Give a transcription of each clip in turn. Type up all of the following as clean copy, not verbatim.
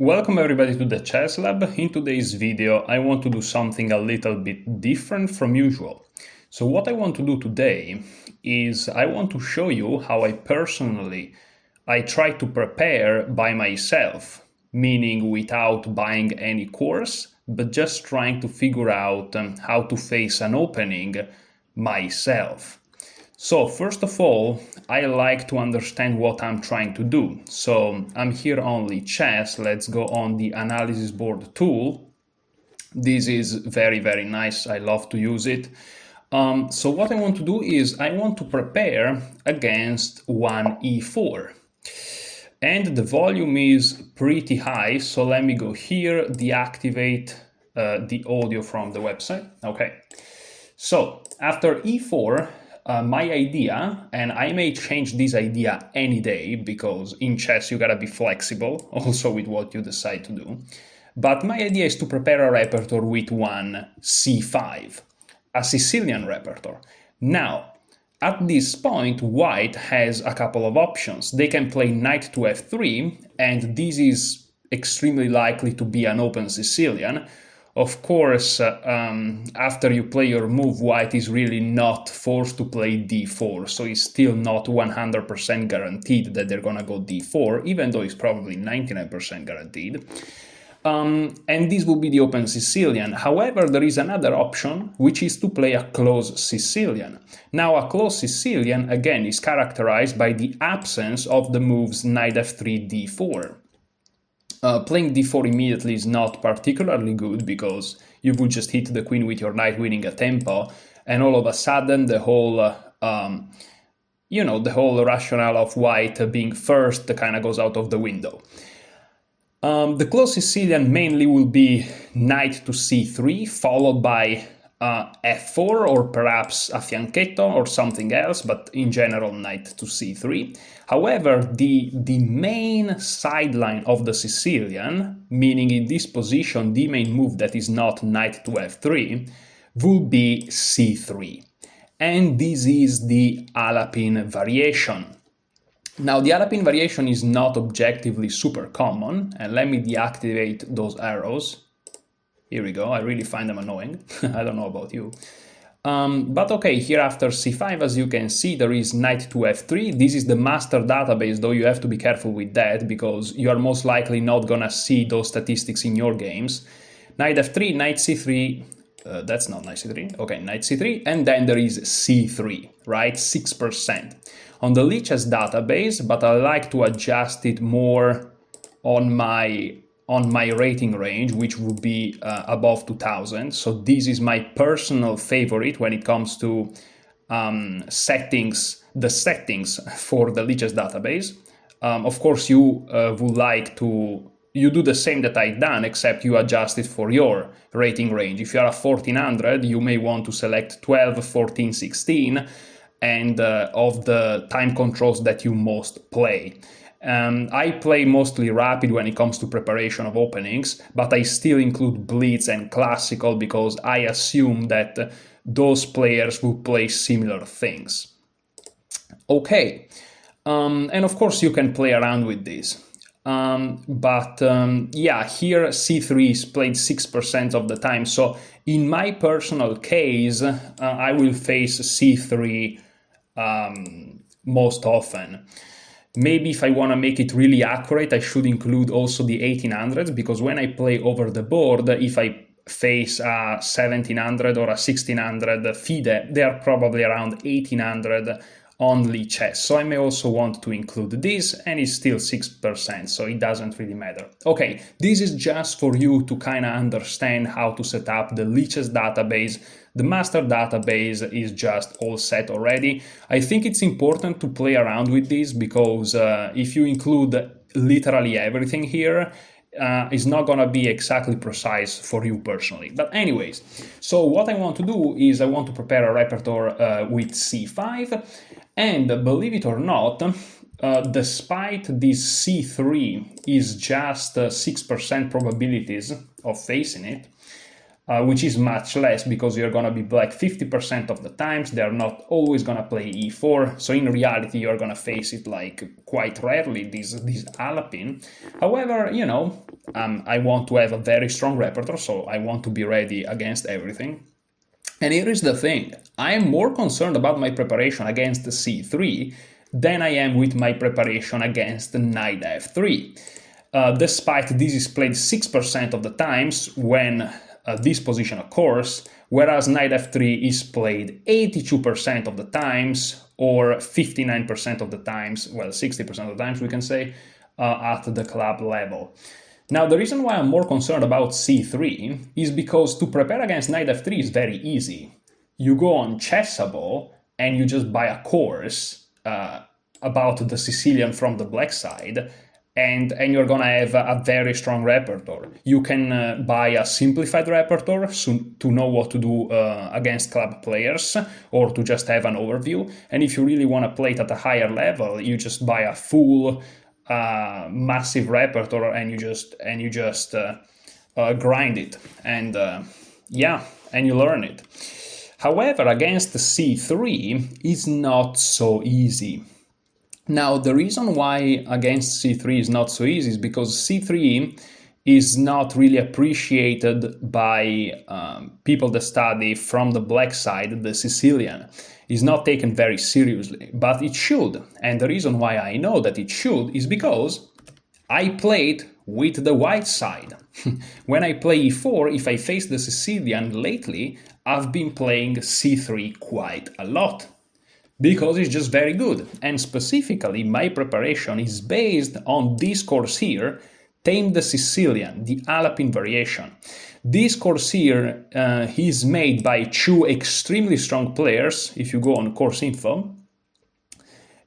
Welcome everybody to the Chess Lab. In today's video I want to do something a little bit different from usual. So what I want to do today is I want to show you how I try to prepare by myself, meaning without buying any course, but just trying to figure out how to face an opening myself. So first of all, I like to understand what I'm trying to do. So I'm here on chess. Let's go on the analysis board tool. This is very, very nice. I love to use it. So what I want to do is I want to prepare against one e4. And the volume is pretty high. So let me go here, deactivate the audio from the website. Okay. So after e4, my idea, and I may change this idea any day because in chess you gotta be flexible also with what you decide to do. But my idea is to prepare a repertoire with one c5, a Sicilian repertoire. Now, at this point, white has a couple of options. They can play knight to f3, and this is extremely likely to be an open Sicilian. Of course, after you play your move, white is really not forced to play d4, so it's still not 100% guaranteed that they're gonna go d4, even though it's probably 99% guaranteed. And this will be the open Sicilian. However, there is another option, which is to play a closed Sicilian. Now, a closed Sicilian, again, is characterized by the absence of the moves knight f3, d4. Playing d4 immediately is not particularly good because you would just hit the queen with your knight winning a tempo, and all of a sudden the whole, the whole rationale of white being first kind of goes out of the window. The closed Sicilian mainly will be knight to c3, followed by f4 or perhaps a fianchetto or something else, but in general knight to c3. However, the main sideline of the Sicilian, meaning in this position the main move that is not knight to f3, will be c3. And this is the Alapin variation. Now, the Alapin variation is not objectively super common, and let me deactivate those arrows. Here we go, I really find them annoying. I don't know about you. But okay, here after c5, as you can see, there is knight to f3. This is the master database, though you have to be careful with that because you are most likely not gonna see those statistics in your games. Knight f3, knight c3, that's not knight c3, okay, knight c3, and then there is c3, right, 6%. On the Lichess database, but I like to adjust it more on my rating range, which would be above 2000. So this is my personal favorite when it comes to the settings for the Lichess database. Of course, you you do the same that I've done, except you adjust it for your rating range. If you are a 1400, you may want to select 12, 14, 16, and of the time controls that you most play. I play mostly rapid when it comes to preparation of openings, but I still include blitz and classical because I assume that those players will play similar things. Okay, and of course you can play around with this. Yeah, here c3 is played 6% of the time, so in my personal case, I will face c3 most often. Maybe if I want to make it really accurate, I should include also the 1800s, because when I play over the board, if I face a 1700 or a 1600 FIDE, they are probably around 1800 on Lichess. So I may also want to include this, and it's still 6%, so it doesn't really matter. Okay, this is just for you to kind of understand how to set up the Lichess database. The master database is just all set already. I think it's important to play around with this because if you include literally everything here, it's not gonna be exactly precise for you personally. But anyways, so what I want to do is I want to prepare a repertoire with c5, and believe it or not, despite this c3 is just 6% probabilities of facing it, which is much less because you're going to be black 50% of the times. They're not always going to play e4, so in reality you're going to face it like quite rarely, this Alapin. However, you know, I want to have a very strong repertoire, so I want to be ready against everything. And here is the thing, I am more concerned about my preparation against c3 than I am with my preparation against knight f3. Despite this is played 6% of the times when this position occurs, whereas knight f3 is played 82% of the times, or 59% of the times, well, 60% of the times we can say, at the club level. Now, the reason why I'm more concerned about c3 is because to prepare against knight f3 is very easy. You go on Chessable and you just buy a course about the Sicilian from the black side, and you're gonna have a very strong repertoire. You can buy a simplified repertoire to know what to do against club players, or to just have an overview. And if you really want to play it at a higher level, you just buy a full massive repertoire and you just grind it, and and you learn it. However, against c3 is not so easy. Now, the reason why against c3 is not so easy is because c3 is not really appreciated by people that study from the black side, the Sicilian. Is not taken very seriously, but it should. And the reason why I know that it should is because I played with the white side. When I play e4, if I face the Sicilian lately, I've been playing c3 quite a lot, because it's just very good. And specifically, my preparation is based on this course here, Tame the Sicilian, the Alpine variation. This course here is made by two extremely strong players. If you go on course info,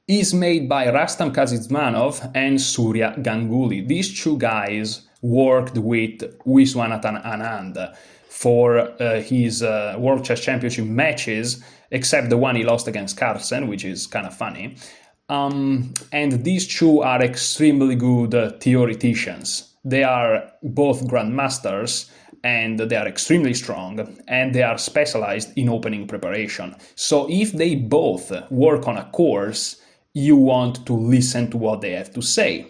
is made by Rastam Kazizmanov and Surya Ganguly. These two guys worked with Viswanathan Anand for his World Chess Championship matches, except the one he lost against Carlsen, which is kind of funny. And these two are extremely good theoreticians. They are both grandmasters, and they are extremely strong, and they are specialized in opening preparation. So if they both work on a course, you want to listen to what they have to say.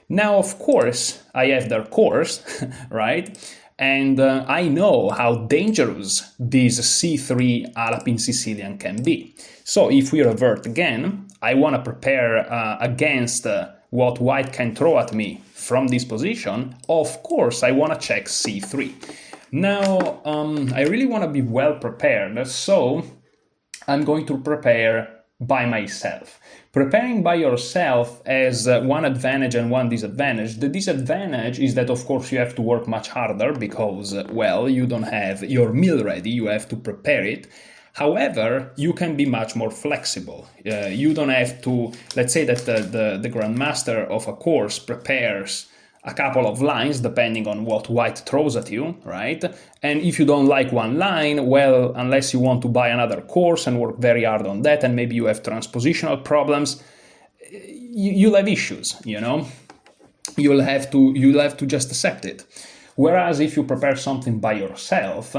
Now, of course, I have their course, right? And I know how dangerous this c3 Alpine Sicilian can be. So if we revert again, I want to prepare against what white can throw at me from this position. Of course, I want to check c3. Now, I really want to be well prepared, so I'm going to prepare by myself. Preparing by yourself has one advantage and one disadvantage. The disadvantage is that, of course, you have to work much harder because, well, you don't have your meal ready, you have to prepare it. However, you can be much more flexible. You don't have to, let's say that the grandmaster of a course prepares a couple of lines depending on what white throws at you, right? And if you don't like one line, well, unless you want to buy another course and work very hard on that, and maybe you have transpositional problems, you'll have issues, you know? You'll have to just accept it. Whereas if you prepare something by yourself,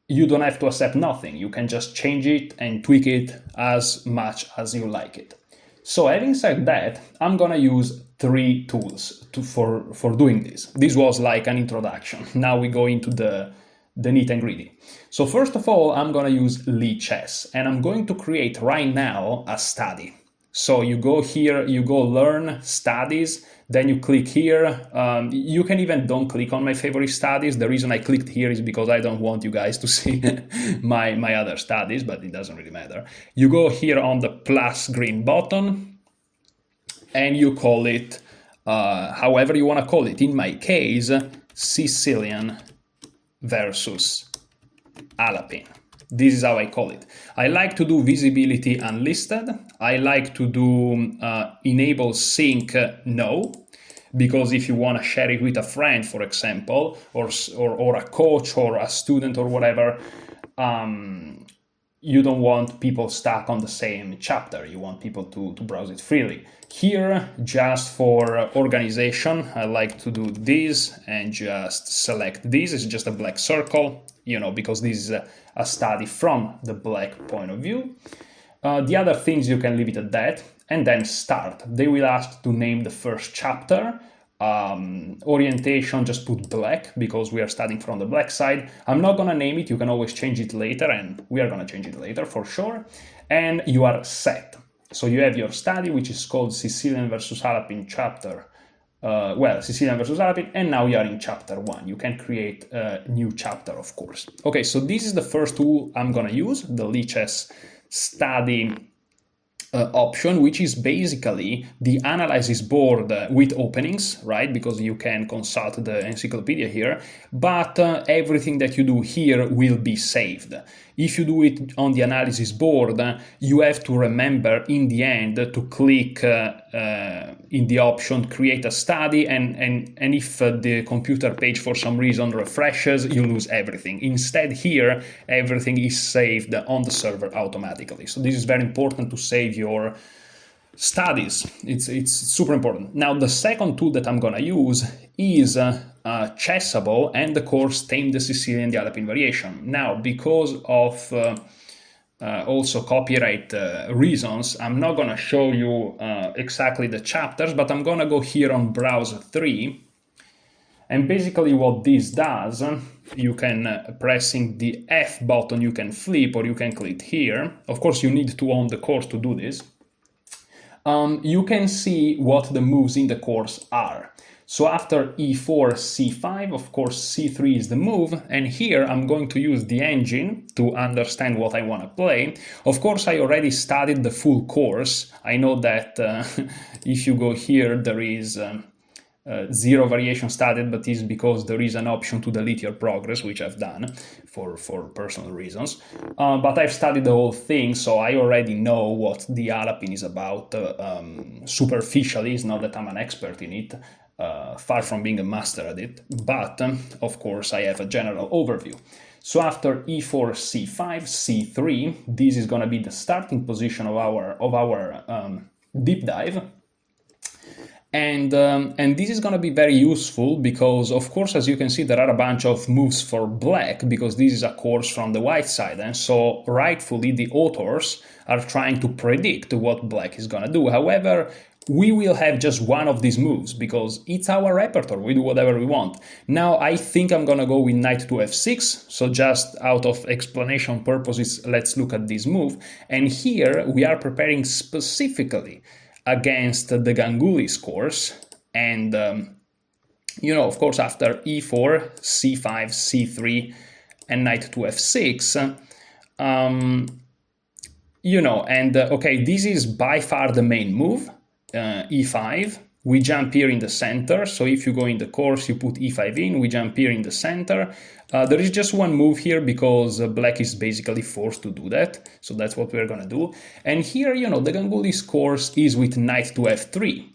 you don't have to accept nothing. You can just change it and tweak it as much as you like it. So having said that, I'm gonna use 3 tools for doing this. This was like an introduction. Now we go into the nitty and gritty. So first of all, I'm gonna use Lichess, and I'm going to create right now a study. So you go here, you go learn studies, then you click here. You can even don't click on my favorite studies. The reason I clicked here is because I don't want you guys to see my other studies, but it doesn't really matter. You go here on the plus green button and you call it however you want to call it. In my case, Sicilian versus Alpine. This is how I call it. I like to do visibility unlisted. I like to do enable sync no, because if you want to share it with a friend, for example, or a coach or a student or whatever, you don't want people stuck on the same chapter. You want people to browse it freely. Here, just for organization, I like to do this and just select this. It's just a black circle, you know, because this is a study from the black point of view. The other things you can leave it at that and then start. They will ask to name the first chapter. orientation, just put black because we are starting from the black side. I'm not gonna name it, you can always change it later, and we are gonna change it later for sure. And you are set. So you have your study, which is called Sicilian versus Alpine chapter. Sicilian versus Alpine, and now you are in chapter 1. You can create a new chapter, of course. Okay, so this is the first tool I'm gonna use, the Lichess study option, which is basically the analysis board with openings, right? Because you can consult the encyclopedia here, but everything that you do here will be saved. If you do it on the analysis board, you have to remember in the end to click in the option create a study, and if the computer page for some reason refreshes, you lose everything. Instead here, everything is saved on the server automatically. So this is very important to save your studies. It's super important. Now the second tool that I'm gonna use is Chessable and the course Tame the Sicilian, the Alpine variation. Now, because of also copyright reasons, I'm not gonna show you exactly the chapters, but I'm gonna go here on browser 3, and basically what this does, you can pressing the F button, you can flip or you can click here. Of course you need to own the course to do this. You can see what the moves in the course are. So after e4, c5, of course c3 is the move, and here I'm going to use the engine to understand what I want to play. Of course I already studied the full course. I know that if you go here there is zero variation studied, but this is because there is an option to delete your progress, which I've done for personal reasons. But I've studied the whole thing, so I already know what the Alpine is about superficially. It's not that I'm an expert in it, far from being a master at it, but of course I have a general overview. So after e4, c5, c3, this is going to be the starting position of our deep dive. And this is going to be very useful because, of course, as you can see, there are a bunch of moves for black because this is a course from the white side. And so rightfully, the authors are trying to predict what black is going to do. However, we will have just one of these moves because it's our repertoire. We do whatever we want. Now, I think I'm going to go with knight to f6. So just out of explanation purposes, let's look at this move. And here we are preparing specifically against the Ganguly's course, and you know, of course, after e4, c5, c3, and knight to f6, you know, and okay, this is by far the main move, e5. We jump here in the center, so if you go in the course, you put e5 in, we jump here in the center. There is just one move here because black is basically forced to do that, so that's what we're gonna do. And here, you know, the Ganguly's course is with knight to f3.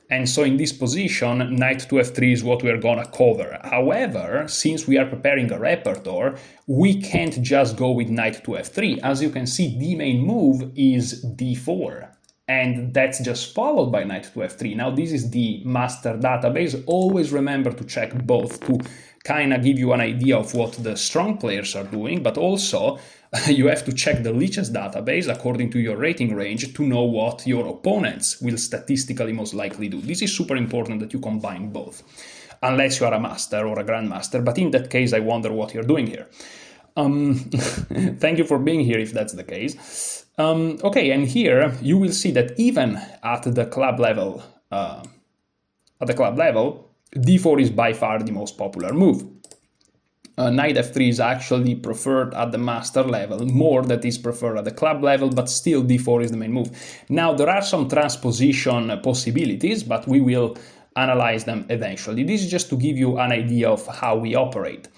And so in this position, knight to f3 is what we're gonna cover. However, since we are preparing a repertoire, we can't just go with knight to f3. As you can see, the main move is d4. And that's just followed by knight to f3. Now this is the master database. Always remember to check both to kind of give you an idea of what the strong players are doing, but also you have to check the Lichess database according to your rating range to know what your opponents will statistically most likely do. This is super important that you combine both, unless you are a master or a grandmaster, but in that case I wonder what you're doing here. Thank you for being here if that's the case. Okay, and here you will see that even at the club level, d4 is by far the most popular move. Knight f3 is actually preferred at the master level, more that is preferred at the club level, but still d4 is the main move. Now there are some transposition possibilities, but we will analyze them eventually. This is just to give you an idea of how we operate.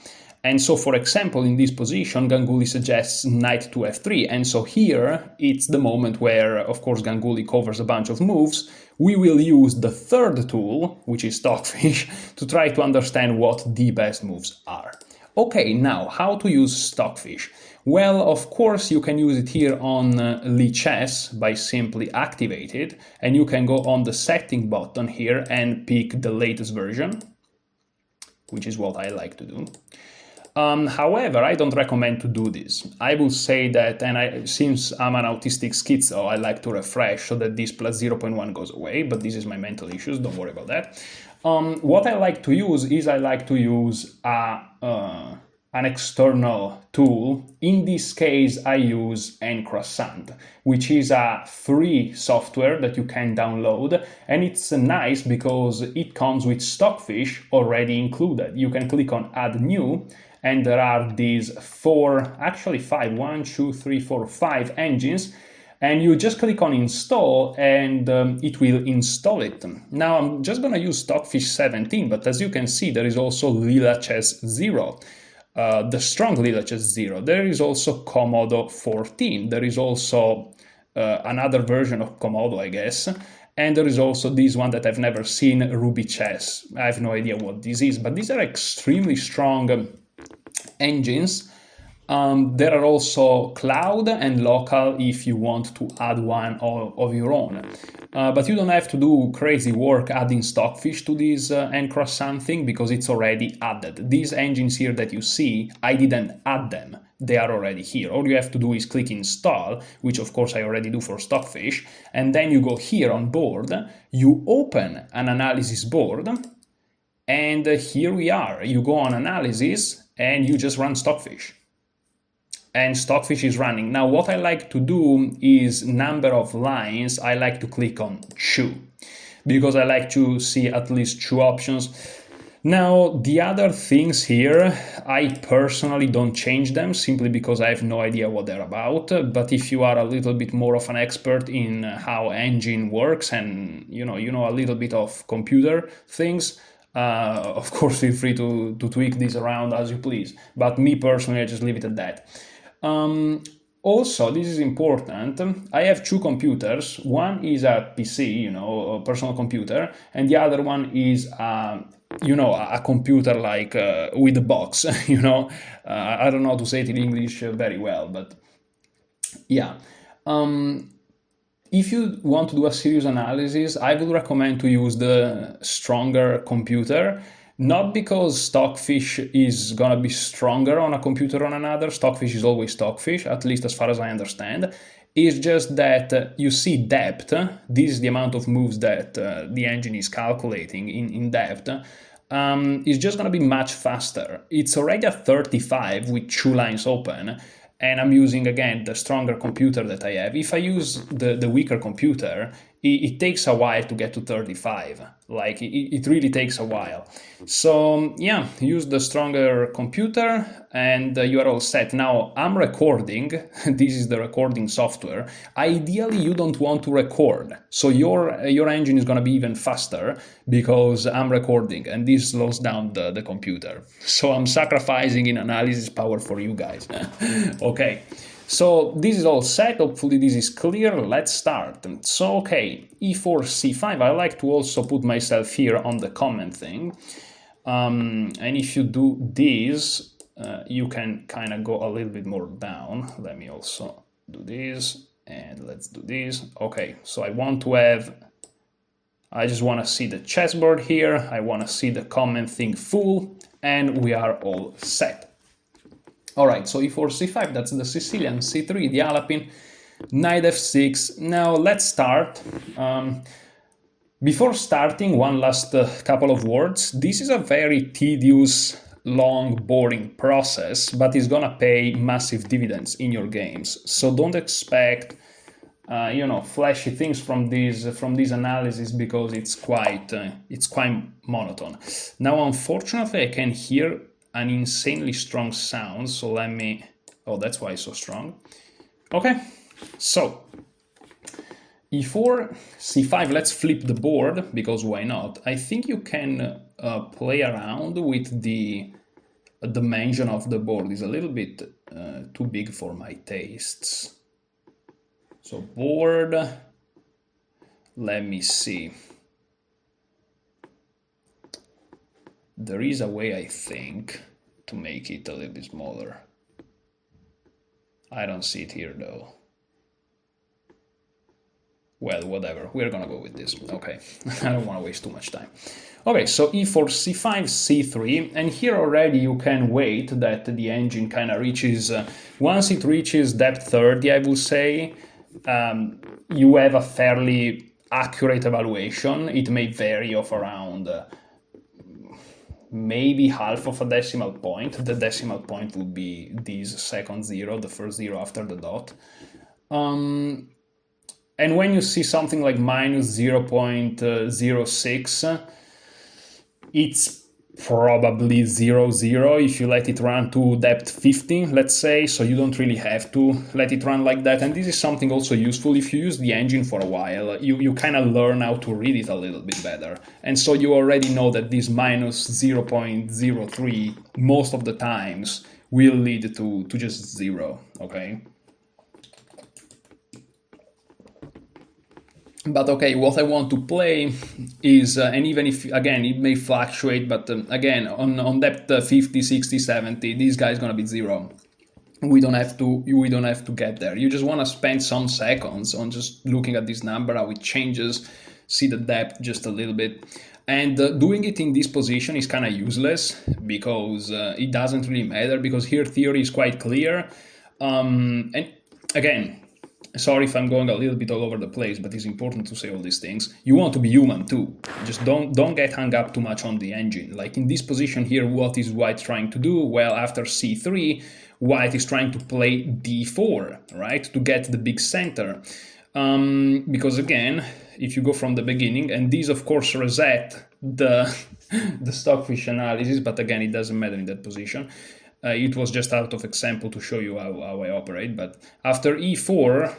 And so, for example, in this position, Ganguly suggests knight to f3. And so here, it's the moment where, of course, Ganguly covers a bunch of moves. We will use the third tool, which is Stockfish, to try to understand what the best moves are. Okay, now, how to use Stockfish? Well, of course, you can use it here on Lichess by simply activate it. And you can go on the setting button here and pick the latest version, which is what I like to do. However, I don't recommend to do this. I will say that, and since I'm an autistic schizo, I like to refresh so that this plus 0.1 goes away, but this is my mental issues, don't worry about that. What I like to use is an external tool. In this case, I use Encroissant, which is a free software that you can download, and it's nice because it comes with Stockfish already included. You can click on Add New, and there are these five, 1, 2, 3, 4, 5 engines, and you just click on install and it will install it. Now I'm just going to use Stockfish 17, but as you can see, there is also Lila Chess 0. The strong Lila Chess 0. There is also Komodo 14. There is also another version of Komodo, I guess. And there is also this one that I've never seen, Ruby Chess. I have no idea what this is, but these are extremely strong engines. There are also cloud and local if you want to add one of your own. But you don't have to do crazy work adding Stockfish to this Encroissant thing because it's already added. These engines here that you see, I didn't add them. They are already here. All you have to do is click install, which of course I already do for Stockfish, and then you go here on board, you open an analysis board, and here we are. You go on analysis and you just run Stockfish. And Stockfish is running. Now what I like to do is number of lines. I like to click on 2 because I like to see at least 2 options. Now the other things here, I personally don't change them simply because I have no idea what they're about. But if you are a little bit more of an expert in how engine works and you know a little bit of computer things, of course feel free to tweak this around as you please. But me personally, I just leave it at that. Also, this is important, I have 2 computers. One is a PC, a personal computer, and the other one is, a computer like with a box, I don't know how to say it in English very well, but yeah. If you want to do a serious analysis, I would recommend to use the stronger computer. Not because Stockfish is going to be stronger on a computer or on another. Stockfish is always Stockfish, at least as far as I understand. It's just that you see depth. This is the amount of moves that the engine is calculating in depth. It's just going to be much faster. It's already at 35 with 2 lines open. And I'm using, again, the stronger computer that I have. If I use the weaker computer, it takes a while to get to 35. Like, it really takes a while. So, yeah, use the stronger computer and you are all set. Now, I'm recording. This is the recording software. Ideally, you don't want to record. So your engine is going to be even faster because I'm recording and this slows down the computer. So I'm sacrificing in analysis power for you guys. Okay. So this is all set, hopefully this is clear, let's start. So okay, e4, c5, I like to also put myself here on the comment thing. And if you do this, you can kind of go a little bit more down. Let me also do this, and let's do this. Okay, so I just want to see the chessboard here, I want to see the comment thing full, and we are all set. Alright, so e4, c5, that's the Sicilian, c3, the Alapin, knight f6. Now let's start. Before starting, one last couple of words. This is a very tedious, long, boring process, but it's gonna pay massive dividends in your games. So don't expect, flashy things from these analyses because it's quite monotone. Now, unfortunately, I can hear an insanely strong sound, so let me, oh, that's why it's so strong. Okay, so e4, c5, let's flip the board, because why not? I think you can play around with the dimension of the board. It's a little bit too big for my tastes. So board, let me see. There is a way, I think, to make it a little bit smaller. I don't see it here, though. Well, whatever. We're gonna go with this. Okay, I don't want to waste too much time. Okay, so e4, c5, c3, and here already you can wait that the engine kind of reaches, once it reaches depth 30, I will say, you have a fairly accurate evaluation. It may vary of around maybe half of a decimal point. The decimal point would be this second zero, the first zero after the dot. And when you see something like minus 0.06, it's probably 0, 0 if you let it run to depth 15, let's say, so you don't really have to let it run like that. And this is something also useful if you use the engine for a while. You kind of learn how to read it a little bit better. And so you already know that this minus 0.03 most of the times will lead to just 0, okay? But okay, what I want to play is, and even if, again, it may fluctuate, but again, on depth 50, 60, 70, this guy is going to be 0. We don't have to get there. You just want to spend some seconds on just looking at this number, how it changes, see the depth just a little bit. And doing it in this position is kind of useless because it doesn't really matter, because here theory is quite clear. And again, sorry if I'm going a little bit all over the place, but it's important to say all these things. You want to be human too. Just don't get hung up too much on the engine. Like in this position here, what is white trying to do? Well, after c3, white is trying to play d4, right? To get the big center. Because again, if you go from the beginning, and these of course reset the Stockfish analysis, but again, it doesn't matter in that position. It was just out of example to show you how I operate. But after e4,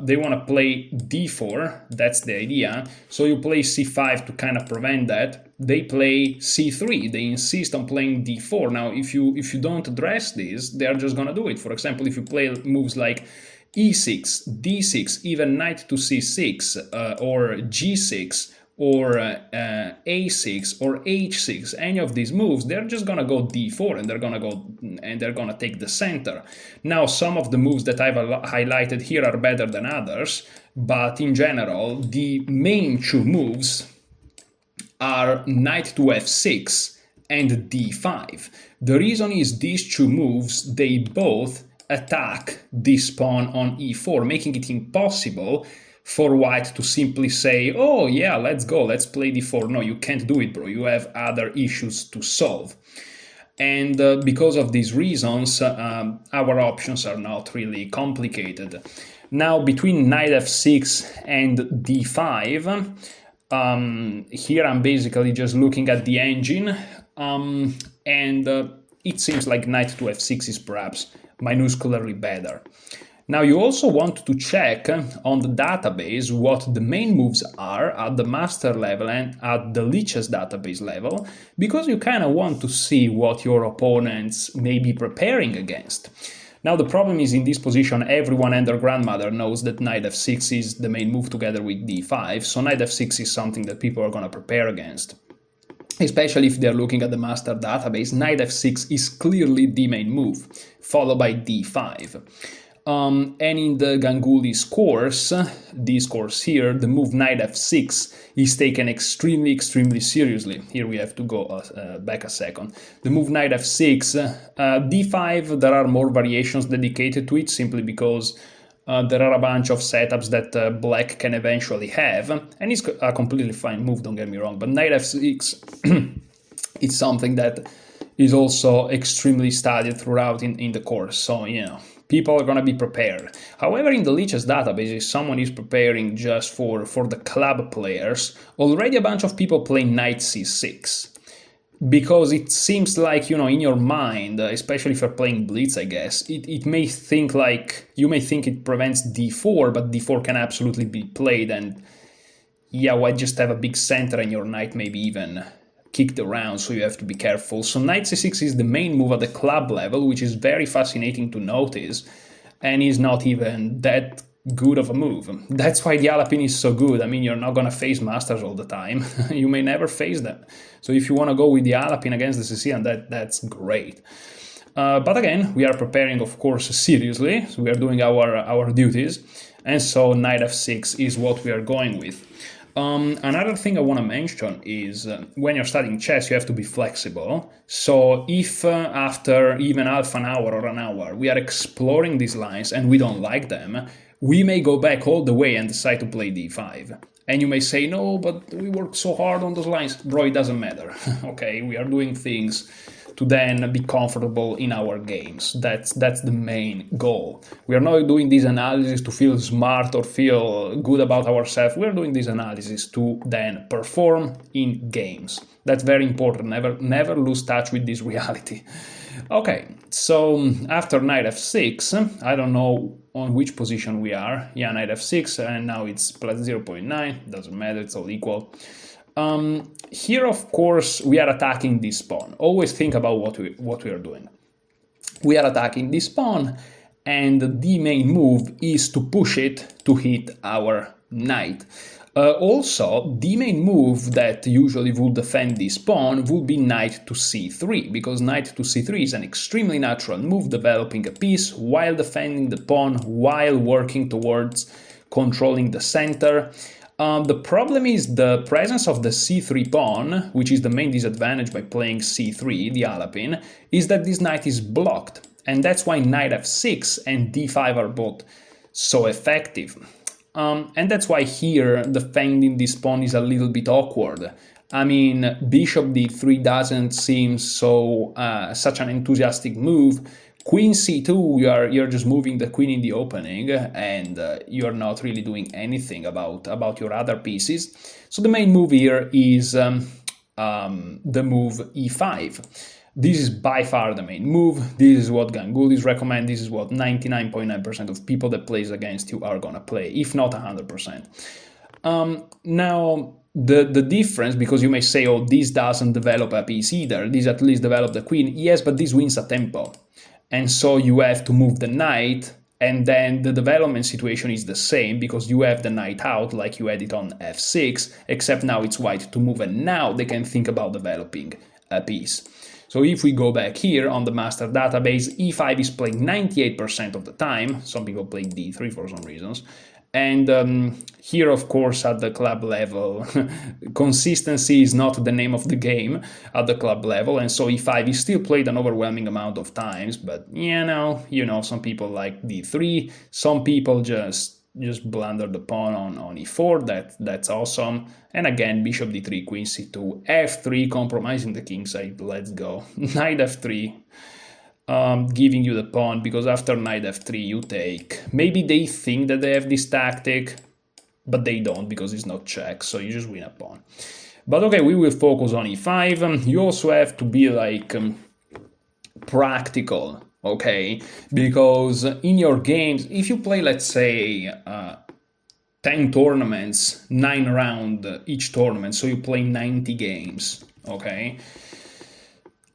they want to play d4. That's the idea. So you play c5 to kind of prevent that. They play c3. They insist on playing d4. Now, if you don't address this, they are just going to do it. For example, if you play moves like e6, d6, even knight to c6, or g6, or a6 or h6, any of these moves, they're just gonna go d4 and they're gonna take the center. Now, some of the moves that I've highlighted here are better than others, but in general, the main two moves are knight to f6 and d5. The reason is these two moves, they both attack this pawn on e4, making it impossible for white to simply say, oh yeah, let's go, let's play d4. No, you can't do it, bro. You have other issues to solve. And because of these reasons, our options are not really complicated. Now, between knight f6 and d5, here I'm basically just looking at the engine, and it seems like knight to f6 is perhaps minuscularly better. Now, you also want to check on the database what the main moves are at the master level and at the Lichess database level, because you kind of want to see what your opponents may be preparing against. Now, the problem is in this position, everyone and their grandmother knows that knight f6 is the main move together with d5, so knight f6 is something that people are going to prepare against. Especially if they're looking at the master database, knight f6 is clearly the main move, followed by d5. And in the Ganguly's course, this course here, the move knight f6 is taken extremely seriously. Here we have to go back a second. The move knight f6, d5, there are more variations dedicated to it, simply because there are a bunch of setups that black can eventually have, and it's a completely fine move, don't get me wrong, but knight f6 it's something that is also extremely studied throughout in the course, so, you know, people are going to be prepared. However, in the Lichess database, if someone is preparing just for the club players, already a bunch of people play knight c6. Because it seems like, you know, in your mind, especially if you're playing blitz, I guess, it may think like, you may think it prevents d4, but d4 can absolutely be played, and yeah, why just have a big center and your knight maybe even kicked around, so you have to be careful. So knight c6 is the main move at the club level, which is very fascinating to notice, and is not even that good of a move. That's why the Alapin is so good. I mean, you're not going to face masters all the time. You may never face them. So if you want to go with the Alapin against the Sicilian, that's great. But again, we are preparing, of course, seriously. So we are doing our duties. And so knight f6 is what we are going with. Another thing I want to mention is when you're studying chess, you have to be flexible. So if after even half an hour or an hour, we are exploring these lines and we don't like them, we may go back all the way and decide to play d5. And you may say, no, but we worked so hard on those lines. Bro, it doesn't matter. Okay, we are doing things to then be comfortable in our games. That's the main goal. We are not doing this analysis to feel smart or feel good about ourselves. We are doing this analysis to then perform in games. That's very important. Never lose touch with this reality. Okay, so after knight f6, I don't know on which position we are. Yeah, knight f6, and now it's plus 0.9. Doesn't matter, it's all equal. Here, of course, we are attacking this pawn. Always think about what we are doing. We are attacking this pawn, and the main move is to push it to hit our knight. Also, the main move that usually would defend this pawn would be knight to c3, because knight to c3 is an extremely natural move, developing a piece while defending the pawn, while working towards controlling the center. The problem is the presence of the c3 pawn, which is the main disadvantage by playing c3, the alapin, is that this knight is blocked. And that's why knight f6 and d5 are both so effective. And that's why here defending this pawn is a little bit awkward. I mean, bishop d3 doesn't seem so such an enthusiastic move. Queen c2, you're just moving the queen in the opening, and you're not really doing anything about your other pieces. So the main move here is the move e5. This is by far the main move. This is what Gangulis recommend. This is what 99.9% of people that plays against you are gonna play, if not 100%. Now, the difference, because you may say, oh, this doesn't develop a piece either. This at least develop the queen. Yes, but this wins a tempo. And so you have to move the knight, and then the development situation is the same, because you have the knight out like you had it on f6, except now it's white to move, and now they can think about developing a piece. So if we go back here on the master database, e5 is played 98% of the time. Some people play d3 for some reasons. And here, of course, at the club level, consistency is not the name of the game at the club level. And so e5 is still played an overwhelming amount of times. But, you know, some people like d3. Some people just blunder the pawn on e4. That's awesome. And again, bishop d3, queen c2, f3, compromising the king side. Let's go. Knight f3, giving you the pawn, because after knight f3 you take. Maybe they think that they have this tactic, but they don't, because it's not check, so you just win a pawn. But okay, we will focus on e5. You also have to be like practical. Okay, because in your games, if you play, let's say, 10 tournaments, 9 round each tournament, so you play 90 games, okay?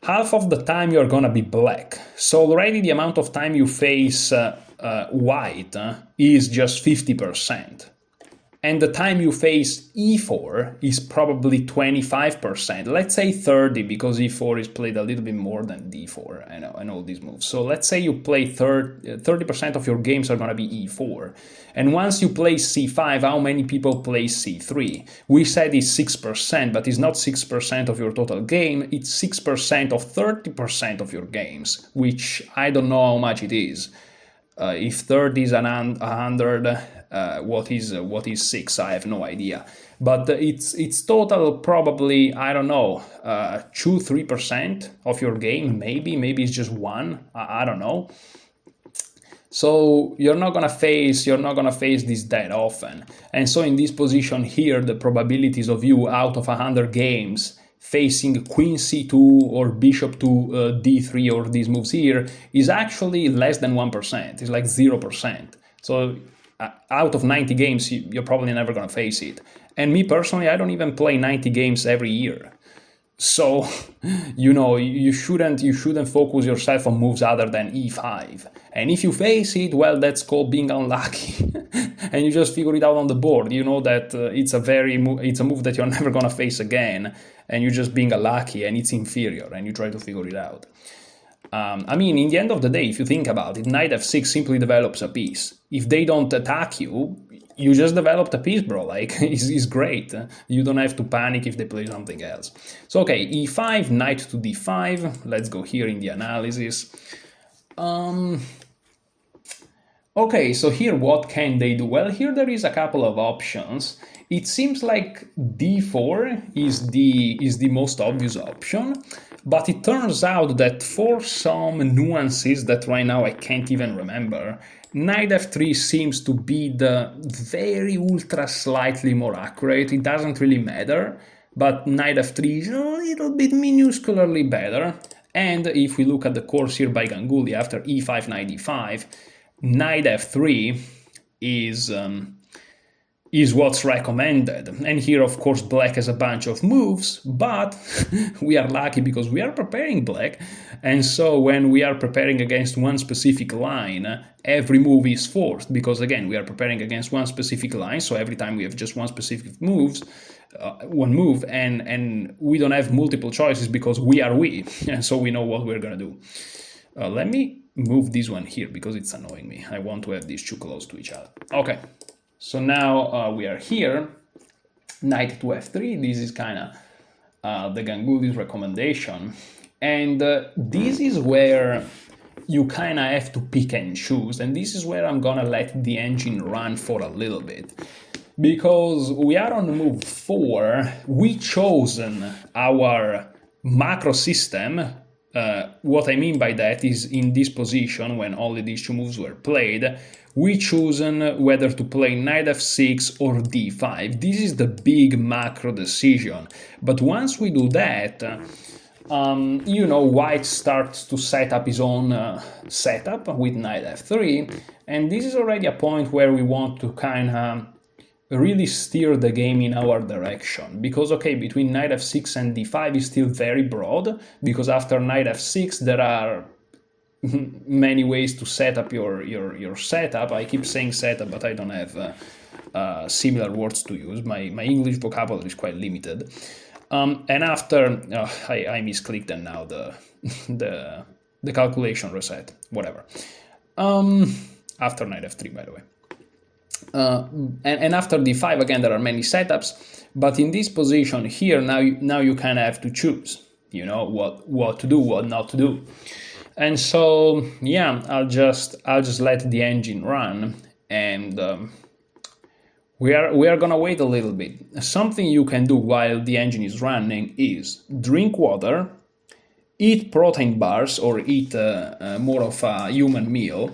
Half of the time you're gonna be black. So already the amount of time you face white is just 50%. And the time you face e4 is probably 25%. Let's say 30, because e4 is played a little bit more than d4. I know these moves. So let's say you play 30% of your games are going to be e4. And once you play c5, how many people play c3? We said it's 6%, but it's not 6% of your total game. It's 6% of 30% of your games, which I don't know how much it is. If 30 is 100, what is 6? I have no idea. But it's total probably, I don't know, 2-3% of your game. Maybe it's just 1. I don't know. So you're not gonna face this that often. And so in this position here, the probabilities of you out of 100 games facing queen c2 or bishop to d3 or these moves here is actually less than 1%. It's like 0%. So out of 90 games, you're probably never going to face it. And me personally, I don't even play 90 games every year. So, you know, you shouldn't focus yourself on moves other than e5. And if you face it, well, that's called being unlucky. And you just figure it out on the board. You know that it's a move that you're never gonna face again, and you're just being unlucky, and it's inferior, and you try to figure it out. I mean, in the end of the day, if you think about it, knight f6 simply develops a piece. If they don't attack you, you just developed a piece, bro. Like, it's great. You don't have to panic if they play something else. So, okay, e5, knight to d5. Let's go here in the analysis. Okay, so here what can they do? Well, here there is a couple of options. It seems like d4 is the most obvious option, but it turns out that for some nuances that right now I can't even remember, knight f3 seems to be the very ultra slightly more accurate. It doesn't really matter, but knight f3 is a little bit minuscularly better. And if we look at the course here by Ganguly after e5, knight d5, knight f3 is what's recommended. And here, of course, black has a bunch of moves, but we are lucky because we are preparing black. And so when we are preparing against one specific line, every move is forced because, again, we are preparing against one specific line. So every time we have just one specific one move, and we don't have multiple choices because we are we. And so we know what we're going to do. Let me move this one here because it's annoying me. I want to have these two close to each other. Okay. So now we are here, knight to f3. This is kind of the Ganguly's recommendation. And this is where you kind of have to pick and choose. And this is where I'm going to let the engine run for a little bit. Because we are on move 4, we chosen our macro system. What I mean by that is in this position, when only these two moves were played, we chosen whether to play knight f6 or d5. This is the big macro decision. But once we do that, you know, white starts to set up his own setup with knight f3. And this is already a point where we want to kind of really steer the game in our direction. Because, okay, between knight f6 and d5 is still very broad, because after knight f6 there are many ways to set up your setup. I keep saying setup, but I don't have similar words to use. My English vocabulary is quite limited. And after, I misclicked and now the calculation reset, whatever. After knight f3, by the way. And after d5, again, there are many setups, but in this position here, now you kind of have to choose, you know, what to do, what not to do. And so, yeah, I'll just let the engine run, and we are gonna wait a little bit. Something you can do while the engine is running is drink water, eat protein bars, or eat more of a human meal.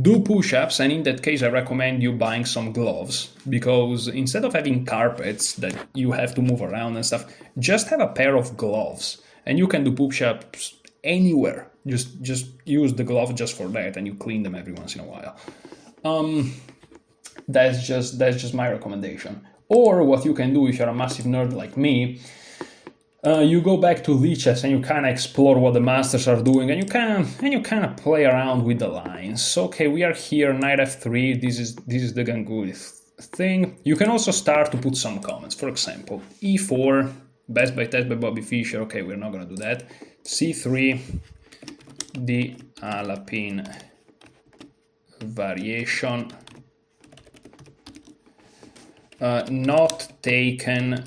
Do push-ups, and in that case I recommend you buying some gloves, because instead of having carpets that you have to move around and stuff, just have a pair of gloves, and you can do push-ups anywhere. Just use the glove just for that, and you clean them every once in a while. That's just my recommendation. Or what you can do if you're a massive nerd like me, you go back to lichess and you kind of explore what the masters are doing, and you kind of play around with the lines. Okay, we are here, knight f3. This is the Ganguly thing. You can also start to put some comments. For example, e4, best by test by Bobby Fischer. Okay, we're not gonna do that. c3, the Alapin variation, not taken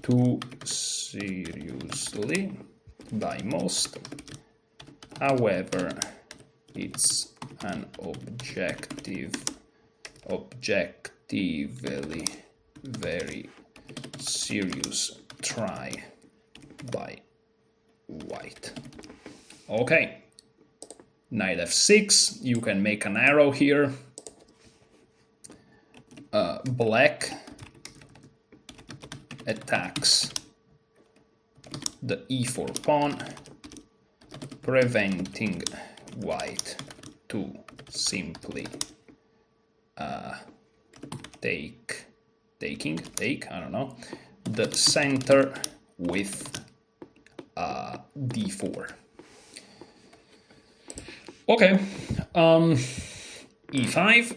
too seriously by most. However, it's an objectively very serious try by white. Okay, knight f6, you can make an arrow here. Black attacks the e4 pawn, preventing white to simply take, I don't know, the center with d4. Okay, e5,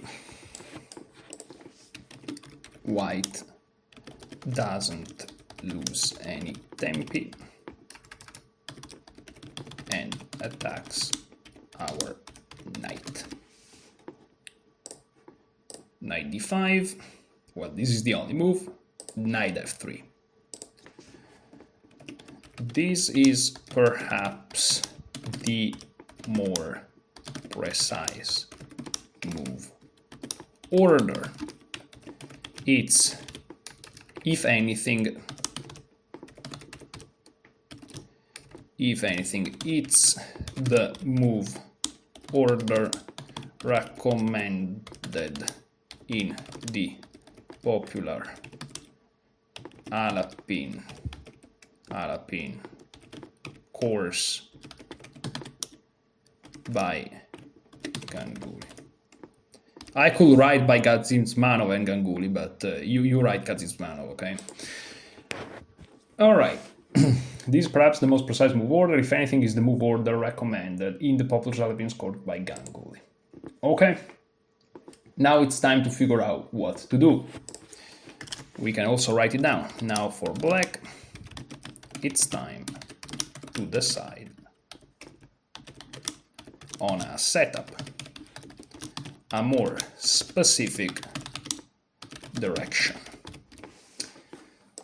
white doesn't lose any tempi and attacks our knight. Knight d5, well, this is the only move. Knight f3. This is perhaps the more precise move order. It's if anything, it's the move order recommended in the popular Alapin course by Ganguly. I could write by Kazimzmanov and Ganguly, but you write Kazimzmanov, okay? All right. This is perhaps the most precise move order, if anything, is the move order recommended in the popular Alapin scored by Ganguly. Okay. Now it's time to figure out what to do. We can also write it down. Now for black, it's time to decide on a setup, a more specific direction.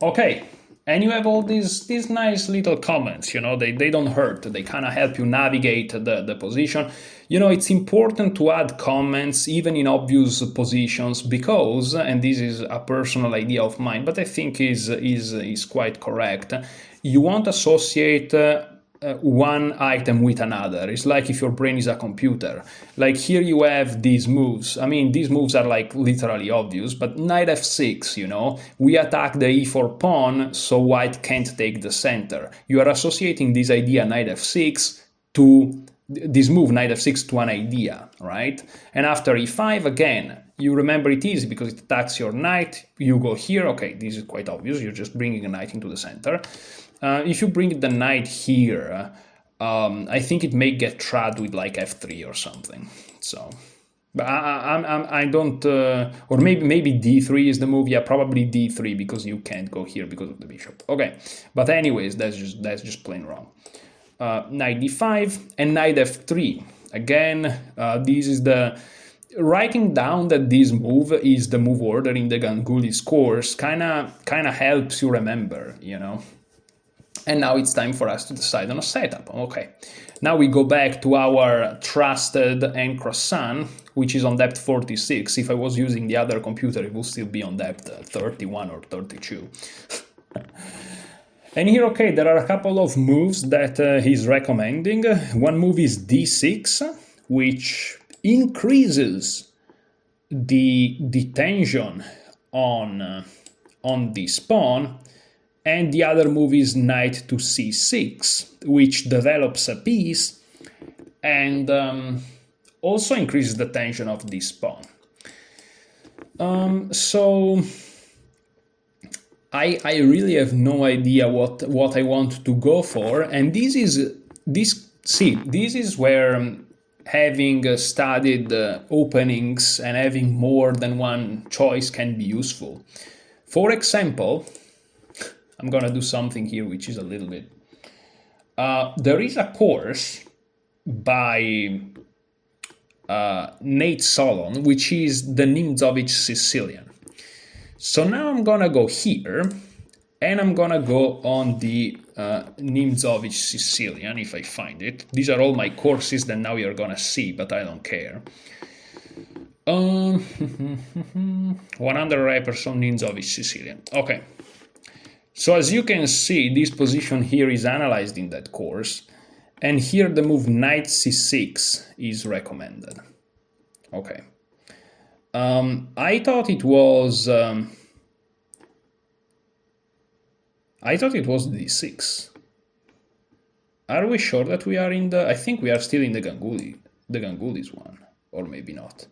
Okay, and you have all these nice little comments, you know, they don't hurt, they kind of help you navigate the position. You know, it's important to add comments even in obvious positions because, and this is a personal idea of mine, but I think is quite correct, you won't associate one item with another. It's like if your brain is a computer. Like here you have these moves. I mean, these moves are like literally obvious, but knight f6, you know, we attack the e4 pawn, so white can't take the center. You are associating this idea knight f6 to this move knight f6 to an idea, right? And after e5 again, you remember it easy because it attacks your knight. You go here. Okay, this is quite obvious. You're just bringing a knight into the center. If you bring the knight here, I think it may get trapped with like f3 or something. So, but I don't, or maybe d3 is the move. Yeah, probably d3 because you can't go here because of the bishop. Okay, but anyways, that's just plain wrong. Knight d5 and knight f3. Again, this is the writing down that this move is the move order in the Ganguly's course. Kind of helps you remember, you know. And now it's time for us to decide on a setup. Okay, now we go back to our trusted and croissant, which is on depth 46. If I was using the other computer, it would still be on depth 31 or 32. And here, okay, there are a couple of moves that he's recommending. One move is d6, which increases the tension on this pawn. And the other move is knight to c6, which develops a piece and also increases the tension of this pawn. So I really have no idea what I want to go for, and this is where having studied openings and having more than one choice can be useful. For example, I'm gonna do something here which is a little bit. There is a course by Nate Solon, which is the Nimzovich Sicilian. So now I'm gonna go here, and I'm gonna go on the Nimzovich Sicilian if I find it. These are all my courses that now you're gonna see, but I don't care. 100 rappers on Nimzovich Sicilian. Okay. So as you can see, this position here is analyzed in that course, and here the move knight c6 is recommended. Okay. I thought it was d6. Are we sure that we are in the? I think we are still in the Ganguly's one, or maybe not.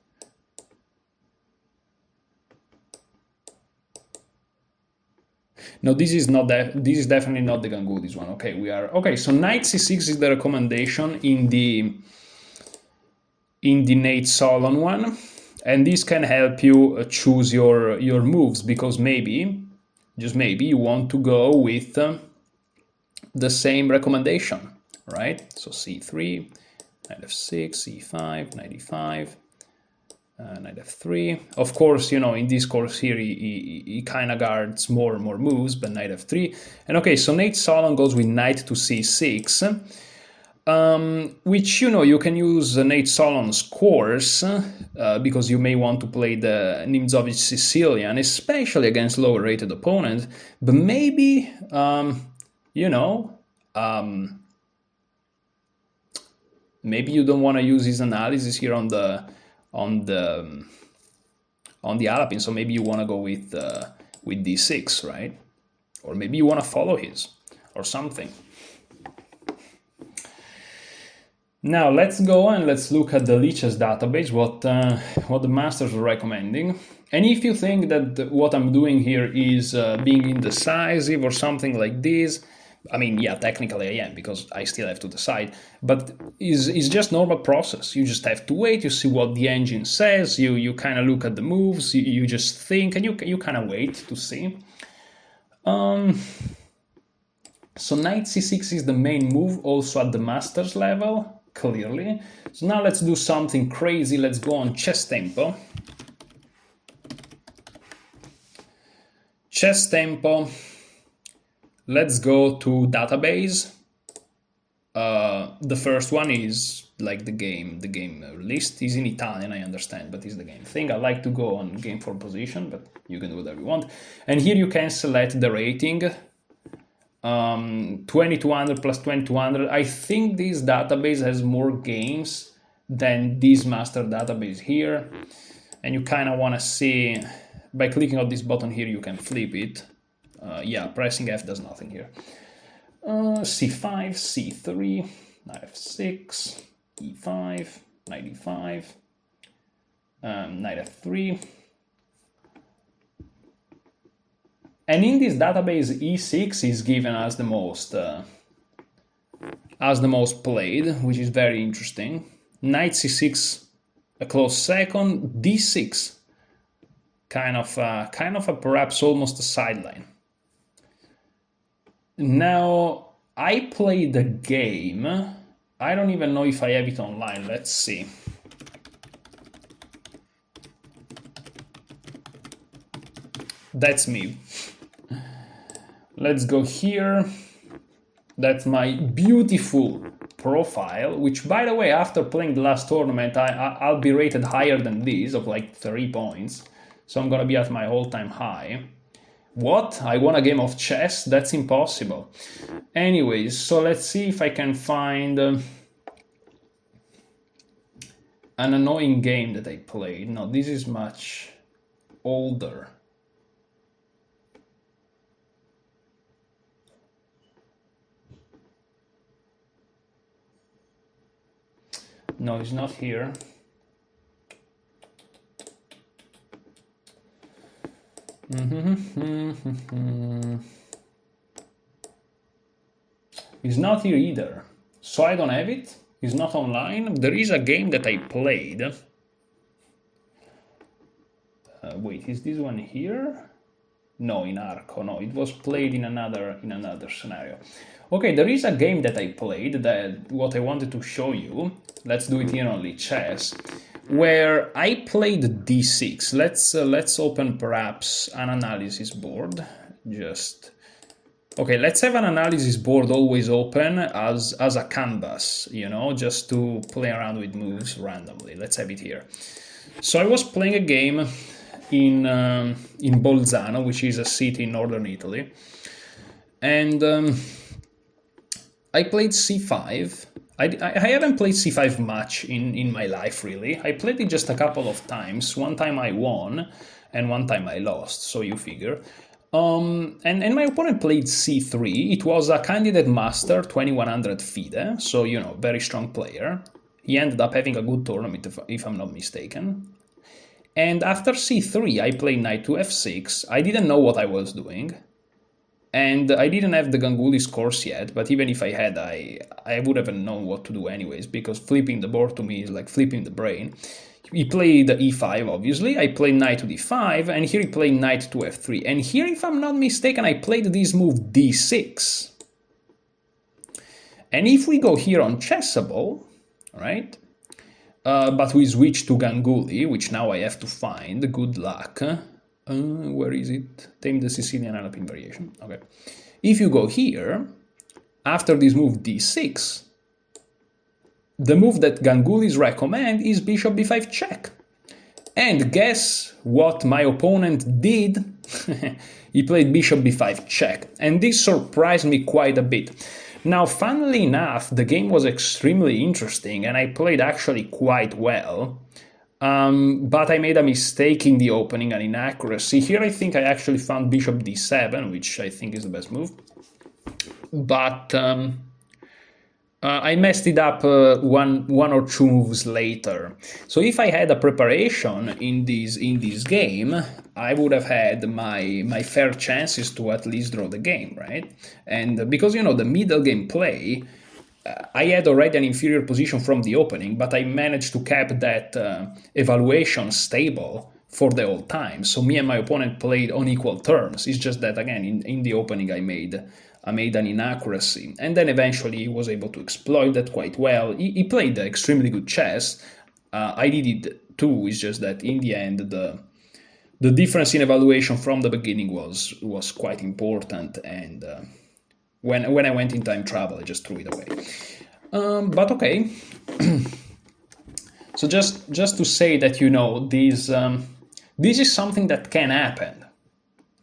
No, this is not that. This is definitely not the Ganguly's one. Okay, we are okay. So knight c6 is the recommendation in the Nate Solon one, and this can help you choose your moves because maybe, just maybe, you want to go with the same recommendation, right? So c3, knight f6, c5, knight e5. Knight f3. Of course, you know, in this course here, he kind of guards more moves, but knight f3. And okay, so Nate Solon goes with knight to c6. which, you can use Nate Solon's course because you may want to play the Nimzovich Sicilian, especially against lower rated opponents, but maybe, maybe you don't want to use his analysis here on the Alapin, so maybe you want to go with d6, right? Or maybe you want to follow his or something. Now let's go and let's look at the Lichess database, what the masters are recommending. And if you think that what I'm doing here is being indecisive or something like this, I mean, yeah, technically I am, because I still have to decide, but it's just normal process. You just have to wait, you see what the engine says, you kind of look at the moves, you just think, and you kind of wait to see. So knight c6 is the main move, also at the masters level, clearly. So now let's do something crazy. Let's go on chess tempo. Chess tempo. Let's go to database. The first one is like the game list is in Italian, I understand, but it's the game thing. I like to go on game for position, but you can do whatever you want. And here you can select the rating. 2200 plus 2200. I think this database has more games than this master database here, and you kind of want to see by clicking on this button here. You can flip it. Yeah, pressing F does nothing here. c5, c3, knight f6, e5, knight e5, knight f3. And in this database, e6 is given as the most played, which is very interesting. Knight c6, a close second. d6, kind of a perhaps almost a sideline. Now I played the game. I don't even know if I have it online. Let's see. That's me. Let's go here. That's my beautiful profile, which, by the way, after playing the last tournament, I'll be rated higher than this, of like 3 points. So I'm gonna be at my all-time high. What? I won a game of chess? That's impossible. Anyways, so let's see if I can find an annoying game that I played. No, this is much older. No, it's not here. It's not here either. So I don't have it. It's not online. There is a game that I played. Wait, is this one here? No, in Arco. No, it was played in another scenario. Okay, there is a game that I played, that what I wanted to show you. Let's do it here on Lichess, where I played d6. Let's open perhaps an analysis board. Okay, let's have an analysis board always open as a canvas, just to play around with moves randomly. Let's have it here. So I was playing a game in Bolzano, which is a city in northern Italy, and I played c5. I haven't played c5 much in my life, really. I played it just a couple of times. One time I won, and one time I lost, so you figure. And my opponent played c3. It was a candidate master, 2100 FIDE, so, very strong player. He ended up having a good tournament, if I'm not mistaken. And after c3, I played knight to f6. I didn't know what I was doing. And I didn't have the Ganguly's course yet, but even if I had, I would have known what to do anyways, because flipping the board to me is like flipping the brain. He played e5, obviously. I played knight to d5, and here he played knight to f3. And here, if I'm not mistaken, I played this move d6. And if we go here on Chessable, right? But we switch to Ganguly, which now I have to find. Good luck. Where is it? Tame the Sicilian Alpine variation. Okay. If you go here, after this move d6, the move that Gangulis recommend is bishop b5 check. And guess what my opponent did? He played bishop b5 check, and this surprised me quite a bit. Now, funnily enough, the game was extremely interesting, and I played actually quite well. But I made a mistake in the opening, an inaccuracy. Here I think I actually found bishop d7, which I think is the best move. But I messed it up one or two moves later. So if I had a preparation in this game, I would have had my fair chances to at least draw the game, right? And because, you know, the middle game play, I had already an inferior position from the opening, but I managed to keep that evaluation stable for the whole time. So me and my opponent played on equal terms. It's just that, again, in the opening I made an inaccuracy, and then eventually he was able to exploit that quite well. He played extremely good chess. I did it too. It's just that in the end, the difference in evaluation from the beginning was quite important, and when I went in time travel, I just threw it away. But okay. So just to say that, you know, this is something that can happen.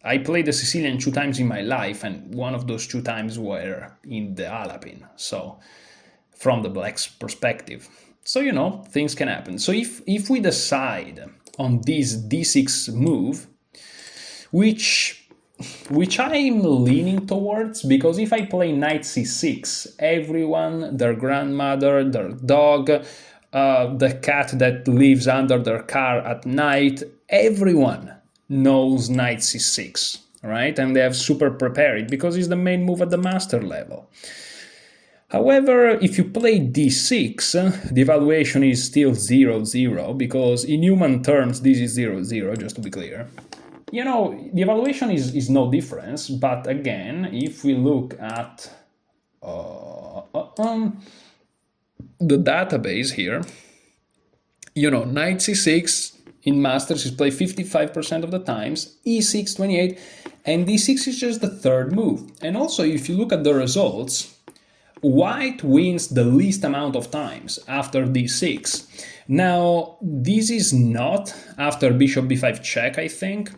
I played the Sicilian 2 times in my life, and one of those 2 times were in the Alapin, so from the black's perspective. So, you know, things can happen. So if we decide on this d6 move, which I'm leaning towards, because if I play knight c6, everyone, their grandmother, their dog, the cat that lives under their car at night, everyone knows knight c6, right? And they have super prepared it because it's the main move at the master level. However, if you play d6, the evaluation is still 0-0, because in human terms this is 0-0, just to be clear. You know, the evaluation is no difference, but again, if we look at the database here, you know, knight c6 in Masters is played 55% of the times, e6 28, and d6 is just the third move. And also, if you look at the results, white wins the least amount of times after d6. Now, this is not after bishop b5 check, I think.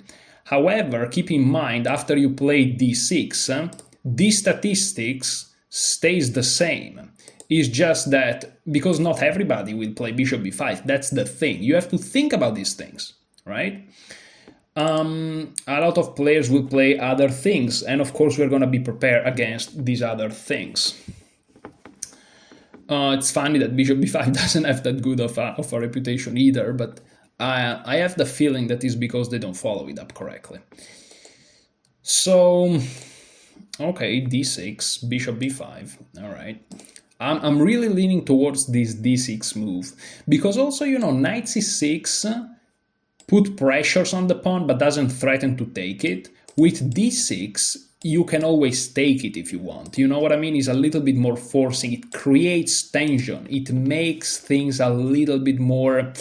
However, keep in mind, after you play d6, the statistics stays the same. It's just that, because not everybody will play bishop b5, that's the thing. You have to think about these things, right? A lot of players will play other things, and of course we're going to be prepared against these other things. It's funny that bishop b5 doesn't have that good of a reputation either, but I have the feeling that it's because they don't follow it up correctly. So, okay, d6, bishop b5, all right. I'm really leaning towards this d6 move, because also, you know, knight c6 put pressures on the pawn but doesn't threaten to take it. With d6, you can always take it if you want. You know what I mean? It's a little bit more forcing. It creates tension. It makes things a little bit more,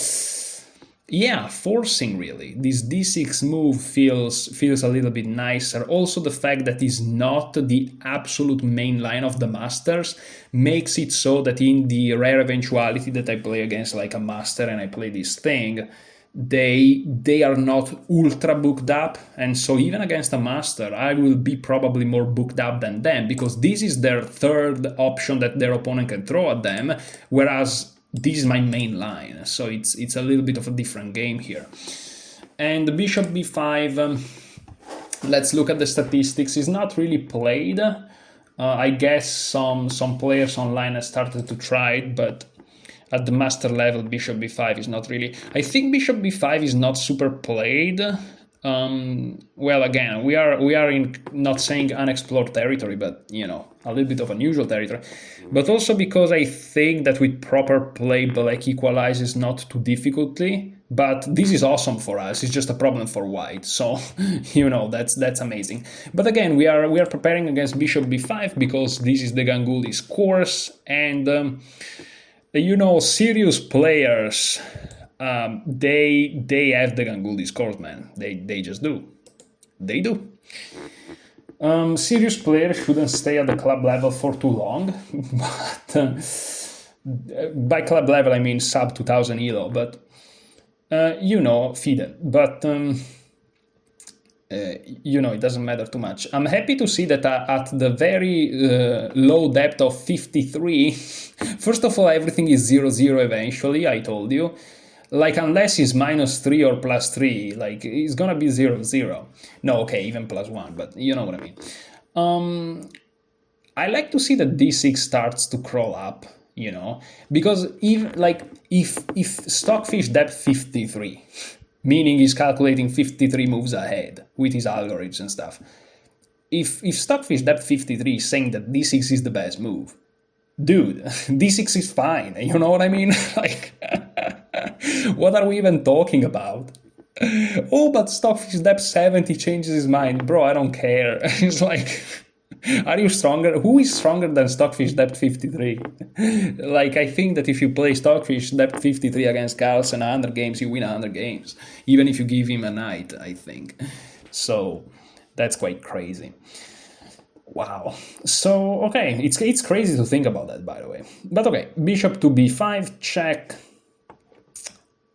yeah, forcing, really. This d6 move feels a little bit nicer. Also, the fact that it's not the absolute main line of the masters makes it so that in the rare eventuality that I play against like a master and I play this thing, they are not ultra booked up, and so even against a master I will be probably more booked up than them, because this is their third option that their opponent can throw at them, whereas this is my main line. So it's a little bit of a different game here. And bishop b5, let's look at the statistics. Is not really played. I guess some players online have started to try it, but at the master level, bishop b5 is not really... I think bishop b5 is not super played. Well, again, we are in, not saying unexplored territory, but, you know, a little bit of unusual territory. But also because I think that with proper play, black equalizes not too difficultly. But this is awesome for us. It's just a problem for white. So, you know, that's amazing. But again, we are preparing against bishop b5 because this is the Gangulis course, and you know, serious players, they have the Gangulis course, man. They just do. They do. Serious players shouldn't stay at the club level for too long, but By club level, I mean sub 2000 elo, but you know, FIDE. But you know, it doesn't matter too much. I'm happy to see that at the very low depth of 53, first of all, everything is 0, 0 eventually, I told you. Like, unless it's -3 or +3, like, it's gonna be 0, 0. No, okay, even +1, but you know what I mean. I like to see that d6 starts to crawl up, you know, because if Stockfish depth 53, meaning he's calculating 53 moves ahead with his algorithms and stuff, if Stockfish depth 53 is saying that d6 is the best move, dude, d6 is fine, you know what I mean? Like, what are we even talking about? Oh, but Stockfish depth 70 changes his mind. Bro, I don't care. It's like, are you stronger? Who is stronger than Stockfish depth 53? Like, I think that if you play Stockfish depth 53 against Carlsen 100 games, you win 100 games. Even if you give him a knight, I think. So, that's quite crazy. Wow. So, okay, it's crazy to think about that, by the way. But okay, bishop to b5, check.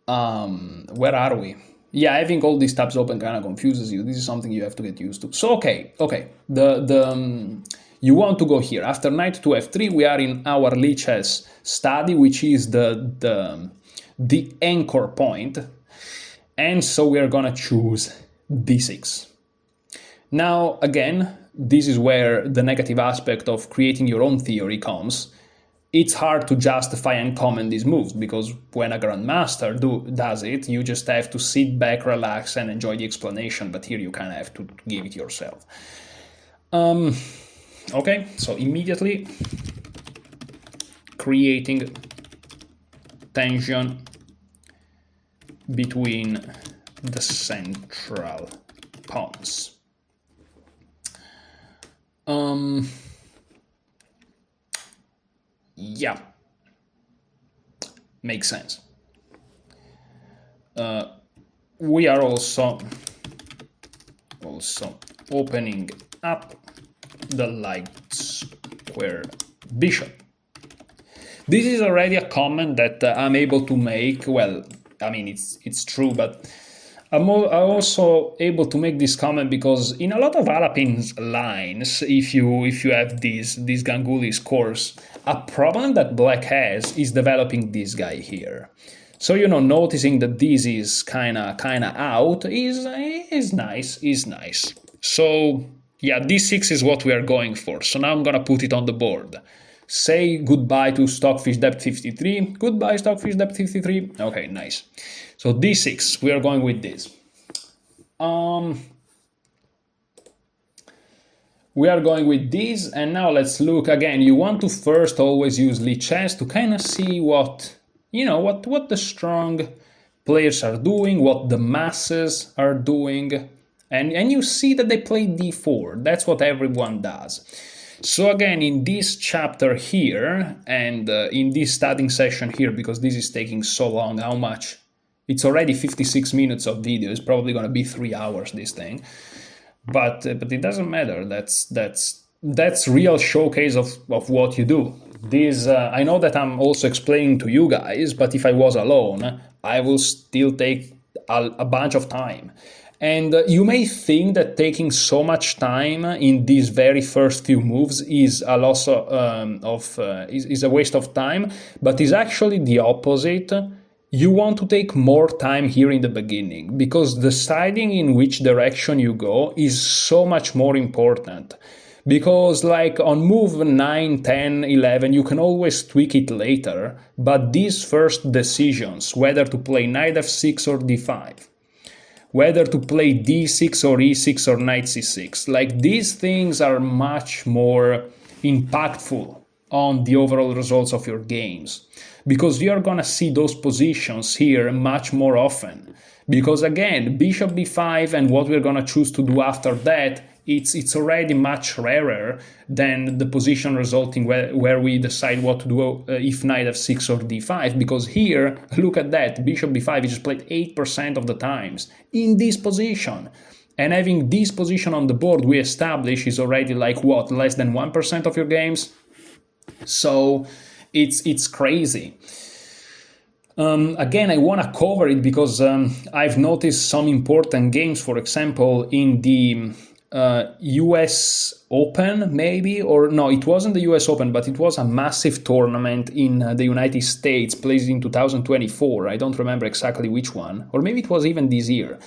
Where are we? Yeah, having all these tabs open kind of confuses you. This is something you have to get used to. So, okay. You want to go here. After knight to f3, we are in our Lichess study, which is the anchor point. And so we are gonna choose d6. Now, again, this is where the negative aspect of creating your own theory comes. It's hard to justify and comment these moves, because when a grandmaster does it, you just have to sit back, relax, and enjoy the explanation, but here you kind of have to give it yourself. Okay, so immediately creating tension between the central pawns. Yeah, makes sense. We are also opening up the light square bishop. This is already a comment that I'm able to make. Well, I mean, it's true, but I'm also able to make this comment because in a lot of Alapin's lines, if you have these Ganguly scores, a problem that black has is developing this guy here. So, you know, noticing that this is kinda out is nice. So yeah, d6 is what we are going for. So now I'm gonna put it on the board. Say goodbye to Stockfish depth 53. Goodbye, Stockfish depth 53. Okay, nice. So d6, we are going with this. We are going with this, and now let's look again. You want to first always use Lichess to kind of see what, you know, what the strong players are doing, what the masses are doing, and you see that they play d4. That's what everyone does. So again, in this chapter here, and in this studying session here, because this is taking so long, how much? It's already 56 minutes of video. It's probably going to be 3 hours, this thing. But it doesn't matter. That's real showcase of what you do. This I know that I'm also explaining to you guys, but if I was alone, I will still take a bunch of time. And you may think that taking so much time in these very first few moves is a loss is a waste of time, but it's actually the opposite. You want to take more time here in the beginning, because deciding in which direction you go is so much more important. Because like on move 9, 10, 11, you can always tweak it later, but these first decisions, whether to play knight f6 or d5, whether to play d6 or e6 or knight c6, like these things are much more impactful on the overall results of your games, because you're gonna see those positions here much more often. Because again, bishop b5 and what we're gonna choose to do after that, it's already much rarer than the position resulting where we decide what to do if knight f6 or d5, because here, look at that, bishop b5 is played 8% of the times in this position. And having this position on the board we establish is already like what, less than 1% of your games? So it's crazy. Again, I want to cover it because I've noticed some important games, for example, in the US Open, maybe, or no, it wasn't the US Open, but it was a massive tournament in the United States, played in 2024. I don't remember exactly which one, or maybe it was even this year.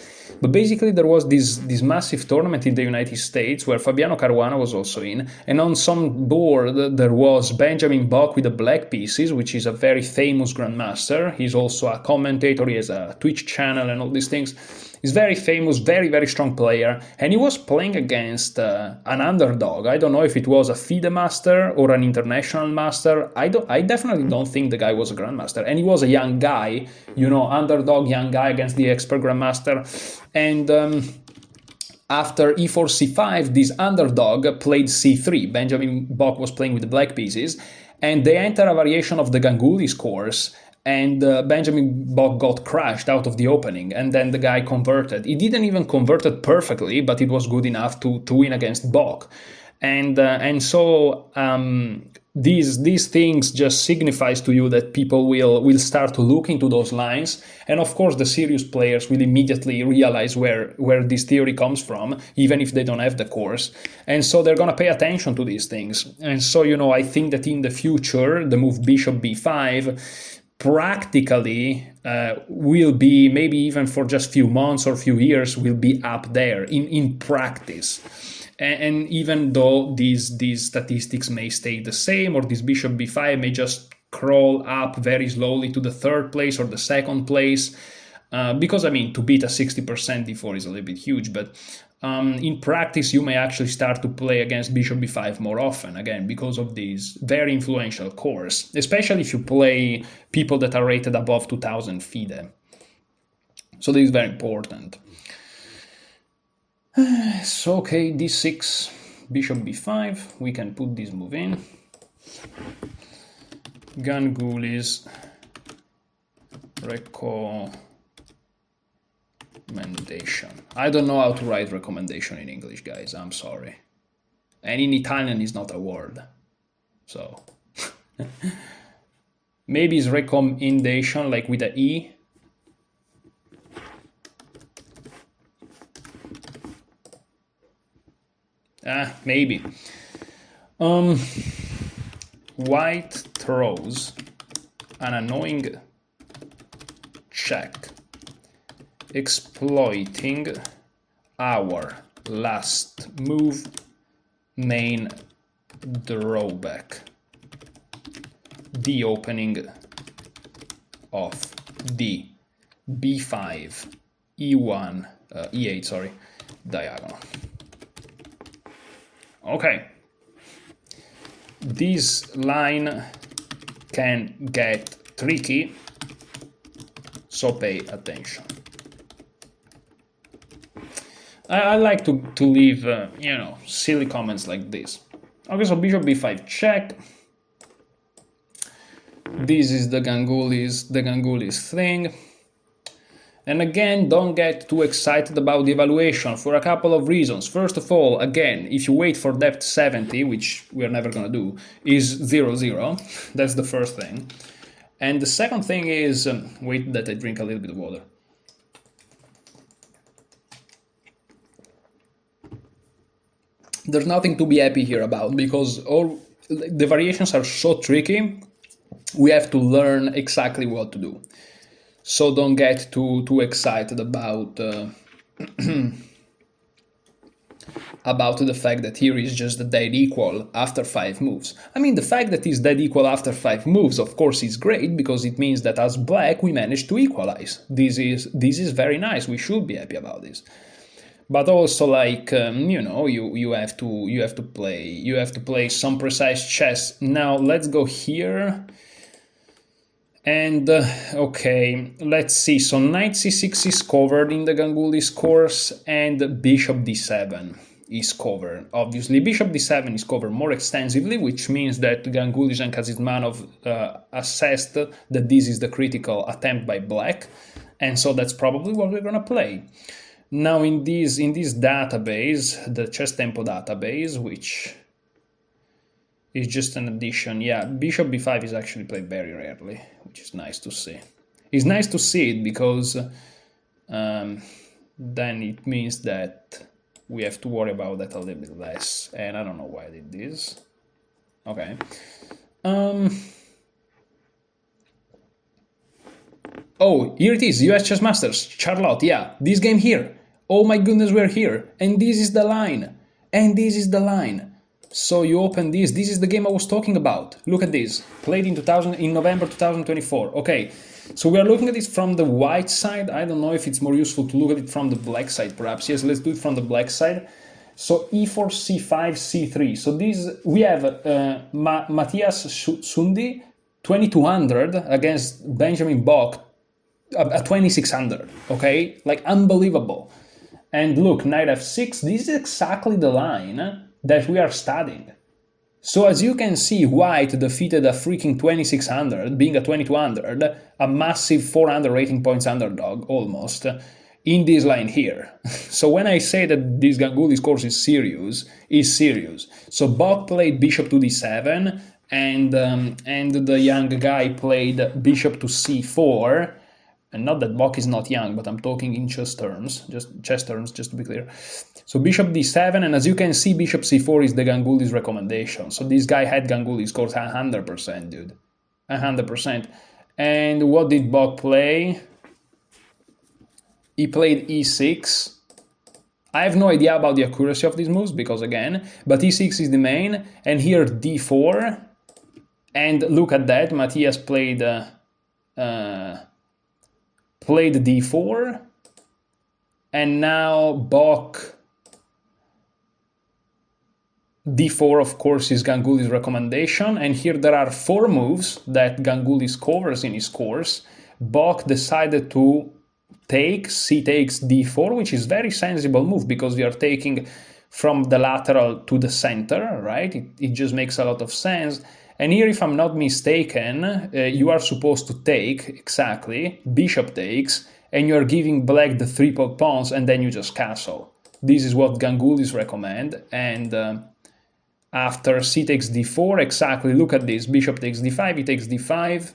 But basically, there was this massive tournament in the United States where Fabiano Caruana was also in, and on some board there was Benjamin Bock with the black pieces, which is a very famous grandmaster. He's also a commentator, he has a Twitch channel and all these things. He's very famous, very, very strong player, and he was playing against an underdog. I don't know if it was a FIDE master or an international master. I definitely don't think the guy was a grandmaster, and he was a young guy, underdog young guy against the expert grandmaster. And after e4 c5, this underdog played c3. Benjamin Bock was playing with the black pieces, and they enter a variation of the Ganguly's course, and Benjamin Bock got crashed out of the opening, and then the guy converted. He didn't even convert it perfectly, but it was good enough to win against Bock. And so these things just signifies to you that people will start to look into those lines, and of course the serious players will immediately realize where this theory comes from, even if they don't have the course, and so they're going to pay attention to these things. And so I think that in the future the move bishop b5 practically will be, maybe even for just few months or few years, will be up there in practice. And even though these statistics may stay the same, or this bishop b5 may just crawl up very slowly to the third place or the second place, because to beat a 60% d4 is a little bit huge, but in practice you may actually start to play against bishop b5 more often, again, because of this very influential course, especially if you play people that are rated above 2000 FIDE. So this is very important. So okay, d6, bishop b5, we can put this move in. Ganguly's recommendation. I don't know how to write recommendation in English, guys, I'm sorry. And in Italian is not a word. So maybe it's recommendation, like with a E. Maybe. White throws an annoying check, exploiting our last move main drawback, the opening of the b5 e1 e8 sorry diagonal. Okay, this line can get tricky, so pay attention. I like to leave silly comments like this. Okay, so bishop b5 check. This is the Ganguly's thing. And again, don't get too excited about the evaluation for a couple of reasons. First of all, again, if you wait for depth 70, which we're never going to do, is 0-0. That's the first thing. And the second thing is, wait that I drink a little bit of water. There's nothing to be happy here about, because all the variations are so tricky, we have to learn exactly what to do. So don't get too excited about about the fact that here is just the dead equal after 5 moves. The fact that it's dead equal after 5 moves, of course, is great, because it means that as black we managed to equalize. This is very nice. We should be happy about this. But also, like you have to play some precise chess. Now let's go here. And okay, let's see. So knight c6 is covered in the Ganguly's course, and bishop d7 is covered. Obviously, bishop d7 is covered more extensively, which means that Ganguly and Kazizmanov assessed that this is the critical attempt by black, and so that's probably what we're gonna play. Now in this database, the Chess Tempo database, which It's just an addition. Yeah, bishop b5 is actually played very rarely, which is nice to see. It's nice to see it because then it means that we have to worry about that a little bit less. And I don't know why I did this. Okay. Oh, here it is, US Chess Masters, Charlotte, yeah, this game here. Oh my goodness, we're here. And this is the line. And this is the line. So you open this is the game I was talking about. Look at this, played in November 2024. Okay, so we are looking at it from the white side. I don't know if it's more useful to look at it from the black side, perhaps. Yes, let's do it from the black side. So e4, c5, c3. So this, we have Matthias Sundi, 2200 against Benjamin Bock, at 2600, okay? Like, unbelievable. And look, knight f6, this is exactly the line that we are studying. So as you can see, white defeated a freaking 2600, being a 2200, a massive 400 rating points underdog, almost, in this line here. So when I say that this Ganguly's course is serious, it's serious. So Bock played bishop to d7, and the young guy played bishop to c4, and not that Bock is not young, but I'm talking in chess terms, just to be clear. So bishop d7, and as you can see, bishop c4 is the Ganguly's recommendation. So this guy had Ganguly's course 100%, dude. 100%. And what did Bock play? He played e6. I have no idea about the accuracy of these moves, because again, but e6 is the main, and here d4. And look at that, Matthias played d4, and now Bock d4, of course, is Ganguly's recommendation, and here there are 4 moves that Ganguly covers in his course. Bock decided to take c takes d4, which is very sensible move because we are taking from the lateral to the center, right? It just makes a lot of sense. And here, if I'm not mistaken, you are supposed to take, exactly, bishop takes, and you're giving black the 3 pawns, and then you just castle. This is what Ganguly's recommend, and after c takes d4, exactly, look at this, bishop takes d5, he takes d5,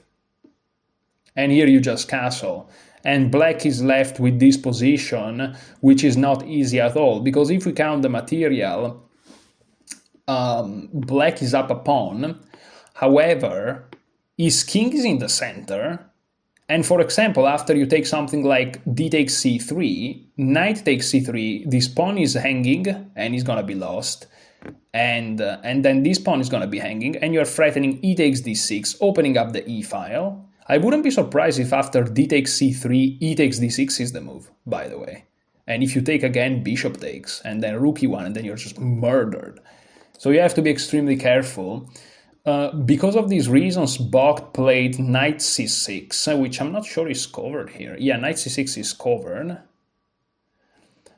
and here you just castle. And black is left with this position, which is not easy at all, because if we count the material, black is up a pawn. However, his king is in the center, and for example, after you take something like d takes c3, knight takes c3, this pawn is hanging and is gonna be lost, and then this pawn is gonna be hanging, and you're threatening e takes d6, opening up the e file. I wouldn't be surprised if after d takes c3, e takes d6 is the move, by the way. And if you take again, bishop takes, and then rook e1, and then you're just murdered. So you have to be extremely careful. Because of these reasons, Bock played knight c6, which I'm not sure is covered here. Yeah, knight c6 is covered.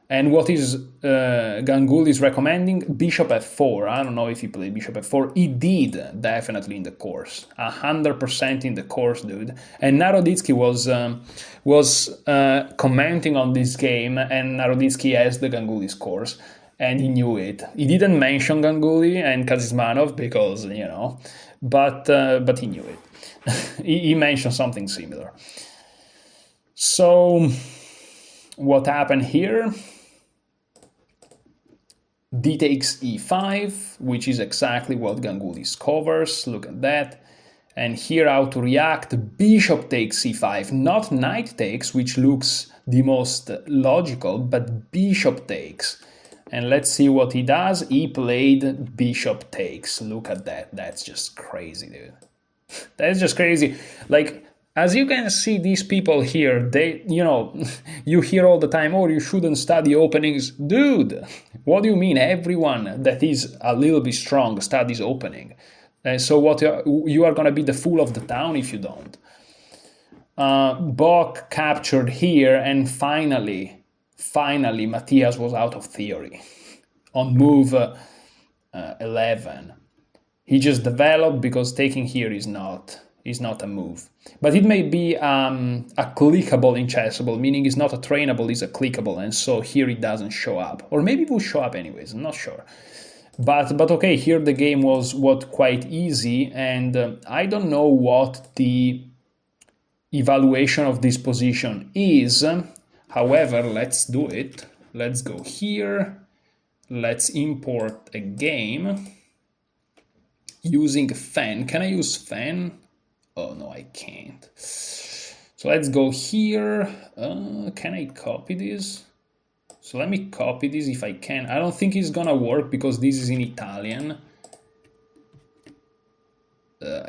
And what is Ganguly is recommending? Bishop f4. I don't know if he played bishop f4. He did, definitely in the course. 100% in the course, dude. And Naroditsky was commenting on this game, and Naroditsky has the Ganguly's course. And he knew it. He didn't mention Ganguly and Kazismanov because, you know, but he knew it. he mentioned something similar. So what happened here? D takes e5, which is exactly what Ganguly covers. Look at that. And here how to react, bishop takes c5, not knight takes, which looks the most logical, but bishop takes. And let's see what he does. He played bishop takes. Look at that. That's just crazy, dude. That's just crazy. Like, as you can see, these people here, they, you know, you hear all the time, oh, you shouldn't study openings. Dude, what do you mean? Everyone that is a little bit strong studies opening. So what you are going to be the fool of the town if you don't. Bock captured here, and finally, Matthias was out of theory on move 11. He just developed because taking here is not a move. But it may be a clickable in chessable, meaning it's not a trainable, it's a clickable, and so here it doesn't show up. Or maybe it will show up anyways, I'm not sure. But okay, here the game was quite easy, and I don't know what the evaluation of this position is. However, let's do it. Let's go here. Let's import a game using fan. Can I use fan? Oh no, I can't. So let's go here. Can I copy this? So let me copy this if I can. I don't think it's gonna work because this is in Italian.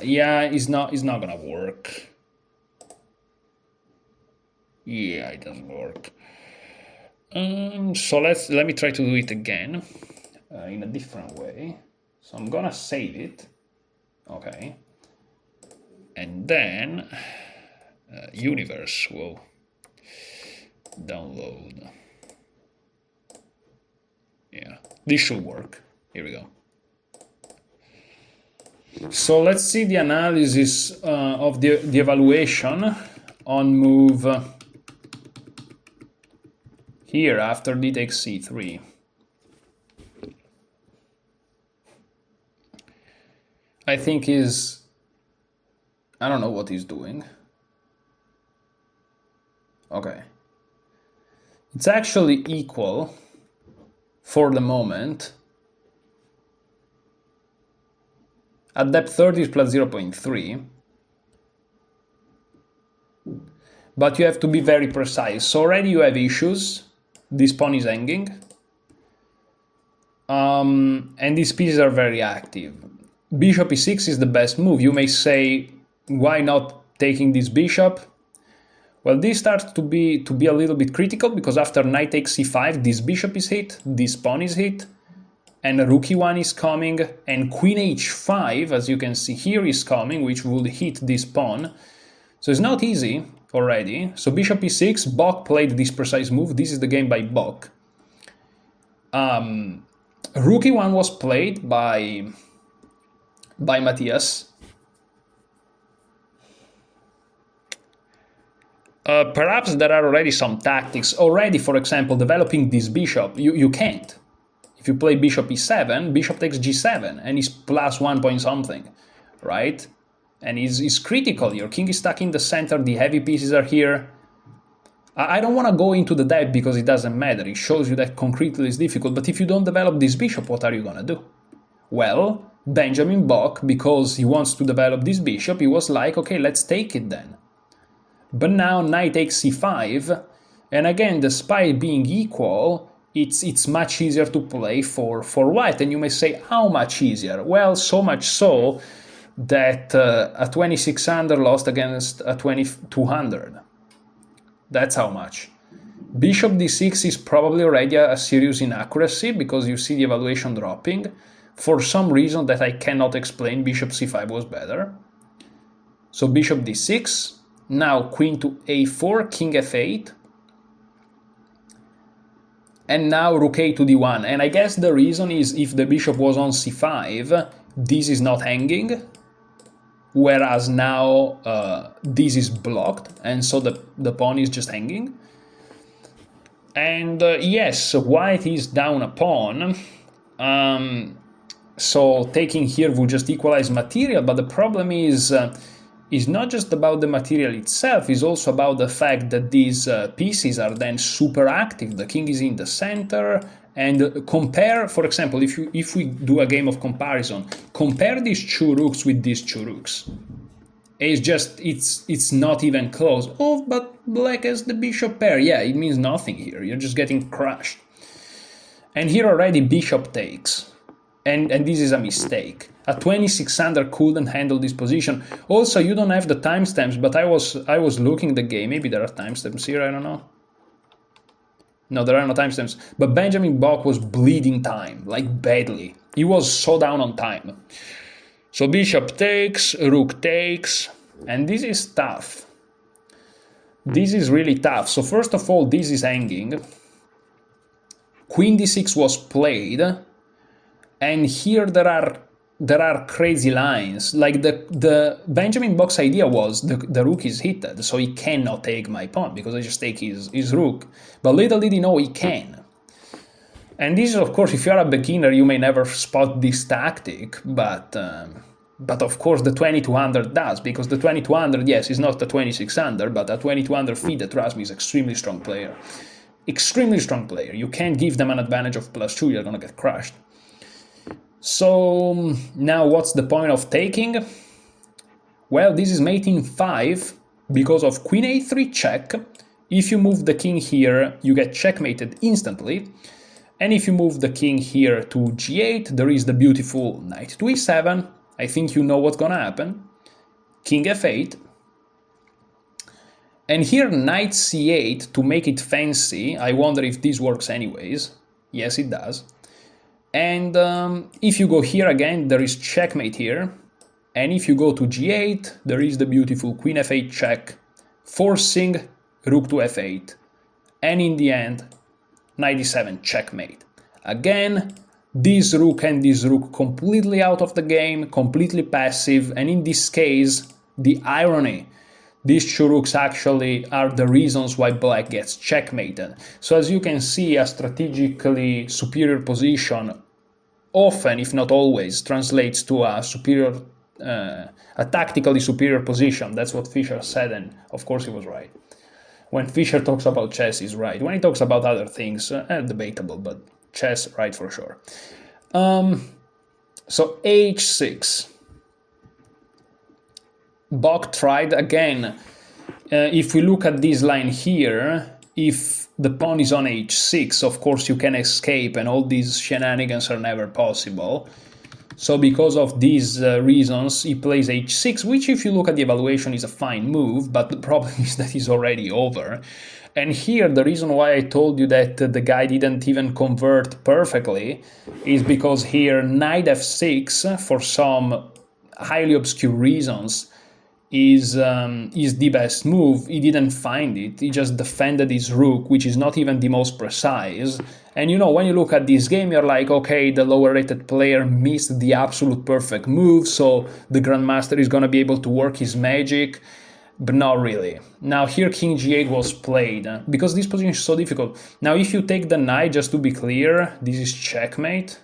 Yeah, it's not gonna work. Yeah, it doesn't work. So let me try to do it again in a different way. So I'm gonna save it. Okay. And then universe will download. Yeah, this should work. Here we go. So let's see the analysis of the evaluation on move here after d takes c3. I think I don't know what he's doing. Okay. It's actually equal for the moment. At depth 30 is plus 0.3. But you have to be very precise. So already you have issues. This pawn is hanging. And these pieces are very active. Bishop e6 is the best move. You may say, why not taking this bishop? Well, this starts to be a little bit critical because after knight takes c5, this bishop is hit, this pawn is hit, and rook e1 is coming, and queen h5, as you can see here, is coming, which would hit this pawn. So it's not easy already. So bishop e6, Bok played this precise move. This is the game by Bok. Rook e1 was played by Matthias. Perhaps there are already some tactics. Already, for example, developing this bishop, you can't. If you play bishop e7, bishop takes g7, and it's plus 1 point something, right? And it's critical. Your king is stuck in the center, the heavy pieces are here. I don't want to go into the depth because it doesn't matter. It shows you that concretely it's difficult, but if you don't develop this bishop, what are you going to do? Well, Benjamin Bok, because he wants to develop this bishop, he was like, okay, let's take it then. But now knight takes c5, and again, despite being equal, it's much easier to play for white. And you may say, how much easier? Well, so much so that a 2600 lost against a 2200. That's how much. Bishop d6 is probably already a serious inaccuracy because you see the evaluation dropping. For some reason that I cannot explain, bishop c5 was better. So bishop d6. Now queen to a4, king f8, and now rook a to d1. And I guess the reason is if the bishop was on c5, this is not hanging, whereas now this is blocked, and so the pawn is just hanging. And yes, white is down a pawn, so taking here will just equalize material, but the problem is not just about the material itself, it's also about the fact that these pieces are then super active. The king is in the center, and compare, for example, if we do a game of comparison, compare these two rooks with these two rooks. It's not even close. Oh, but black has the bishop pair. Yeah, it means nothing here. You're just getting crushed. And here already bishop takes. And this is a mistake. A 2600 couldn't handle this position. Also, you don't have the timestamps, but I was looking the game. Maybe there are timestamps here, I don't know. No, there are no timestamps. But Benjamin Bok was bleeding time, like badly. He was so down on time. So bishop takes, rook takes, and this is tough. This is really tough. So first of all, this is hanging. Queen d6 was played. And here there are crazy lines. Like the Benjamin Bok's idea was the rook is hit, so he cannot take my pawn because I just take his rook. But little did he know he can. And this is, of course, if you're a beginner, you may never spot this tactic, but of course the 2200 does, because the 2200, yes, is not the 2600, but a 2200 feed, trust me, is extremely strong player. Extremely strong player. You can't give them an advantage of +2, you're gonna get crushed. So now what's the point of taking? Well, this is mate in 5 because of queen a3 check. If you move the king here, you get checkmated instantly. And if you move the king here to g8, there is the beautiful knight to e7. I think you know what's gonna happen. King f8. And here knight c8 to make it fancy. I wonder if this works anyways. Yes, it does. And if you go here again, there is checkmate here. And if you go to g8, there is the beautiful queen f8 check, forcing rook to f8. And in the end, knight e7 checkmate. Again, this rook and this rook completely out of the game, completely passive, and in this case, the irony, these two rooks actually are the reasons why black gets checkmated. So as you can see, a strategically superior position often, if not always, translates to a superior, a tactically superior position. That's what Fischer said, and of course he was right. When Fischer talks about chess, he's right. When he talks about other things, debatable, but chess, right for sure. So h6. Bok tried again. If we look at this line here, if the pawn is on h6, of course you can escape, and all these shenanigans are never possible. So because of these reasons, he plays h6, which if you look at the evaluation is a fine move, but the problem is that he's already over. And here the reason why I told you that the guy didn't even convert perfectly is because here knight f6, for some highly obscure reasons, is the best move. He didn't find it, he just defended his rook, which is not even the most precise. And you know, when you look at this game, you're like, okay, the lower rated player missed the absolute perfect move, so the Grandmaster is gonna be able to work his magic, but not really. Now here king g8 was played, because this position is so difficult. Now if you take the knight, just to be clear, this is checkmate.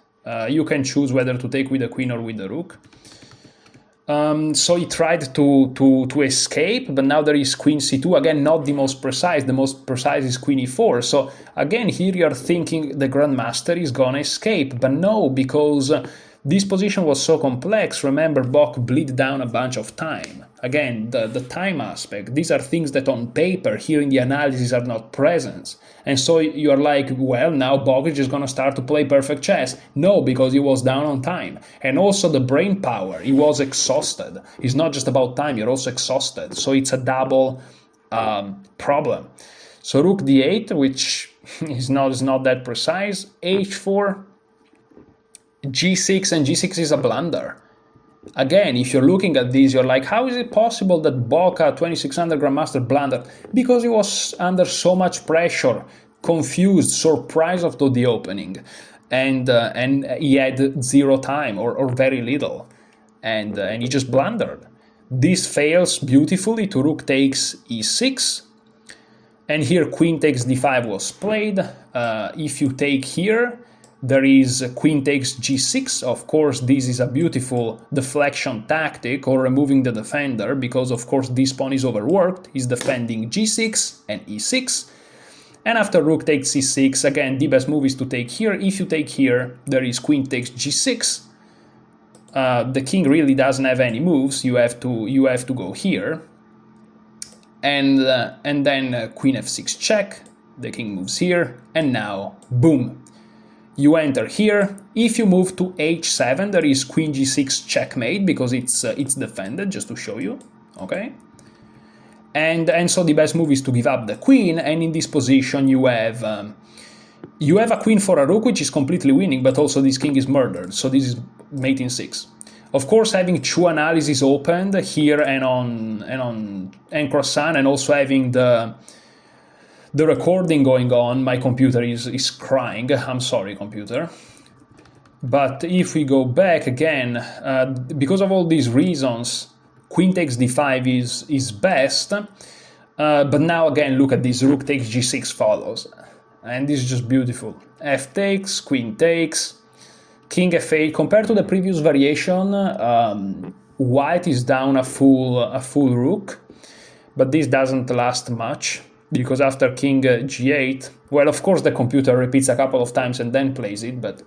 You can choose whether to take with the queen or with the rook. So he tried to escape, but now there is queen c2, again not the most precise is queen e4, so again here you are thinking the Grandmaster is gonna escape, but no, because this position was so complex. Remember, Bok bleed down a bunch of time. Again, the time aspect, these are things that on paper, here in the analysis, are not present. And so you are like, well, now Bok is just gonna start to play perfect chess. No, because he was down on time. And also the brain power, he was exhausted. It's not just about time, you're also exhausted. So it's a double problem. So rook d8, which is not that precise, h4, g6, and g6 is a blunder. Again, if you're looking at this, you're like, how is it possible that Bocca 2600 Grandmaster blundered? Because he was under so much pressure, confused, surprised after the opening, and he had zero time or very little, and he just blundered. This fails beautifully to rook takes e6, and here queen takes d5 was played. If you take here, there is queen takes g6. Of course, this is a beautiful deflection tactic, or removing the defender, because of course this pawn is overworked. He's defending g6 and e6. And after rook takes c6, again, the best move is to take here. If you take here, there is queen takes g6. The king really doesn't have any moves. You have to go here. And then queen f6 check. The king moves here. And now, boom. You enter here. If you move to h7, there is queen g6 checkmate, because it's defended, just to show you, okay? And so the best move is to give up the queen, and in this position you have a queen for a rook, which is completely winning, but also this king is murdered, so this is mate in 6. Of course, having two analyses opened here and on Croissant, and also having the recording going on, my computer is crying. I'm sorry, computer. But if we go back again, because of all these reasons, queen takes d5 is best. But now again, look at this, rook takes g6 follows. and this is just beautiful. F takes, queen takes, king f8. Compared to the previous variation, white is down a full rook, but this doesn't last much, because after king g8, well, of course the computer repeats a couple of times and then plays it, but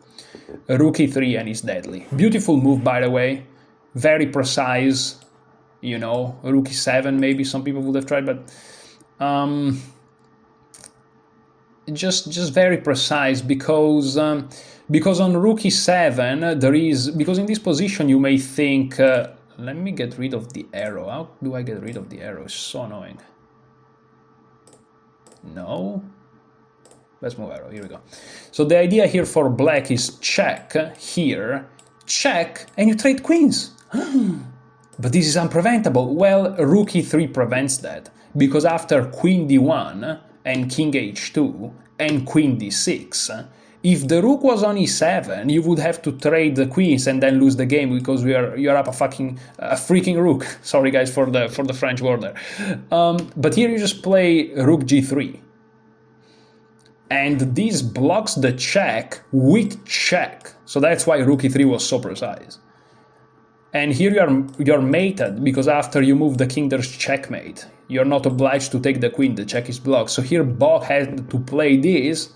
rook e3 and it's deadly. Beautiful move, by the way, very precise, you know, rook e7 maybe some people would have tried, but just very precise, because on rook e7 there is, because in this position you may think, let me get rid of the arrow. How do I get rid of the arrow? It's so annoying. No. Let's move arrow. Here we go. So the idea here for black is check here, check, and you trade queens. But this is unpreventable. Well, rook e3 prevents that, because after queen d1 and king h2 and queen d6, if the rook was on e7, you would have to trade the queens and then lose the game, because you're up a freaking rook. Sorry guys for the French word there. But here you just play rook g3, and this blocks the check with check. So that's why rook e3 was so precise. And here you're mated, because after you move the king there's checkmate. You're not obliged to take the queen, the check is blocked. So here Bach had to play this,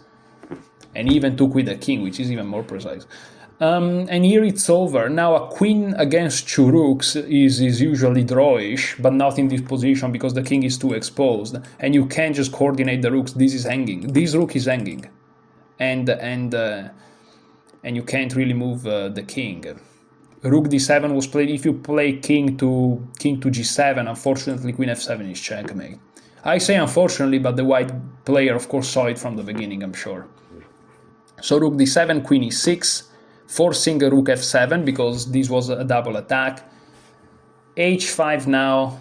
and even took with the king, which is even more precise. And here it's over. Now a queen against two rooks is usually drawish, but not in this position, because the king is too exposed, and you can't just coordinate the rooks. This is hanging. This rook is hanging, and you can't really move the king. Rook d7 was played. If you play king to g7, unfortunately queen f7 is checkmate. I say unfortunately, but the white player of course saw it from the beginning, I'm sure. So rook d7, queen e6, forcing rook f7, because this was a double attack. h5 now,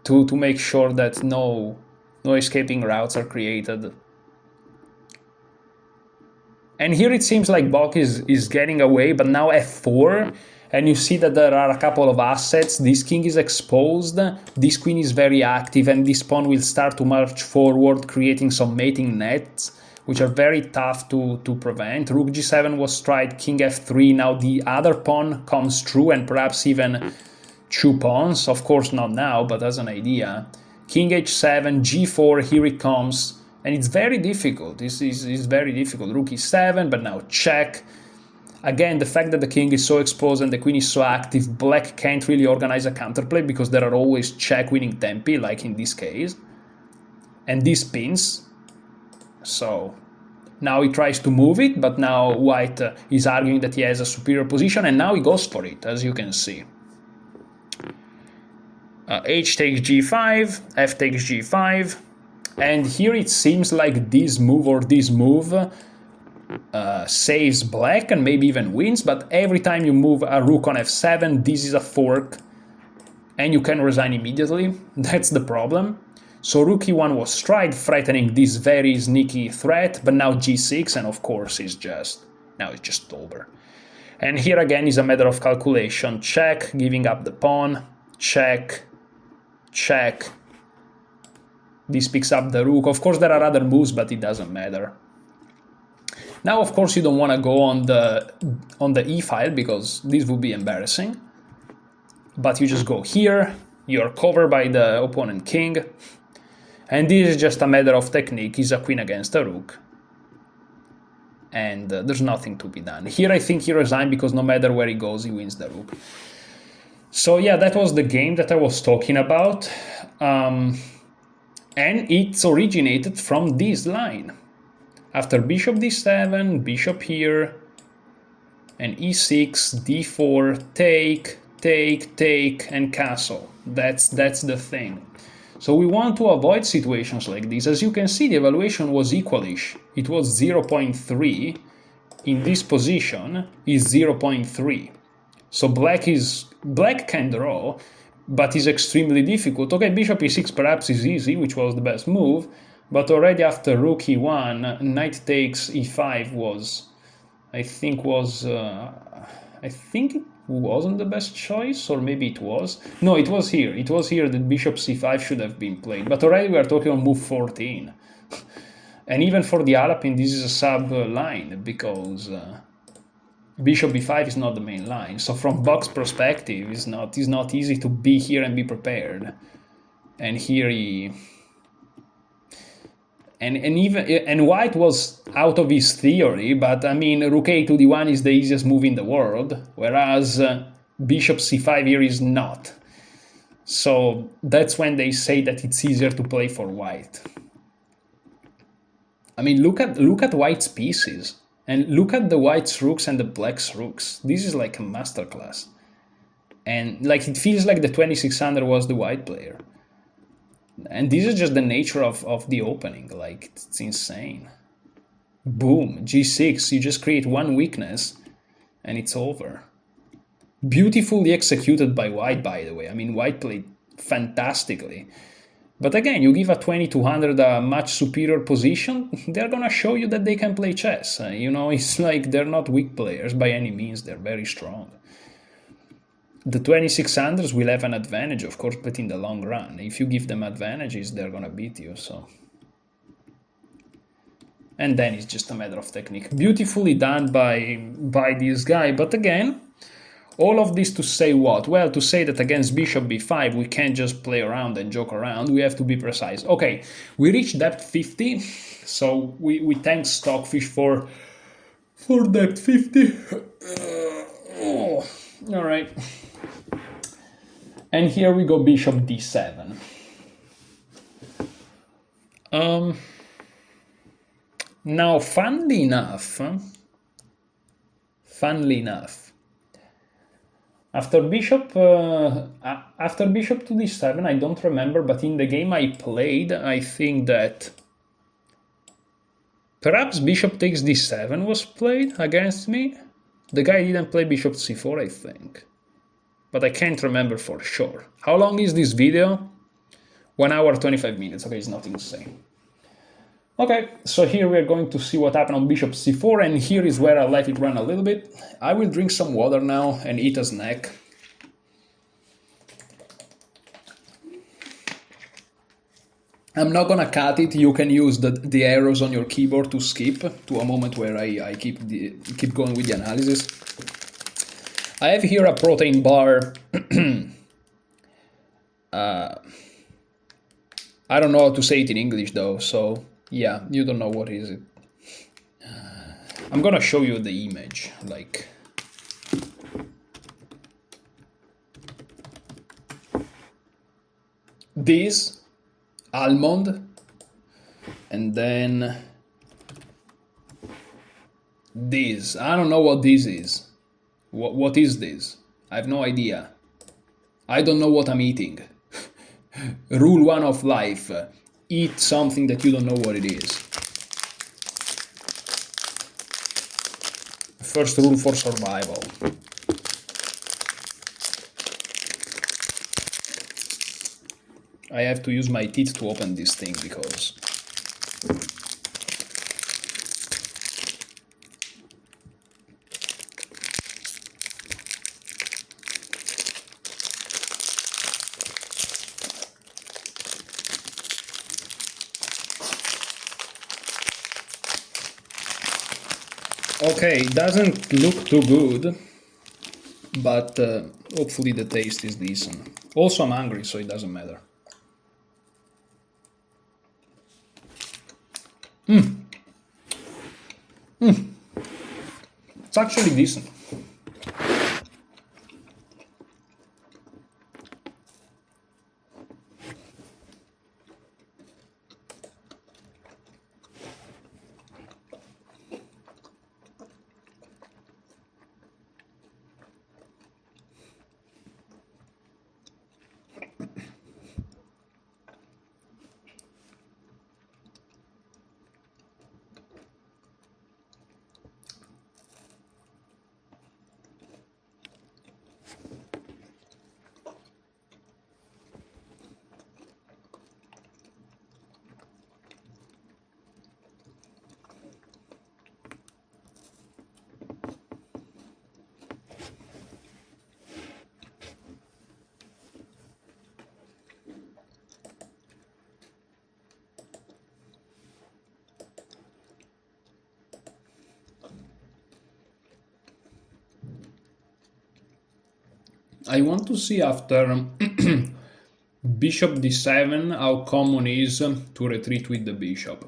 to make sure that no escaping routes are created. And here it seems like Bach is getting away, but now f4, and you see that there are a couple of assets. This king is exposed, this queen is very active, and this pawn will start to march forward, creating some mating nets, which are very tough to prevent. Rook g7 was tried, king f3, now the other pawn comes through, and perhaps even two pawns, of course not now, but as an idea. King h7, g4, here it comes, and it's very difficult. This is very difficult. Rook e7, but now check. Again, the fact that the king is so exposed and the queen is so active, black can't really organize a counterplay, because there are always check winning tempi, like in this case. And this pins. So now he tries to move it, but now white is arguing that he has a superior position, and now he goes for it, as you can see. H takes g5, f takes g5, and here it seems like this move or this move saves black and maybe even wins, but every time you move a rook on f7, this is a fork, and you can resign immediately. That's the problem. So rook e1 was tried, threatening this very sneaky threat, but now g6, and of course it's just over. And here again is a matter of calculation. Check, giving up the pawn, check, check. This picks up the rook. Of course there are other moves, but it doesn't matter. Now of course you don't want to go on the e file, because this would be embarrassing. But you just go here, you're covered by the opponent king. And this is just a matter of technique. He's a queen against a rook. And there's nothing to be done. Here I think he resigned, because no matter where he goes, he wins the rook. So yeah, that was the game that I was talking about. And it's originated from this line. After bishop d7, bishop here, and e6, d4, take, take, take, and castle. That's the thing. So we want to avoid situations like this. As you can see, the evaluation was equalish. It was 0.3. In this position is 0.3. So black can draw, but is extremely difficult. Okay, bishop e6 perhaps is easy, which was the best move, but already after rook e1, knight takes e5 was, I think it wasn't the best choice, or maybe it was. No, it was here. It was here that bishop c5 should have been played. But already we are talking on move 14. And even for the Alapin, this is a sub line because bishop b5 is not the main line. So from Box's perspective, it's not easy to be here and be prepared. And here he... And white was out of his theory, but I mean, rook a to d1 is the easiest move in the world, whereas bishop c5 here is not. So that's when they say that it's easier to play for white. I mean, look at white's pieces, and look at the white's rooks and the black's rooks. This is like a masterclass. And like it feels like the 2600 was the white player. And this is just the nature of the opening, like it's insane. Boom, g6, you just create one weakness and it's over. Beautifully executed by white, by the way. I mean, white played fantastically. But again, you give a 2200 a much superior position, they're gonna show you that they can play chess. You know, it's like they're not weak players by any means, they're very strong. The 2600s will have an advantage, of course, but in the long run, if you give them advantages, they're gonna beat you, so. And then it's just a matter of technique. Beautifully done by this guy, but again, all of this to say what? Well, to say that against bishop b5, we can't just play around and joke around, we have to be precise. Okay, we reached depth 50, so we thank Stockfish for depth 50. Oh, all right. And here we go bishop d7. Now, funnily enough, after bishop to d7, I don't remember, but in the game I played, I think that perhaps bishop takes d7 was played against me. The guy didn't play bishop c4, I think. But I can't remember for sure. How long is this video? 1 hour, 25 minutes. Okay, it's not insane. Okay, so here we are going to see what happened on bishop c4, and here is where I'll let it run a little bit. I will drink some water now and eat a snack. I'm not gonna cut it. You can use the arrows on your keyboard to skip to a moment where I keep going with the analysis. I have here a protein bar. I don't know how to say it in English though, so yeah, you don't know what is it. I'm gonna show you the image, like. This, almond, and then this. I don't know what this is. What is this? I have no idea. I don't know what I'm eating. Rule 1 of life. Eat something that you don't know what it is. First rule for survival. I have to use my teeth to open this thing because... Okay, it doesn't look too good, but hopefully the taste is decent. Also, I'm hungry, so it doesn't matter. It's actually decent. I want to see after bishop d7 how common is to retreat with the bishop.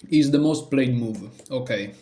Is the most played move. Okay.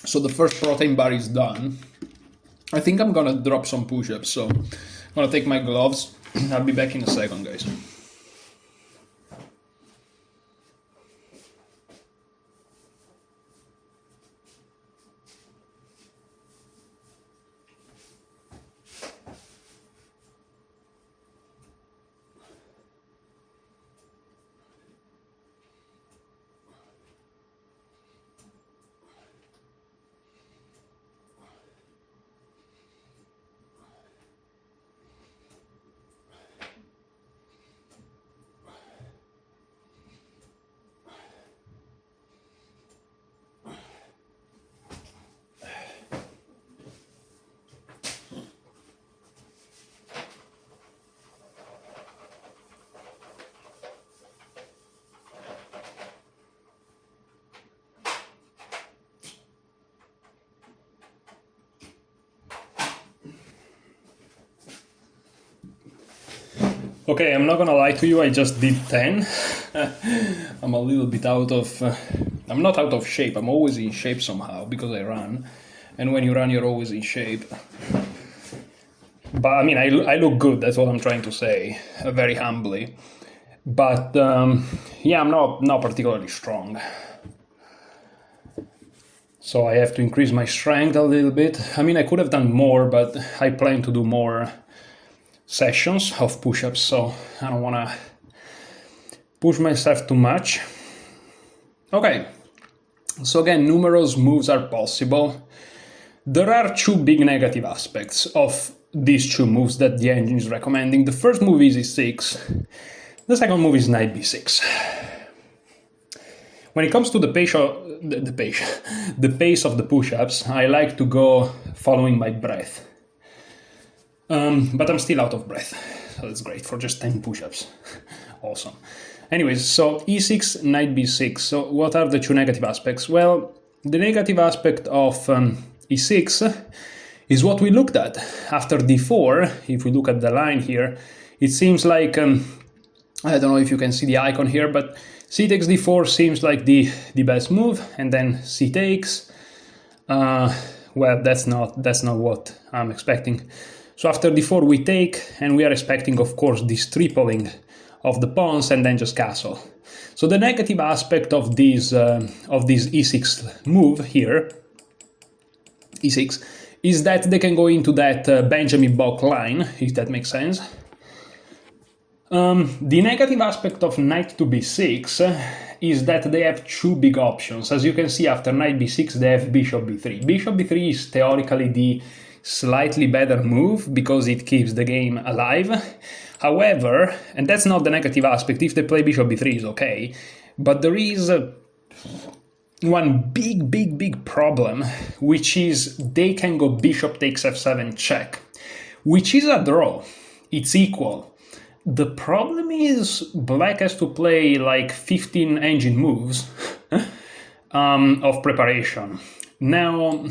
So the first protein bar is done. I think I'm gonna drop some push-ups, so I'm gonna take my gloves. I'll be back in a second, guys. Okay, I'm not gonna lie to you, I just did 10. I'm a little bit out of... I'm not out of shape, I'm always in shape somehow, because I run. And when you run, you're always in shape. But, I mean, I look good, that's what I'm trying to say, very humbly. But, yeah, I'm not particularly strong. So I have to increase my strength a little bit. I mean, I could have done more, but I plan to do more sessions of push-ups, so I don't want to push myself too much. Okay, so again, numerous moves are possible. There are two big negative aspects of these two moves that the engine is recommending. The first move is e6, the second move is knight b6. When it comes to the pace of the push-ups, I like to go following my breath. But I'm still out of breath, so that's great for just 10 push-ups. Awesome. Anyways, so e6, knight b6. So what are the two negative aspects? Well, the negative aspect of e6 is what we looked at. After d4, if we look at the line here, it seems like, I don't know if you can see the icon here, but c takes d4 seems like the best move, and then c takes. Well, that's not what I'm expecting. So after d4 we take, and we are expecting, of course, this tripling of the pawns and then just castle. So the negative aspect of this e6 move here, e6, is that they can go into that Benjamin Block line, if that makes sense. The negative aspect of knight to b6 is that they have two big options. As you can see, after knight b6 they have bishop b3. Bishop b3 is theoretically the slightly better move because it keeps the game alive. However, and that's not the negative aspect, if they play bishop b3 is okay, but there is one big problem, which is they can go bishop takes f7 check, which is a draw. It's equal. The problem is black has to play like 15 engine moves of preparation. Now,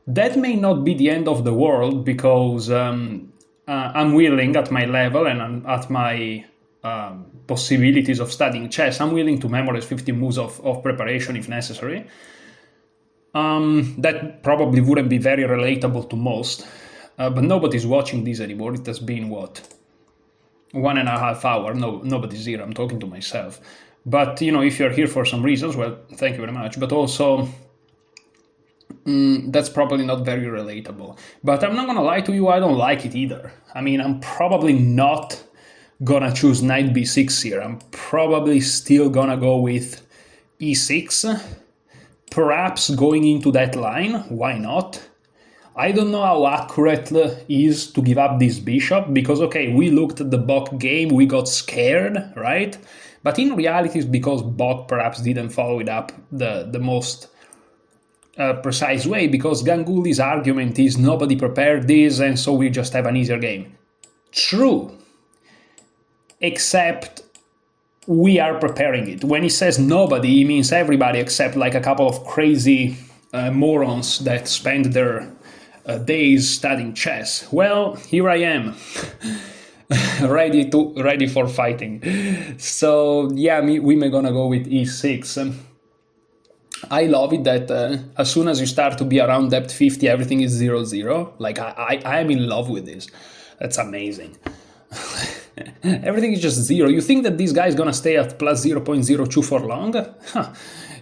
that may not be the end of the world, because I'm willing, at my level and at my possibilities of studying chess, I'm willing to memorize 15 moves of preparation if necessary. That probably wouldn't be very relatable to most, but nobody's watching this anymore. It has been, what, 1.5 hours? No, nobody's here. I'm talking to myself. But, if you're here for some reasons, well, thank you very much. But also, that's probably not very relatable. But I'm not gonna lie to you, I don't like it either. I mean, I'm probably not gonna choose knight b6 here. I'm probably still gonna go with e6. Perhaps going into that line, why not? I don't know how accurate it is to give up this bishop, because, okay, we looked at the Bok game, we got scared, right? But in reality, it's because Bok perhaps didn't follow it up the most precise way, because Ganguly's argument is nobody prepared this, and so we just have an easier game. True. Except we are preparing it. When he says nobody, he means everybody except like a couple of crazy morons that spend their days studying chess. Well, here I am, ready for fighting. So yeah, we're gonna go with e6. I love it that as soon as you start to be around depth 50, everything is 0-0. Like, I am in love with this. That's amazing. Everything is just 0. You think that this guy is gonna stay at plus 0.02 for long? Huh.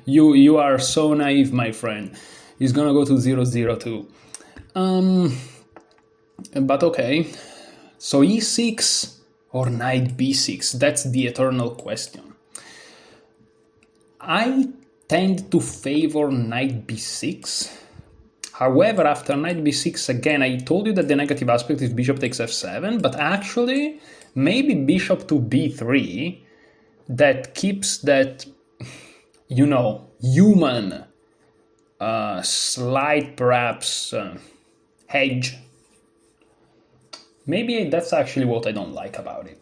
You are so naive, my friend. He's gonna go to 0-0 too. But okay. So e6 or knight b6? That's the eternal question. I tend to favor knight b6. However, after knight b6, again, I told you that the negative aspect is bishop takes f7, but actually, maybe bishop to b3, that keeps that, human, slight, perhaps, hedge. Maybe that's actually what I don't like about it.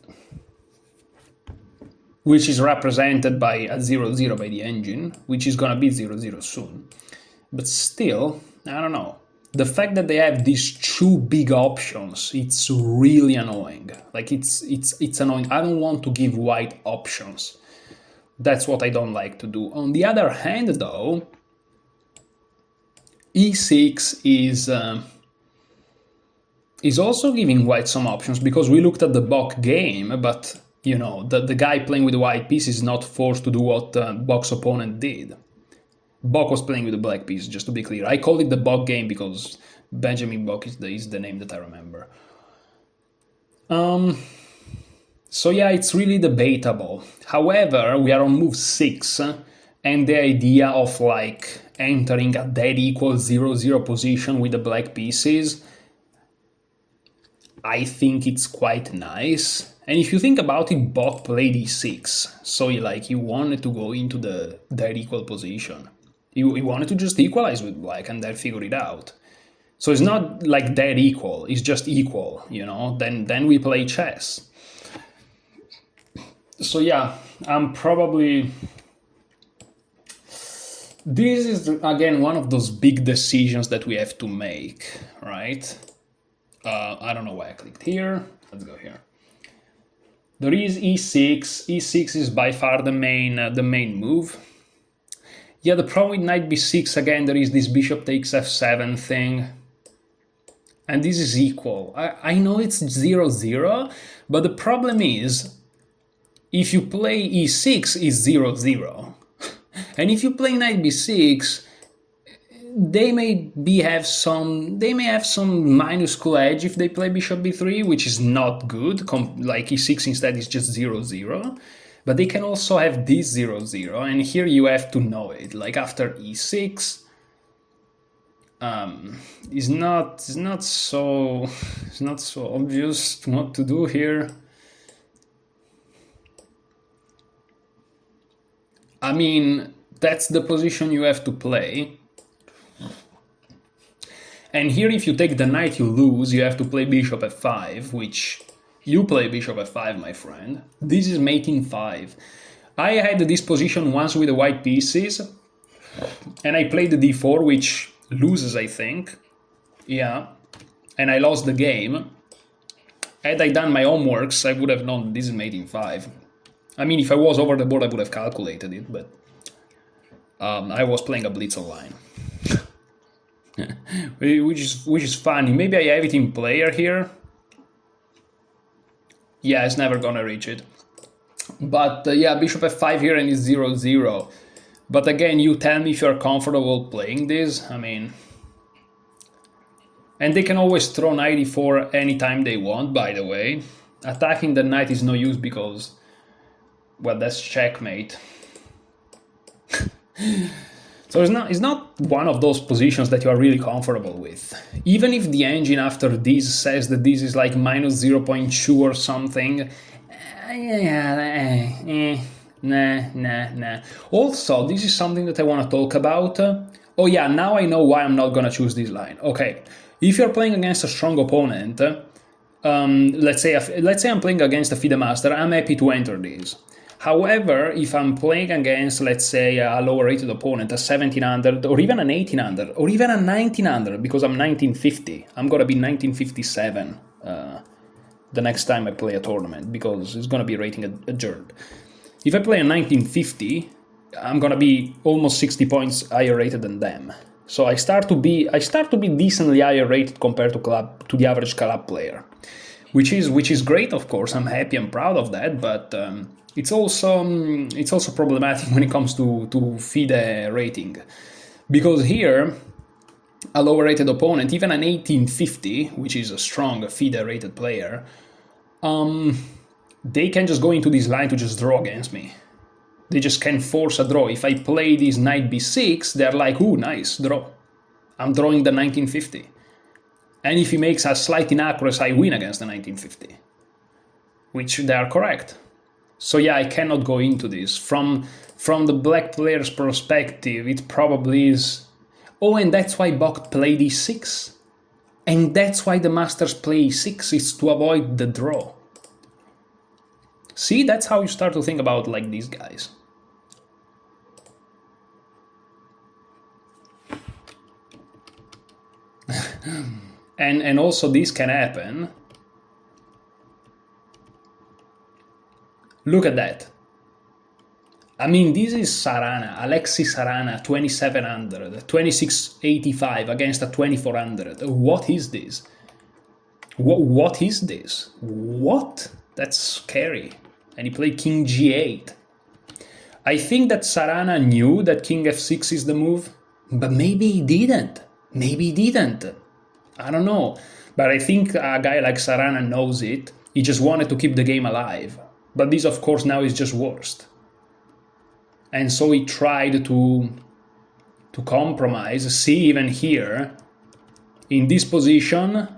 Which is represented by a 0-0 by the engine, which is gonna be 0-0 soon. But still, I don't know. The fact that they have these two big options, it's really annoying. Like, it's annoying. I don't want to give white options. That's what I don't like to do. On the other hand, though, e6 is also giving white some options, because we looked at the Bok game, but the guy playing with the white piece is not forced to do what Bok's opponent did. Bok was playing with the black piece, just to be clear. I call it the Bok game because Benjamin Bok is the name that I remember. So yeah, it's really debatable. However, we are on move 6, and the idea of like entering a dead equal 0-0 position with the black pieces, I think it's quite nice. And if you think about it, Bok played e6, so he wanted to go into the dead equal position. He wanted to just equalize with black and then figure it out. So it's not like dead equal, it's just equal, then we play chess. So yeah, I'm probably... This is, again, one of those big decisions that we have to make, right? I don't know why I clicked here. Let's go here. There is e6. e6 is by far the main move. Yeah, the problem with knight b6, again, there is this bishop takes f7 thing. And this is equal. I know it's 0-0, but the problem is, if you play e6, it's 0-0. And if you play knight b6, they may have some minuscule edge if they play bishop b3, which is not good. Like e6 instead is just 0-0. But they can also have this 0-0, and here you have to know it. Like after e6, it's not so obvious what to do here. I mean, that's the position you have to play. And here, if you take the knight, you lose. You have to play bishop f5, which you play bishop f5, my friend. This is mate in 5. I had this position once with the white pieces, and I played the d4, which loses, I think. Yeah, and I lost the game. Had I done my homeworks, I would have known this is mate in 5. I mean, if I was over the board, I would have calculated it, but I was playing a blitz online. which is funny. Maybe I have it in player here. Yeah, it's never gonna reach it. But yeah, bishop f5 here and it's 0-0. But again, you tell me if you're comfortable playing this. I mean, and they can always throw knight e4 anytime they want, by the way. Attacking the knight is no use because, well, that's checkmate. So it's not one of those positions that you are really comfortable with. Even if the engine after this says that this is like -0.2 or something, nah. Also, this is something that I want to talk about. Oh yeah, now I know why I'm not gonna choose this line. Okay, if you're playing against a strong opponent, let's say I'm playing against a FIDE master, I'm happy to enter this. However, if I'm playing against, let's say, a lower rated opponent, a 1700 or even an 1800 or even a 1900, because I'm 1950, I'm gonna be 1957 the next time I play a tournament, because it's gonna be rating adjourned. If I play a 1950, I'm gonna be almost 60 points higher rated than them. So I start to be decently higher rated compared to the average club player, which is great, of course. I'm happy and proud of that, but it's also problematic when it comes to FIDE rating, because here a lower rated opponent, even an 1850, which is a strong FIDE rated player, they can just go into this line to just draw against me. They just can force a draw. If I play this knight b6, they're like, ooh, nice, draw. I'm drawing the 1950. And if he makes a slight inaccuracy, I win against the 1950. Which they are correct. So yeah, I cannot go into this. From the black player's perspective, it probably is... Oh, and that's why Bok played e6. And that's why the masters play e6, is to avoid the draw. See, that's how you start to think about like these guys. and also this can happen. Look at that. I mean, this is Sarana, Alexis Sarana, 2700, 2685 against a 2400. What is this? What is this? What? That's scary. And he played king g8. I think that Sarana knew that king f6 is the move, but maybe he didn't. Maybe he didn't. I don't know. But I think a guy like Sarana knows it. He just wanted to keep the game alive. But this, of course, now is just worst. And so he tried to compromise. See, even here, in this position,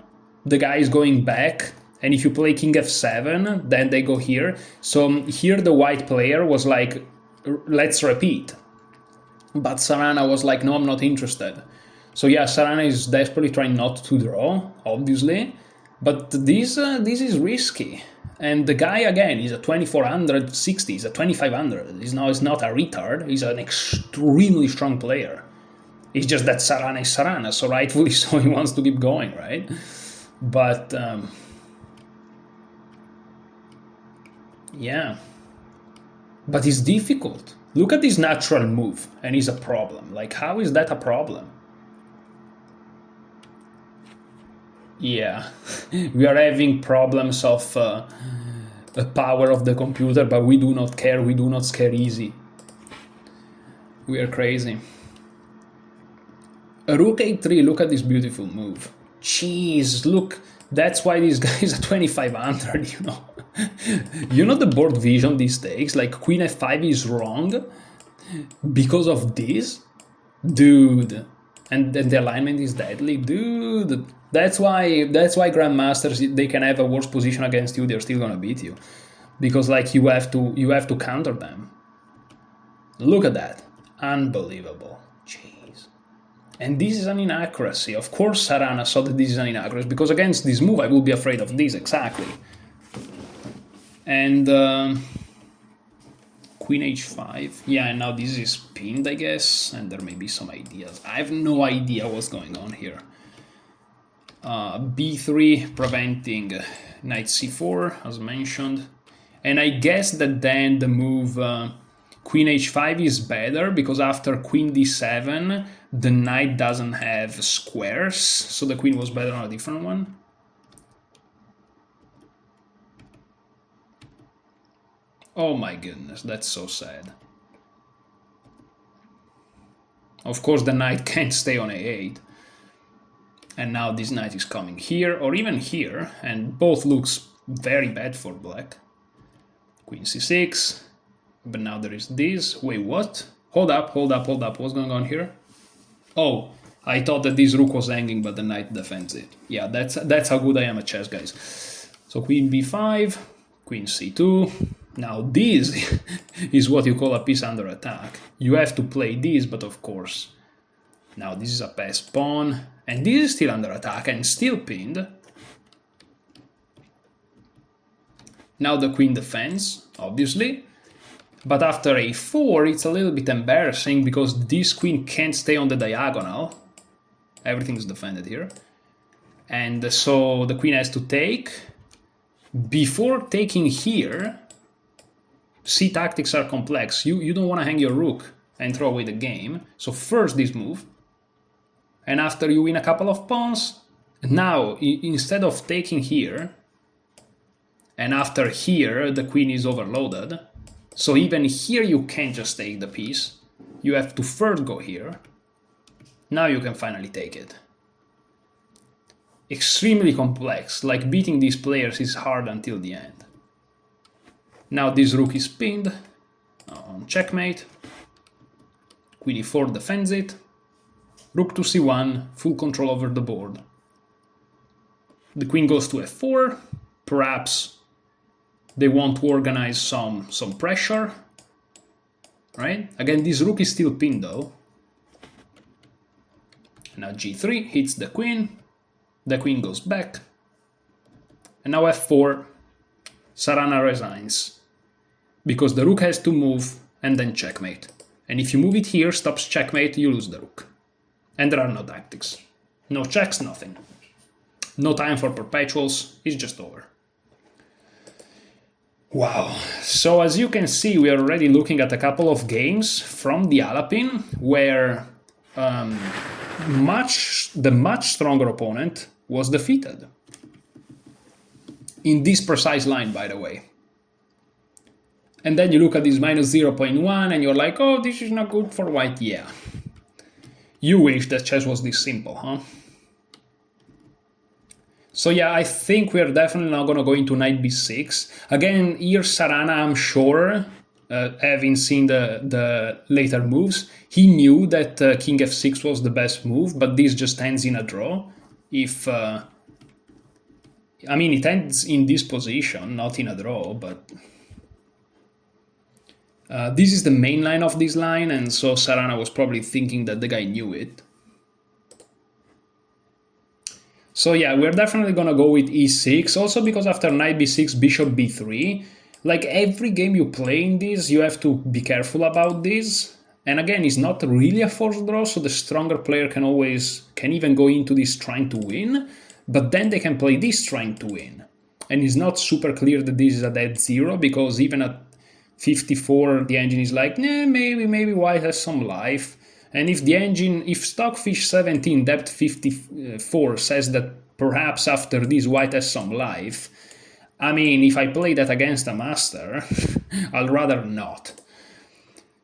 the guy is going back. And if you play king f7, then they go here. So here the white player was like, let's repeat. But Sarana was like, no, I'm not interested. So yeah, Sarana is desperately trying not to draw, obviously. But this is risky. And the guy, again, is a 2460, he's a 2500. He's not a retard, he's an extremely strong player. It's just that Sarana is Sarana, so rightfully so he wants to keep going, right? But, yeah. But it's difficult. Look at this natural move, and it's a problem. Like, how is that a problem? Yeah, we are having problems of the power of the computer, but we do not care, we do not scare easy. We are crazy. Rook a3, look at this beautiful move. Jeez, look, that's why this guy is a 2500, you know. You know the board vision this takes? Like, queen f5 is wrong because of this? Dude. And the alignment is deadly? Dude. That's why grandmasters, they can have a worse position against you, they're still gonna beat you. Because like you have to counter them. Look at that. Unbelievable. Jeez. And this is an inaccuracy. Of course Sarana saw that this is an inaccuracy, because against this move I would be afraid of this, exactly. And queen h5. Yeah, and now this is pinned, I guess, and there may be some ideas. I have no idea what's going on here. b3 preventing knight c4, as mentioned. And I guess that then the move queen h5 is better because after queen d7 the knight doesn't have squares, so the queen was better on a different one. Oh my goodness, that's so sad. Of course the knight can't stay on a8. And now this knight is coming here or even here, and both looks very bad for black. Queen c6, but now there is this. Wait, what? Hold up, what's going on here? Oh, I thought that this rook was hanging, but the knight defends it. Yeah, that's how good I am at chess, guys. So queen b5, queen c2. Now this is what you call a piece under attack. You have to play this, but of course, now this is a passed pawn, and this is still under attack and still pinned. Now the queen defends, obviously, but after a4 it's a little bit embarrassing because this queen can't stay on the diagonal. Everything is defended here. And so the queen has to take. Before taking here, C tactics are complex. You don't want to hang your rook and throw away the game. So first this move. And after you win a couple of pawns, now instead of taking here, and after here the queen is overloaded, so even here you can't just take the piece, you have to first go here. Now you can finally take it. Extremely complex, like beating these players is hard until the end. Now this rook is pinned on checkmate, queen e4 defends it, rook to c1, full control over the board. The queen goes to f4, perhaps they want to organize some pressure, right? Again, this rook is still pinned though. Now g3 hits the queen goes back, and now f4, Sarana resigns, because the rook has to move and then checkmate. And if you move it here, stops checkmate, you lose the rook. And there are no tactics. No checks, nothing. No time for perpetuals, it's just over. Wow, so as you can see, we are already looking at a couple of games from the Alapin where the much stronger opponent was defeated. In this precise line, by the way. And then you look at this minus 0.1 and you're like, oh, this is not good for white. Yeah. You wish that chess was this simple, huh? So yeah, I think we're definitely not going to go into knight b6. Again, here Sarana, I'm sure, having seen the later moves, he knew that king f6 was the best move, but this just ends in a draw. If I mean, it ends in this position, not in a draw, but this is the main line of this line, and so Sarana was probably thinking that the guy knew it. So yeah, we're definitely gonna go with e6, also because after knight b6, bishop b3, like every game you play in this, you have to be careful about this. And again, it's not really a forced draw, so the stronger player can even go into this trying to win, but then they can play this trying to win. And it's not super clear that this is a dead zero, because even at 54, the engine is like, nah, maybe white has some life. And if Stockfish 17 depth 54 says that perhaps after this white has some life, I mean, if I play that against a master, I'll rather not.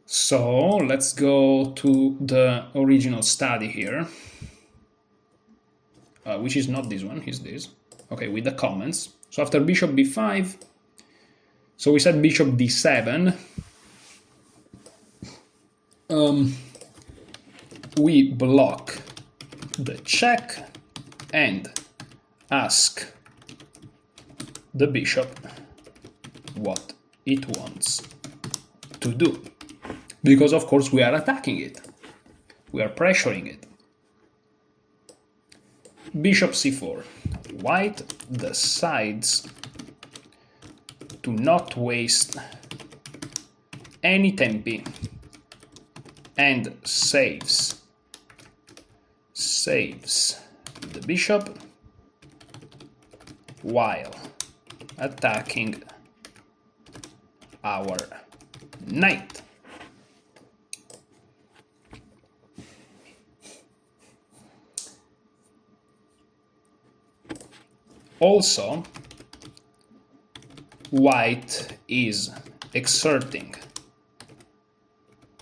So let's go to the original study here, which is not this one, is this. Okay, with the comments. So after bishop b5, so we said bishop d7. We block the check and ask the bishop what it wants to do. Because of course we are attacking it. We are pressuring it. Bishop c4. White decides to not waste any tempi and saves the bishop while attacking our knight. Also, white is exerting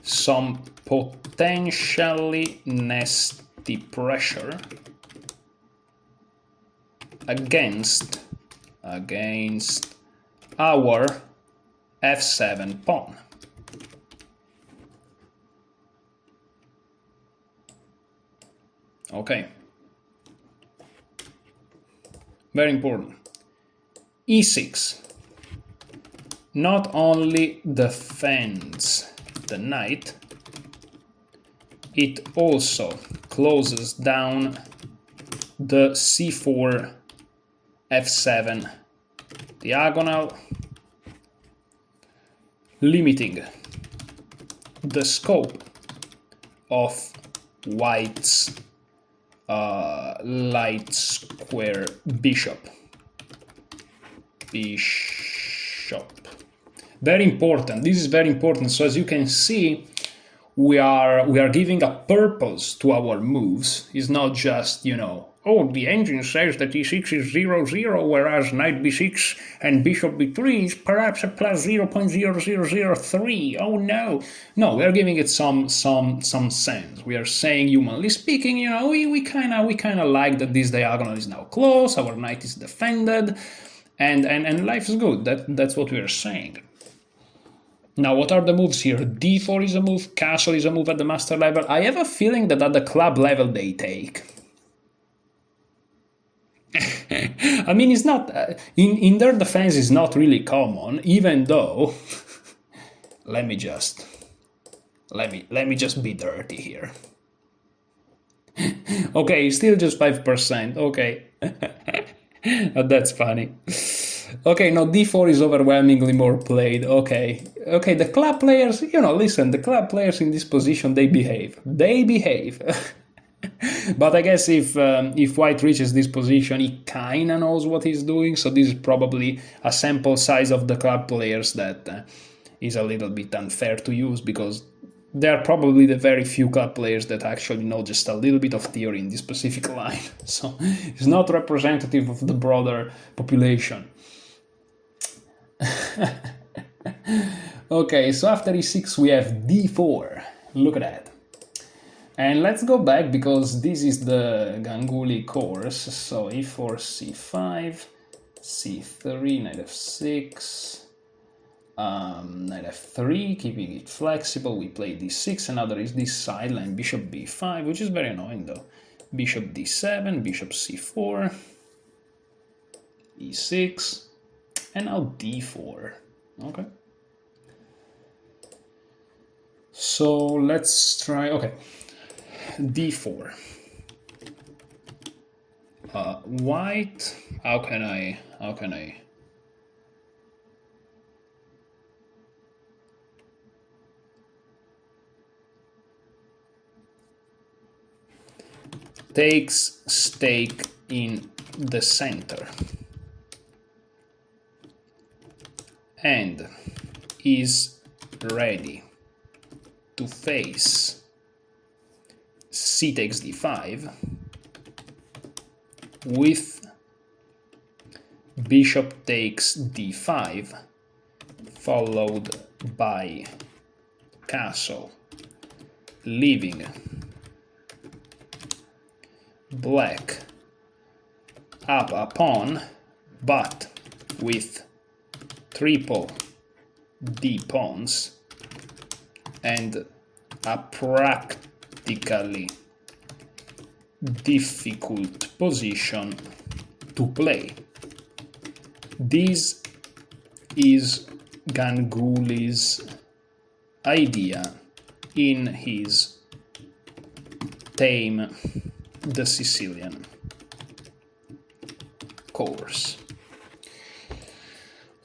some potentially nasty pressure against our f7 pawn. Okay. Very important. e6 not only defends the knight, it also closes down the c4 f7 diagonal, limiting the scope of white's light square bishop. Very important. This is very important. So as you can see, we are giving a purpose to our moves. It's not just, you know, oh, the engine says that e6 is 0, whereas knight b6 and bishop b3 is perhaps a plus 0.0003. Oh no. No, we are giving it some sense. We are saying, humanly speaking, you know, we kinda like that this diagonal is now close, our knight is defended, and life is good. That's what we are saying. Now, what are the moves here? d4 is a move, castle is a move at the master level. I have a feeling that at the club level they take. I mean, it's not in their defense is not really common, even though let me just be dirty here. Okay, still just 5%. Okay. That's funny. Okay, no, d4 is overwhelmingly more played. Okay, the club players, you know, listen, the club players in this position, they behave. But I guess if white reaches this position, he kinda knows what he's doing, so this is probably a sample size of the club players that is a little bit unfair to use, because they are probably the very few club players that actually know just a little bit of theory in this specific line. So it's not representative of the broader population. Okay, so after e6 we have d4. Look at that. And let's go back, because this is the Ganguly course. So e4, c5, c3, knight f6, knight f3, keeping it flexible. We play d6, and now there is this sideline, bishop b5, which is very annoying though. Bishop d7, bishop c4, e6, and now d4. Okay. So let's try, okay, d4. White, how can I takes stake in the center and is ready to face c takes d5 with bishop takes d5 followed by castle, leaving black up a pawn, but with triple d pawns and a practically difficult position to play. This is Ganguly's idea in his Tame the Sicilian course.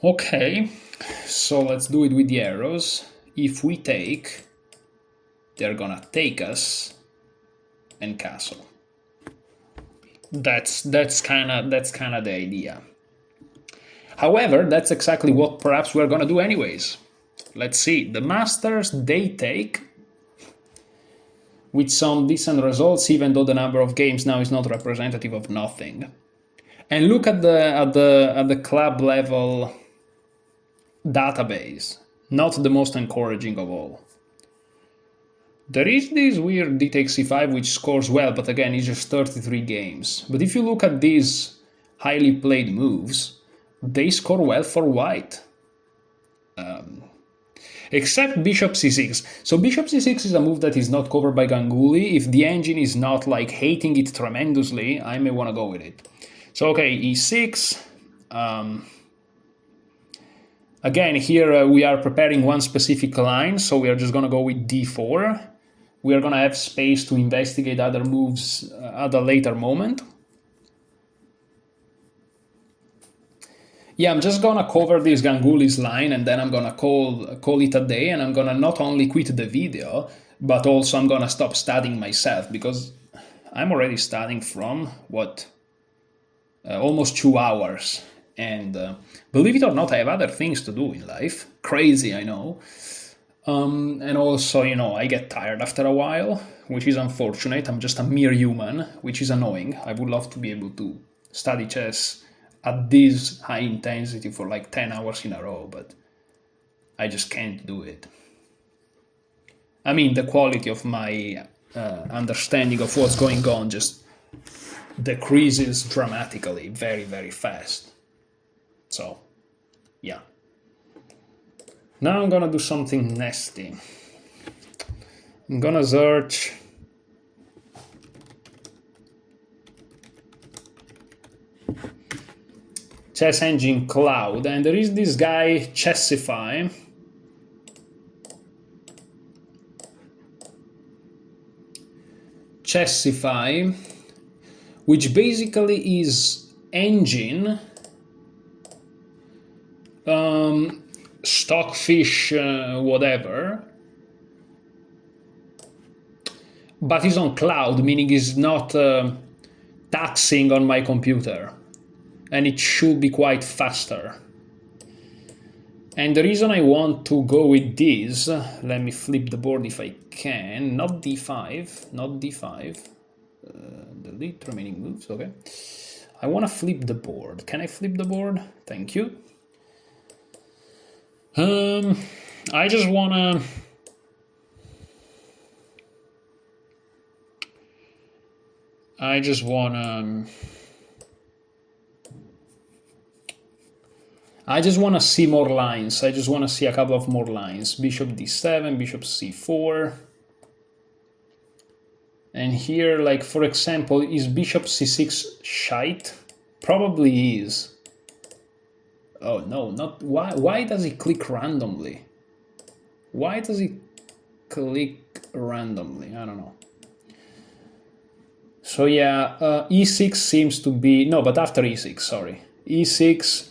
Okay, so let's do it with the arrows. If we take, they're gonna take us and castle. That's kind of the idea. However, that's exactly what perhaps we're gonna do anyways. Let's see. The masters, they take with some decent results, even though the number of games now is not representative of nothing. And look at the club level database. Not the most encouraging of all. There is this weird d-takes c5 which scores well, but again, it's just 33 games. But if you look at these highly played moves, they score well for white. Except bishop c6. So bishop c6 is a move that is not covered by Ganguly. If the engine is not like hating it tremendously, I may want to go with it. So okay, e6. Again, here we are preparing one specific line, so we are just going to go with d4. We are going to have space to investigate other moves at a later moment. Yeah, I'm just going to cover this Ganguly's line, and then I'm going to call it a day, and I'm going to not only quit the video, but also I'm going to stop studying myself, because I'm already studying from, what, almost 2 hours. And believe it or not, I have other things to do in life. Crazy, I know. And also, you know, I get tired after a while, which is unfortunate. I'm just a mere human, which is annoying. I would love to be able to study chess at this high intensity for like 10 hours in a row, but I just can't do it. I mean, the quality of my understanding of what's going on just decreases dramatically, very, very fast. So, yeah. Now I'm gonna do something nasty. I'm gonna search Chess Engine Cloud, and there is this guy Chessify. Chessify, which basically is engine, Stockfish, whatever, but it's on cloud, meaning it's not taxing on my computer, and it should be quite faster. And the reason I want to go with this, let me flip the board if I can, not d5, not d5, delete remaining moves, okay. I want to flip the board. Can I flip the board? Thank you. I just want to see more lines. I just want to see a couple of more lines. Bishop d7, bishop c4. And here, like, for example, is bishop c6 shite? Probably is. Oh, no, not... Why does it click randomly? Why does it click randomly? I don't know. So, yeah, e6 seems to be... No, but after e6, sorry. e6...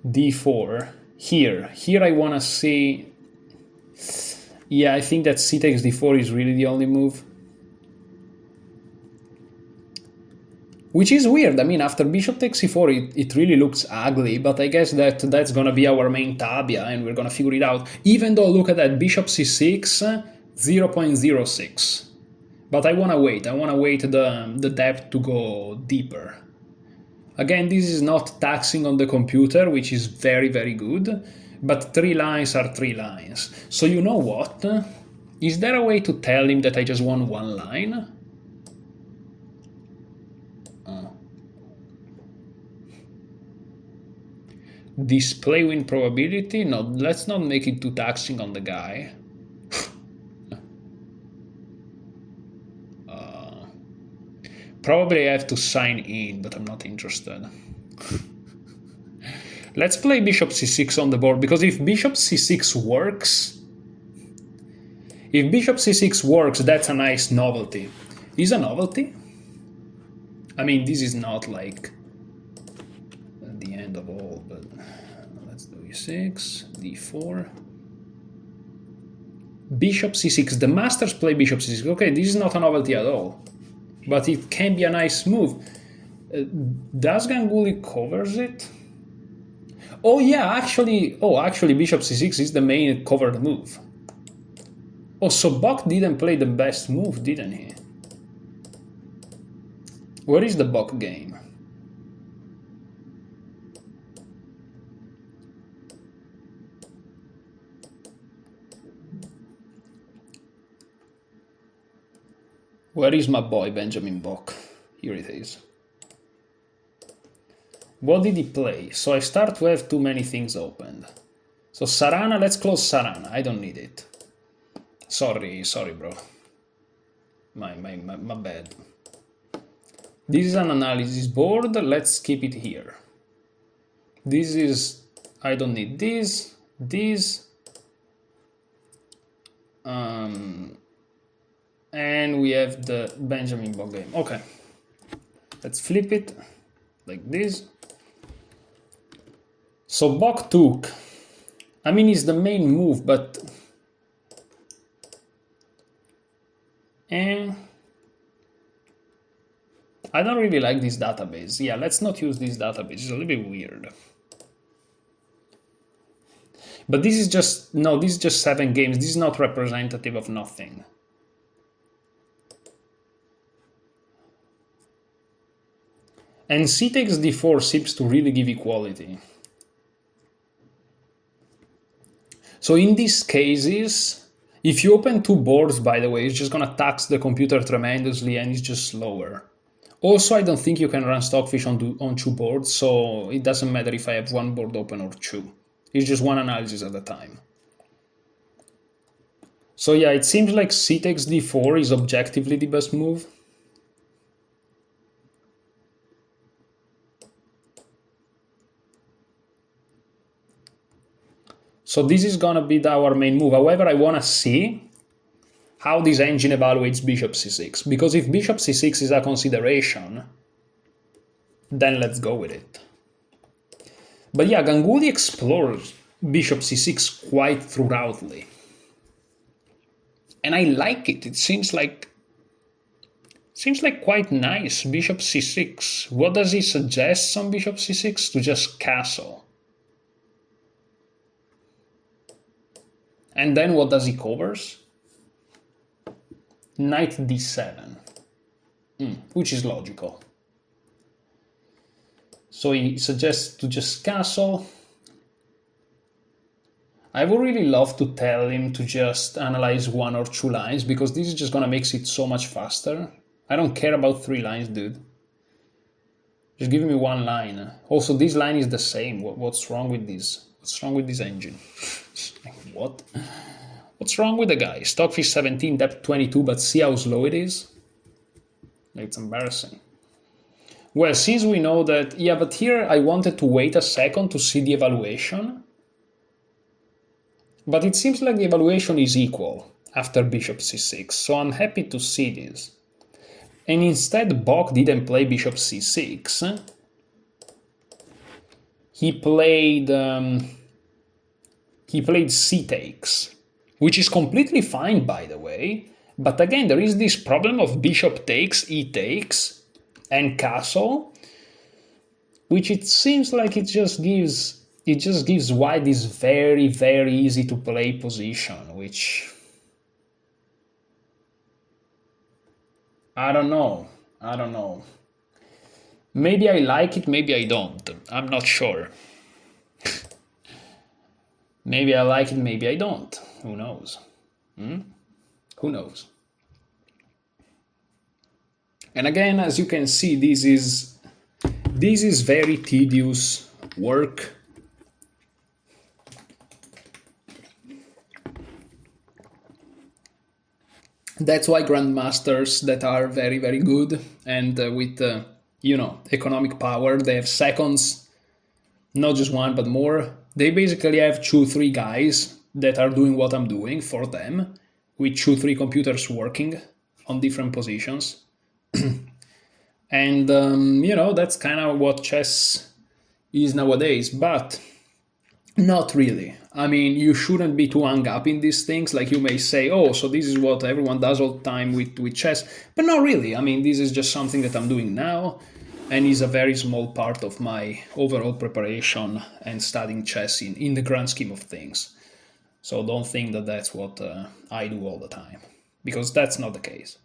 d4 here I want to see. Yeah, I think that c takes d4 is really the only move, which is weird. I mean, after bishop takes c4 it really looks ugly, but I guess that's gonna be our main tabia and we're gonna figure it out. Even though, look at that, bishop c6 0.06, but I want to wait the depth to go deeper. Again, this is not taxing on the computer, which is very, very good, but 3 lines are 3 lines. So you know what? Is there a way to tell him that I just won 1 line? Display win probability? No, let's not make it too taxing on the guy. Probably I have to sign in, but I'm not interested. Let's play bishop c6 on the board, because if bishop c6 works, that's a nice novelty. Is a novelty? I mean, this is not like the end of all, but let's do e6, d4. Bishop c6, the masters play bishop c6. Okay, this is not a novelty at all, but it can be a nice move. Does Ganguly covers it? Oh yeah, actually bishop c6 is the main covered move. Oh, so Bok didn't play the best move, didn't he? Where is the Bok game? Where is my boy Benjamin Bock? Here it is. What did he play? So I start to have too many things opened. So Sarana, let's close Sarana. I don't need it. Sorry, bro. My bad. This is an analysis board. Let's keep it here. This is, I don't need this. And we have the Benjamin Bock game. Okay. Let's flip it like this. So Bock took. I mean, it's the main move, but I don't really like this database. Yeah, let's not use this database. It's a little bit weird. But this is just, no, this is just 7 games. This is not representative of nothing. And C takes d4 seems to really give equality. So in these cases, if you open 2 boards, by the way, it's just gonna tax the computer tremendously and it's just slower. Also, I don't think you can run Stockfish on 2 boards, so it doesn't matter if I have 1 board open or 2. It's just 1 analysis at a time. So yeah, it seems like C takes d4 is objectively the best move. So this is gonna be our main move. However, I wanna see how this engine evaluates bishop c6, because if bishop c6 is a consideration, then let's go with it. But yeah, Ganguly explores bishop c6 quite throughly. And I like it. It seems like quite nice. Bishop c6. What does he suggest on bishop c6? To just castle. And then what does he covers? Knight d7, which is logical. So he suggests to just castle. I would really love to tell him to just analyze 1 or 2 lines, because this is just gonna make it so much faster. I don't care about 3 lines, dude. Just give me 1 line. Also, this line is the same. What's wrong with this? What's wrong with this engine? What? What's wrong with the guy? Stockfish 17, depth 22, but see how slow it is? It's embarrassing. Well, since we know that, yeah, but here I wanted to wait a second to see the evaluation. But it seems like the evaluation is equal after bishop c6, so I'm happy to see this. And instead, Bock didn't play bishop c6. He played c takes, which is completely fine, by the way. But again, there is this problem of bishop takes, e takes, and castle, which it seems like it just gives white this very, very easy to play position, which I don't know. Maybe I like it, maybe I don't. I'm not sure. Maybe I like it, maybe I don't. Who knows? Who knows? And again, as you can see, this is very tedious work. That's why grandmasters that are very, very good and with economic power, they have seconds, not just 1 but more. They basically have 2-3 guys that are doing what I'm doing for them, with 2-3 computers working on different positions. And that's kind of what chess is nowadays, but not really. I mean, you shouldn't be too hung up in these things. Like, you may say, oh, so this is what everyone does all the time with chess, but not really. I mean, this is just something that I'm doing now, and is a very small part of my overall preparation and studying chess in the grand scheme of things. So don't think that that's what I do all the time, because that's not the case.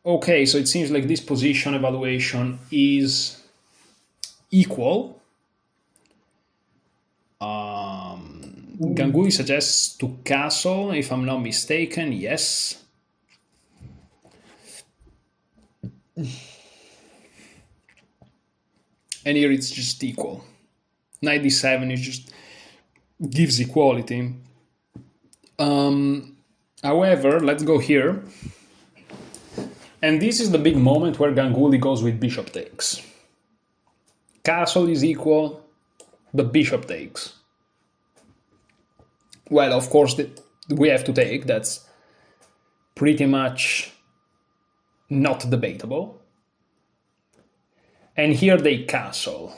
Okay, so it seems like this position evaluation is equal. Ganguly suggests to castle, if I'm not mistaken, yes. And here it's just equal. Knight d7 is just gives equality. However, let's go here. And this is the big moment where Ganguly goes with bishop takes. Castle is equal, but bishop takes. Well, of course, we have to take. That's pretty much not debatable. And here they castle.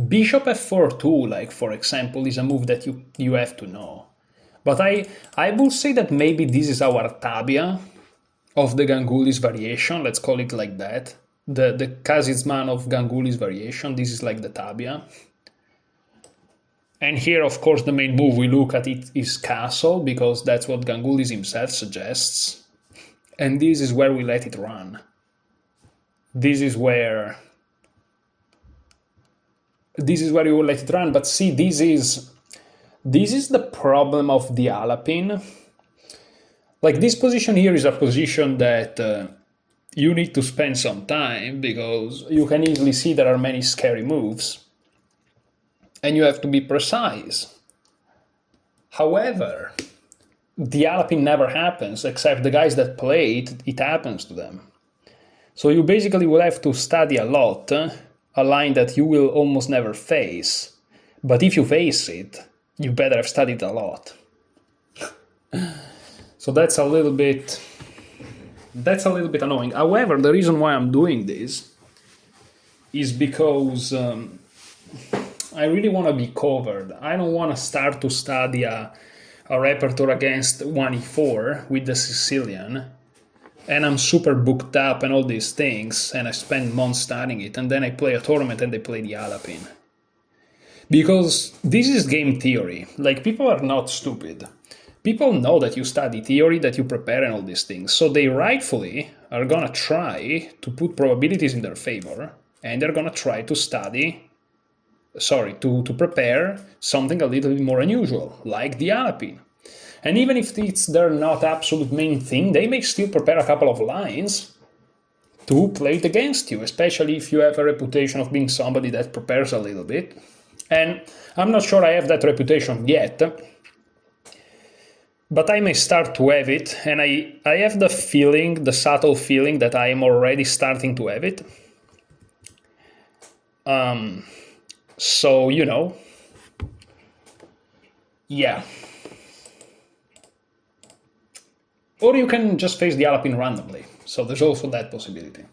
Bishop f4 too, like for example, is a move that you have to know. But I will say that maybe this is our tabia of the Ganguly's variation, let's call it like that. The Kazizman of Ganguly's variation, this is like the tabia. And here, of course, the main move we look at it is castle, because that's what Ganguly himself suggests. And this is where we let it run. This is where you will let it run. But see, this is the problem of the Alapin. Like, this position here is a position that you need to spend some time, because you can easily see there are many scary moves. And you have to be precise. However, the Alapin never happens, except the guys that play it, it happens to them. So you basically will have to study a lot, a line that you will almost never face. But if you face it, you better have studied a lot. So that's a little bit annoying. However, the reason why I'm doing this is because I really want to be covered. I don't want to start to study a repertoire against 1e4 with the Sicilian, and I'm super booked up and all these things, and I spend months studying it, and then I play a tournament and they play the Alapin. Because this is game theory. Like, people are not stupid. People know that you study theory, that you prepare and all these things, so they rightfully are gonna try to put probabilities in their favor, and they're gonna try to to prepare something a little bit more unusual, like the Alapin. And even if it's their not absolute main thing, they may still prepare a couple of lines to play it against you, especially if you have a reputation of being somebody that prepares a little bit. And I'm not sure I have that reputation yet, but I may start to have it, and I have the feeling, the subtle feeling, that I am already starting to have it. So, you know, yeah. Or you can just face the Alapin randomly, so there's also that possibility.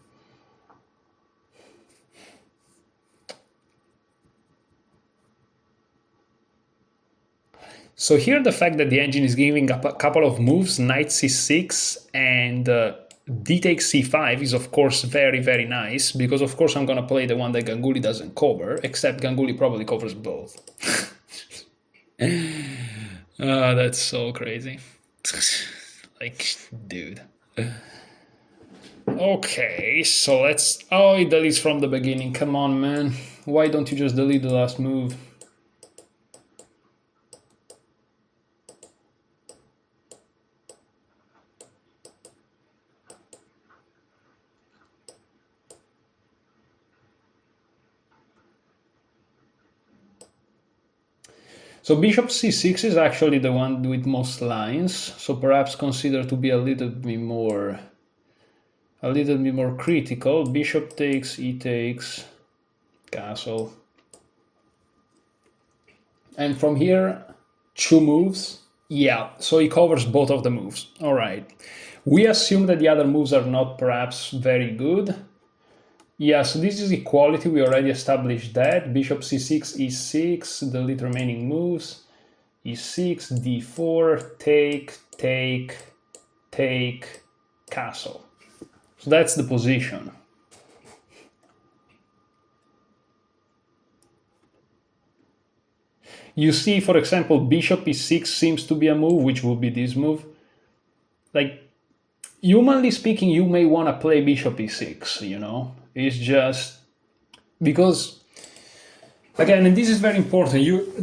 So here the fact that the engine is giving up a couple of moves, knight c6 and d takes c5 is of course very, very nice, because of course I'm going to play the one that Ganguly doesn't cover, except Ganguly probably covers both. That's so crazy. Like, dude. Okay, so let's... Oh, it deletes from the beginning. Come on, man. Why don't you just delete the last move? So bishop c6 is actually the one with most lines, so perhaps consider to be a little bit more critical. Bishop takes, e takes, castle. And from here, 2 moves. Yeah, so he covers both of the moves. All right. We assume that the other moves are not perhaps very good. Yeah, so this is equality, we already established that. Bishop c6, e6, delete remaining moves. e6, d4, take, take, take, castle. So that's the position. You see, for example, bishop e6 seems to be a move, which would be this move. Like, humanly speaking, you may want to play bishop e6, you know? It's just because, again, and this is very important,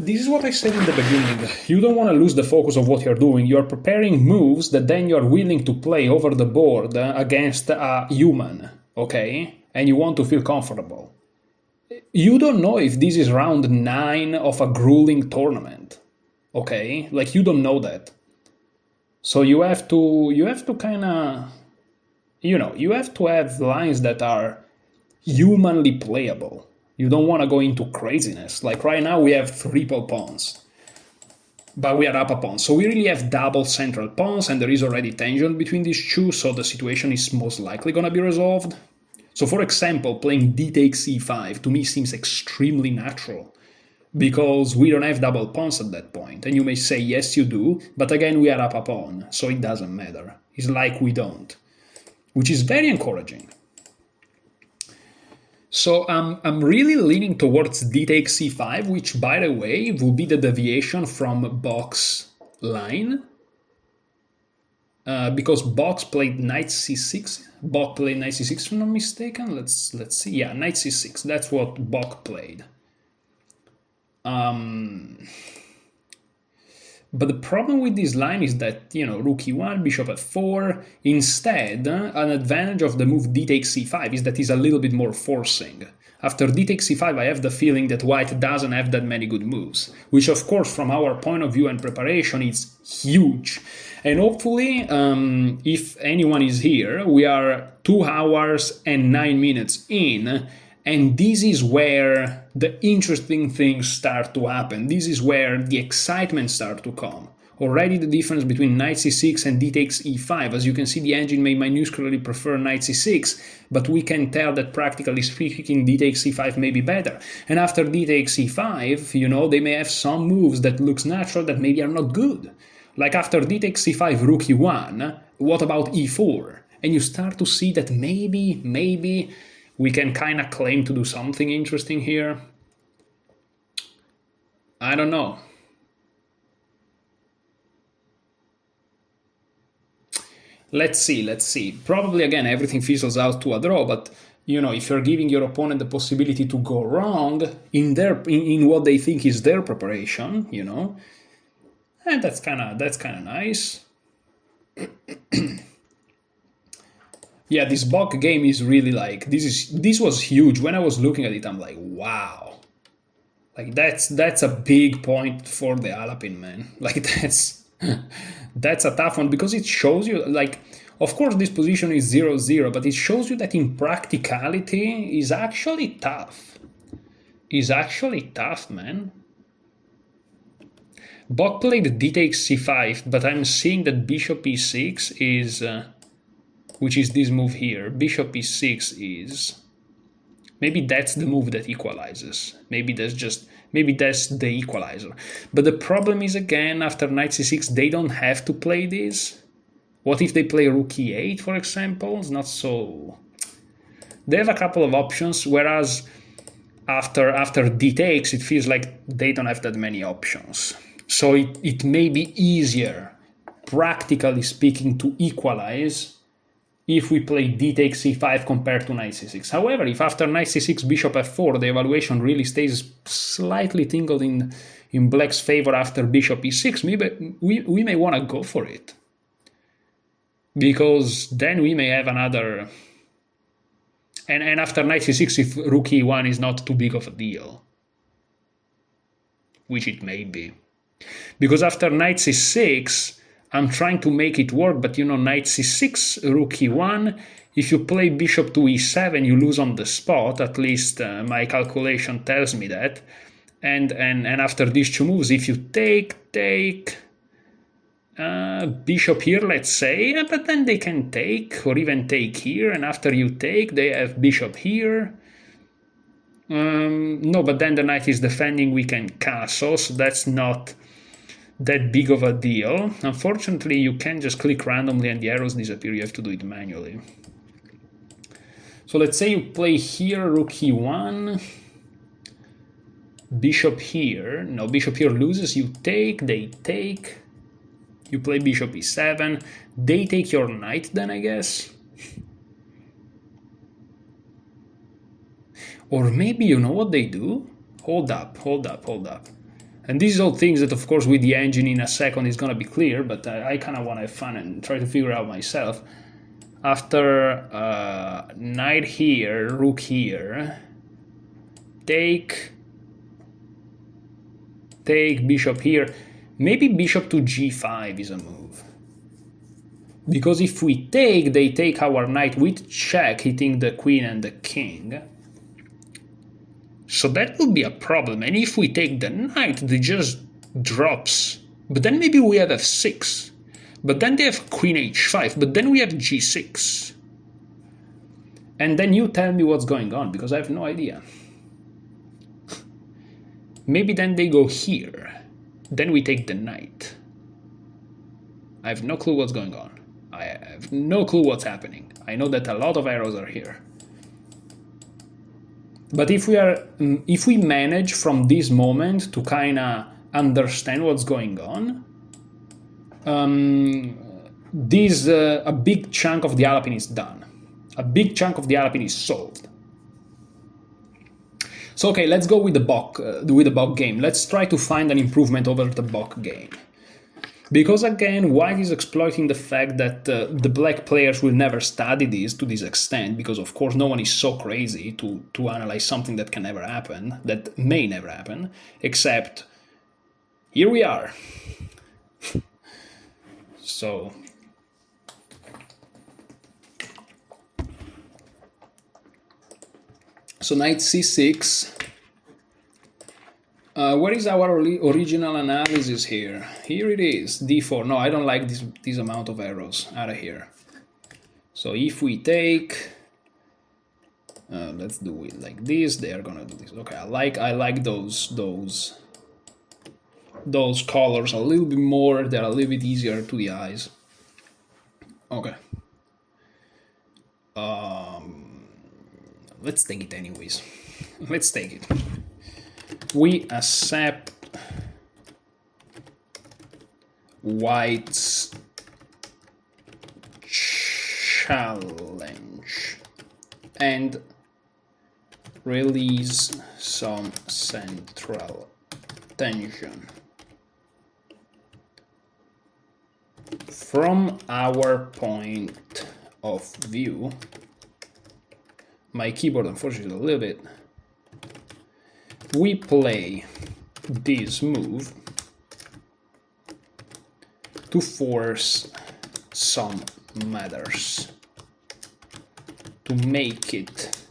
this is what I said in the beginning, you don't want to lose the focus of what you're doing. You're preparing moves that then you're willing to play over the board against a human, okay? And you want to feel comfortable. You don't know if this is round 9 of a grueling tournament. Okay? Like, you don't know that. So you have to kind of, you have to have lines that are humanly playable. You don't want to go into craziness. Like right now we have triple pawns, but we are up a pawn. So we really have double central pawns, and there is already tension between these two, so the situation is most likely going to be resolved. So for example, playing d takes e5 to me seems extremely natural, because we don't have double pawns at that point. And you may say, yes, you do, but again, we are up a pawn, so it doesn't matter. It's like we don't, which is very encouraging. So I'm really leaning towards d takes c5, which, by the way, will be the deviation from Bok's line. Because Bok played knight c6. Bok played knight c6, if I'm not mistaken. Let's see. Yeah, knight c6. That's what Bok played. But the problem with this line is that, rook e1, bishop f4. Instead, an advantage of the move d takes c5 is that it's a little bit more forcing. After d takes c5, I have the feeling that white doesn't have that many good moves, which of course, from our point of view and preparation, is huge. And hopefully, if anyone is here, we are 2 hours and 9 minutes in, and this is where the interesting things start to happen. This is where the excitement starts to come. Already the difference between knight c6 and d takes e5. As you can see, the engine may minusculely prefer knight c6, but we can tell that practically speaking, d takes e5 may be better. And after d takes e5, they may have some moves that looks natural that maybe are not good. Like after d takes c5, rook e1, what about e4? And you start to see that maybe we can kind of claim to do something interesting here. I don't know. Let's see. Probably, again, everything fizzles out to a draw, but, if you're giving your opponent the possibility to go wrong in what they think is their preparation, and that's kind of nice. Yeah, this Bok game is really like, this was huge. When I was looking at it, I'm like, wow. Like that's a big point for the Alapin, man. Like that's a tough one, because it shows you, like, of course this position is 0-0, but it shows you that in practicality is actually tough. Is actually tough, man. Bok played d takes c5, but I'm seeing that bishop e6 is, which is this move here. Bishop e6 is, maybe that's the move that equalizes. Maybe that's the equalizer. But the problem is, again, after knight c6, they don't have to play this. What if they play rook e8, for example? It's not so... They have a couple of options, whereas after d takes, it feels like they don't have that many options. So it may be easier, practically speaking, to equalize if we play d takes c5 compared to knight c6. However, if after knight c6, bishop f4, the evaluation really stays slightly tingled in black's favor after bishop e6, maybe we may want to go for it. Because then we may have another... And after knight c6, if rook e1 is not too big of a deal, which it may be. Because after knight c6, I'm trying to make it work, but knight c6, rook e1, if you play bishop to e7, you lose on the spot, at least my calculation tells me that. And after these two moves, if you take, bishop here, let's say, but then they can take, or even take here, and after you take, they have bishop here. No, but then the knight is defending, we can castle, so that's not that big of a deal. Unfortunately, you can't just click randomly and the arrows disappear, you have to do it manually. So let's say you play here, rook e1, bishop here. No, bishop here loses, you take, they take. You play bishop e7, they take your knight then, I guess. Or maybe you know what they do? Hold up. And these are all things that, of course, with the engine in a second is going to be clear, but I kind of want to have fun and try to figure out myself. After knight here, rook here, take bishop here. Maybe bishop to g5 is a move. Because if we take, they take our knight with check, hitting the queen and the king. So that will be a problem. And if we take the knight, they just drops. But then maybe we have f6. But then they have queen h5. But then we have g6. And then you tell me what's going on, because I have no idea. Maybe then they go here. Then we take the knight. I have no clue what's going on. I have no clue what's happening. I know that a lot of arrows are here. But if we manage from this moment to kind of understand what's going on, a big chunk of the Alpine is done. A big chunk of the Alpine is solved. So okay, let's go with the Bach game. Let's try to find an improvement over the Bach game. Because again, white is exploiting the fact that the black players will never study this to this extent, because of course no one is so crazy to analyze something that can never happen, that may never happen, except here we are. So knight c6. Where is our original analysis here? Here it is, d4. No, I don't like this amount of arrows out of here. So if we take, let's do it like this. They are gonna do this. Okay, I like those colors a little bit more. They're a little bit easier to the eyes. Okay. Let's take it anyways. Let's take it. We accept white's challenge and release some central tension. From our point of view, my keyboard unfortunately a little bit, we play this move to force some matters, to make it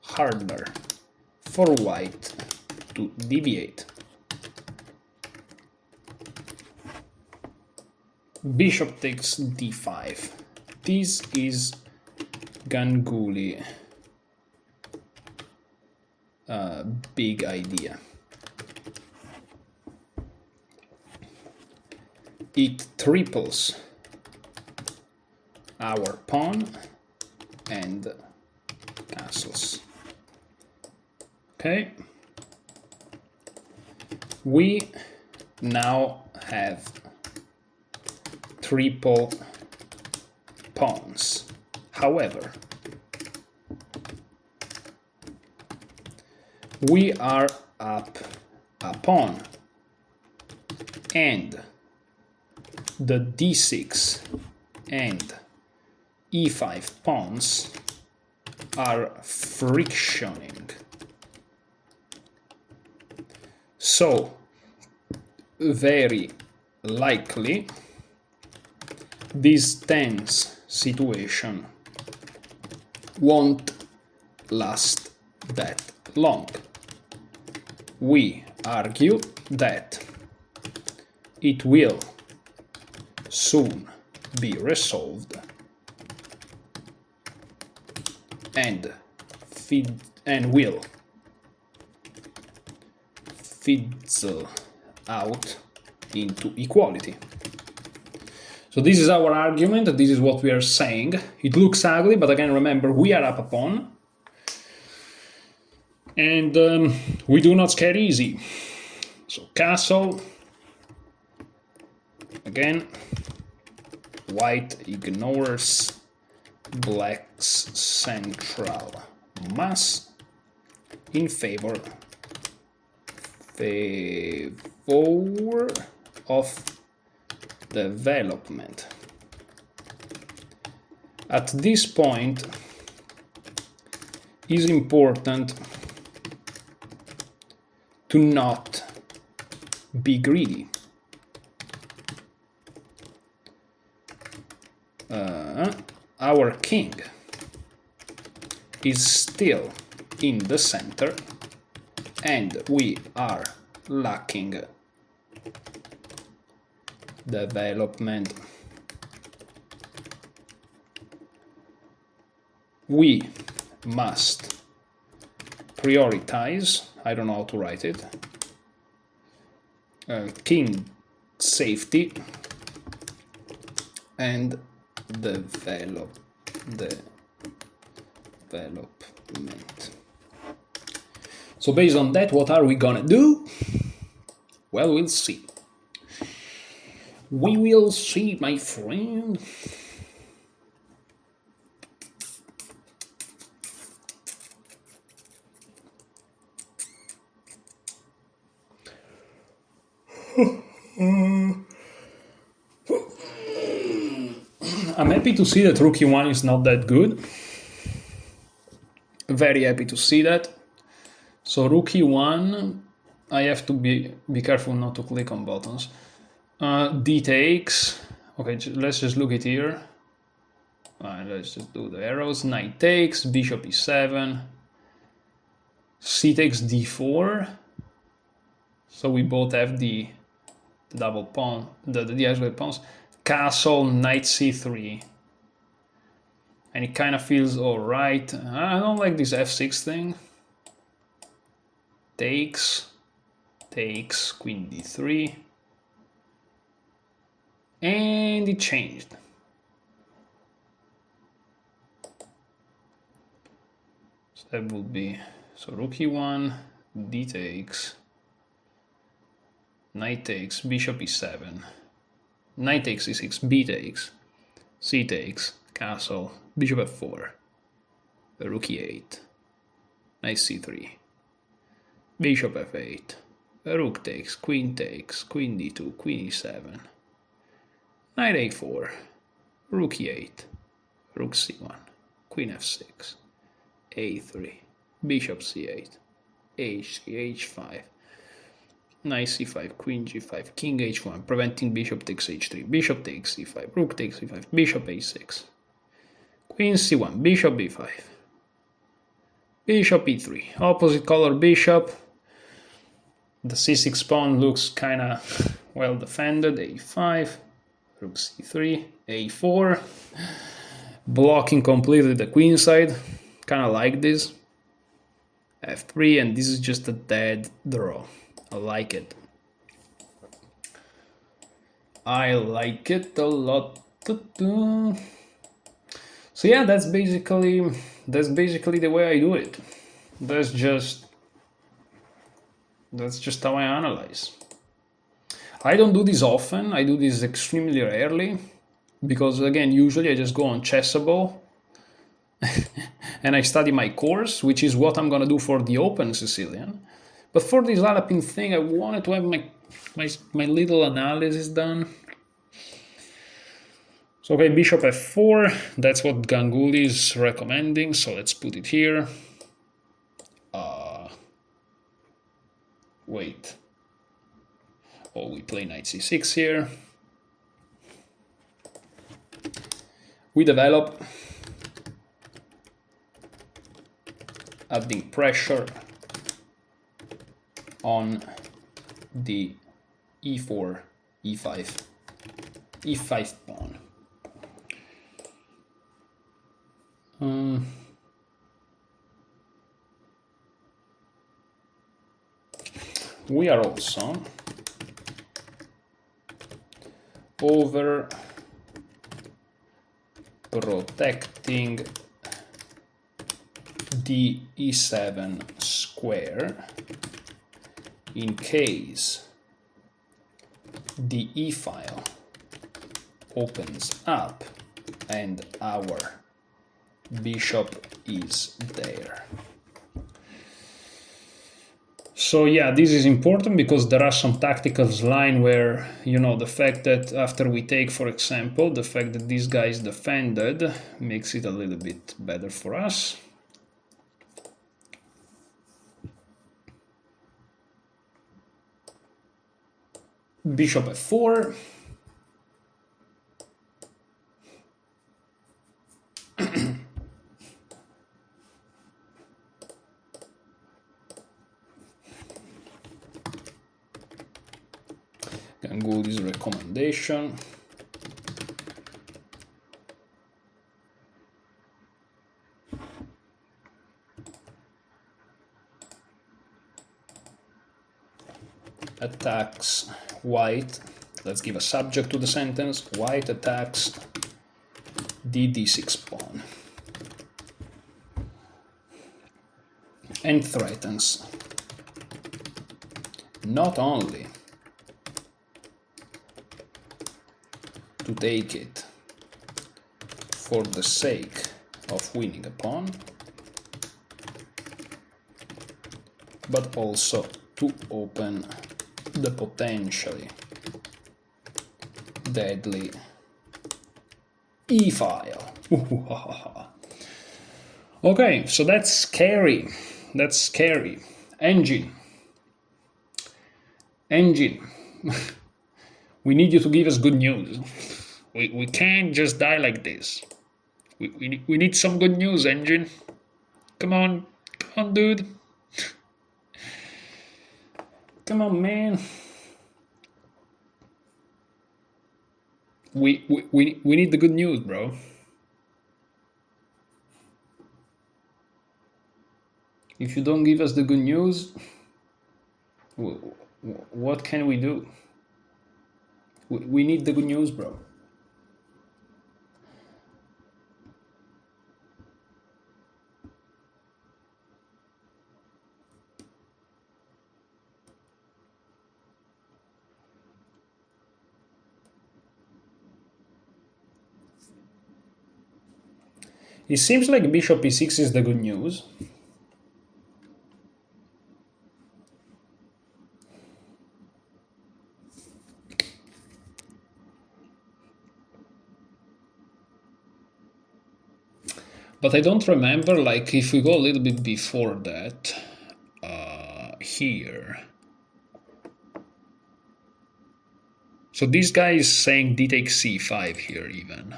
harder for white to deviate. Bishop takes d5. This is Ganguly. Big idea. It triples our pawn and castles. Okay. We now have triple pawns. However, we are up a pawn, and the d6 and e5 pawns are frictioning. So, very likely, this tense situation won't last that long. We argue that it will soon be resolved and will fizzle out into equality. So this is our argument, this is what we are saying. It looks ugly, but again, remember, we are up a pawn. And we do not scare easy. So castle. Again, white ignores black's central mass in favor of development. At this point, is important to not be greedy. Our king is still in the center, and we are lacking development. We must prioritize, I don't know how to write it, king safety and development. So based on that, what are we gonna do? Well, we'll see. We will see, my friend. I'm happy to see that rook e1 is not that good. Very happy to see that. So rook e1, I have to be careful not to click on buttons. D takes. Okay, let's just look at here. Let's just do the arrows. Knight takes, bishop e7, c takes d4. So we both have the double pawn, the isolated pawns. Castle, knight c3. And it kind of feels alright. I don't like this f6 thing. Takes, queen d3. And it changed. So that would be, so rook e1, d takes, knight takes, bishop e7, knight takes e6, b takes, c takes, castle, bishop f4, rook e8, knight c3, bishop f8, rook takes, queen d2, queen e7, knight a4, rook e8, rook c1, queen f6, a3, bishop c8, h3, h5, knight c5, queen g5, king h1, preventing bishop takes h3, bishop takes c5, rook takes c5, bishop a6, queen c1, bishop b5, bishop e3, opposite color bishop. The c6 pawn looks kind of well defended, a5, rook c3, a4, blocking completely the queen side, kind of like this, f3, and this is just a dead draw. I like it. I like it a lot. So yeah, that's basically the way I do it. That's just how I analyze. I don't do this often. I do this extremely rarely because, again, usually I just go on Chessable and I study my course, which is what I'm gonna do for the Open Sicilian. But for this Alapin thing, I wanted to have my little analysis done. So okay, bishop f4, that's what Ganguly is recommending, so let's put it here. Wait. Oh, we play knight c6 here. We develop, adding pressure on the e4, e5 pawn. We are also over protecting the e7 square in case the e-file opens up and our bishop is there. So yeah, this is important because there are some tactical lines where, you know, the fact that after we take, for example, the fact that this guy is defended makes it a little bit better for us. bishop f4, Ganguly's recommendation. Attacks white. Let's give a subject to the sentence. White attacks d6 pawn and threatens not only to take it for the sake of winning a pawn, but also to open the potentially deadly e-file. Okay, so that's scary. That's scary. Engine. We need you to give us good news. We can't just die like this. We need some good news, Engine. Come on, dude. Come on, man. We need the good news, bro. If you don't give us the good news, what can we do? We need the good news, bro. It seems like bishop e6 is the good news. But I don't remember, like, if we go a little bit before that, here. So this guy is saying d takes c5 here even,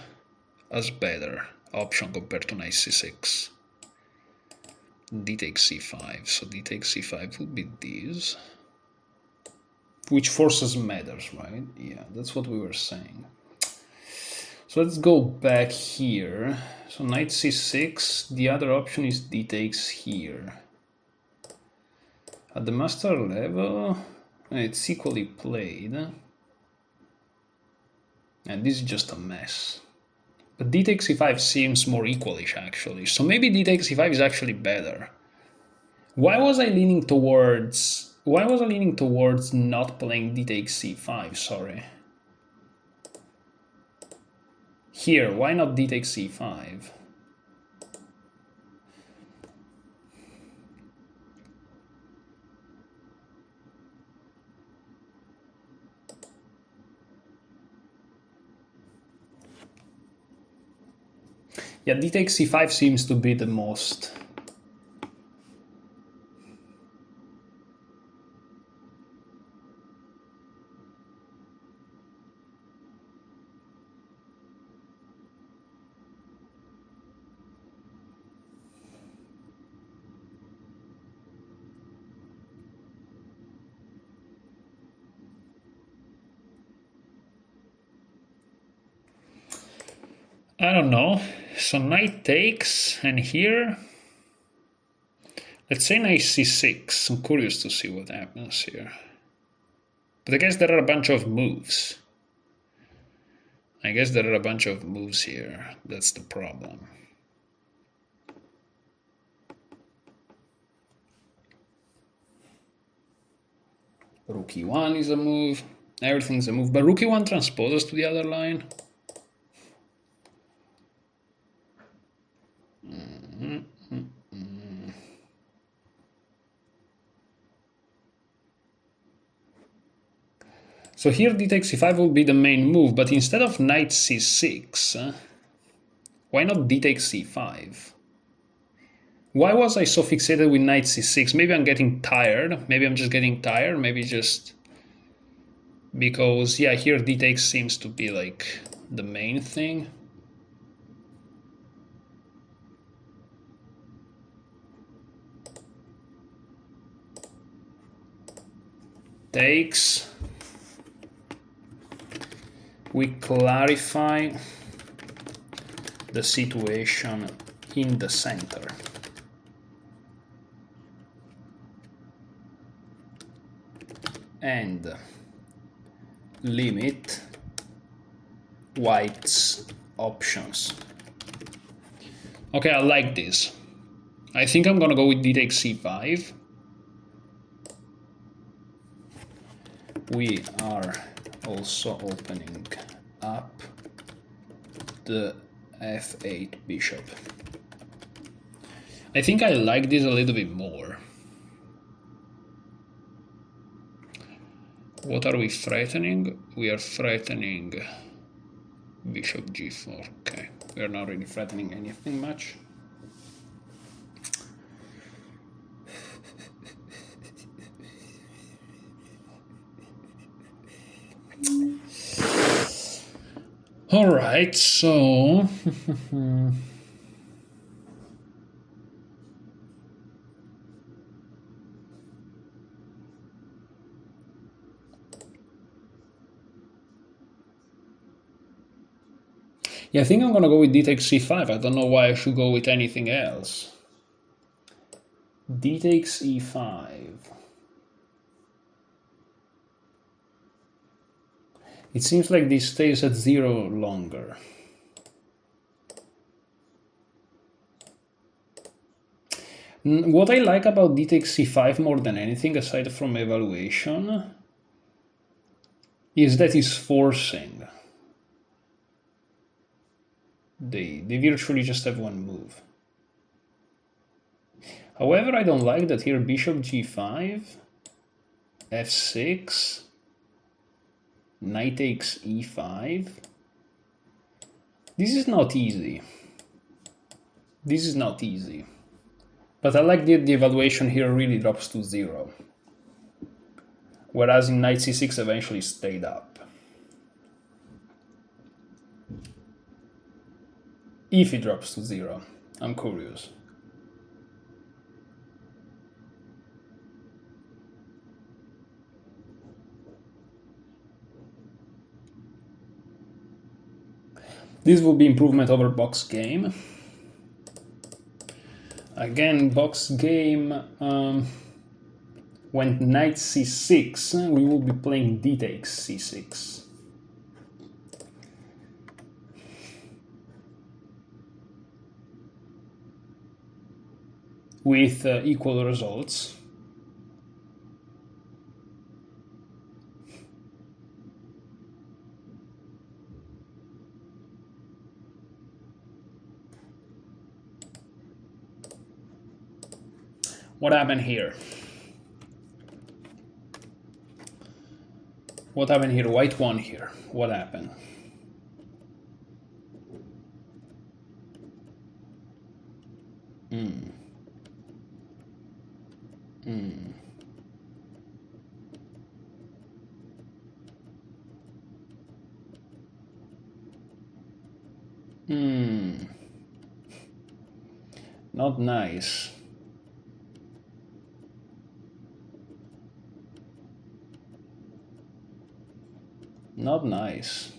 as better option compared to knight c6. D takes c5, so d takes c5 would be this. Which forces matters, right? Yeah, that's what we were saying. So let's go back here. So knight c6, the other option is d takes here. At the master level, it's equally played. And this is just a mess. But d takes c5 seems more equalish, actually. So maybe d takes c5 is actually better. Why was I leaning towards not playing d takes c5? Sorry. Here, why not d takes c5? Yeah, d takes c5 seems to be the most. I don't know. So knight takes, and here, let's say knight c6. I'm curious to see what happens here. But I guess there are a bunch of moves. Here. That's the problem. Rook e1 is a move. Everything's a move. But rook e1 transposes to the other line. So here d takes c5 will be the main move, but instead of knight c6, why not d takes c5? Why was I so fixated with knight c6? Maybe I'm getting tired. Maybe I'm just getting tired. Maybe just... because yeah, here d takes seems to be like the main thing. Takes, we clarify the situation in the center. And limit white's options. Okay, I like this. I think I'm gonna go with d takes c5. We are also opening up the f8 bishop. I think I like this a little bit more. What are we threatening? We are threatening bishop g4. Okay, we are not really threatening anything much. All right, so yeah, I think I'm gonna go with d takes c5. I don't know why I should go with anything else. D takes e5. It seems like this stays at 0 longer. What I like about d takes c5 more than anything, aside from evaluation, is that it's forcing. They virtually just have one move. However, I don't like that here bishop g5, f6, knight takes e5. This is not easy. This is not easy. But I like that the evaluation here really drops to 0. Whereas in knight c6 eventually stayed up. If it drops to 0, I'm curious. This will be improvement over box game. Again, box game, when knight c6, we will be playing d takes c6. With equal results. What happened here? What happened here? White won here. What happened? Not nice. Not nice.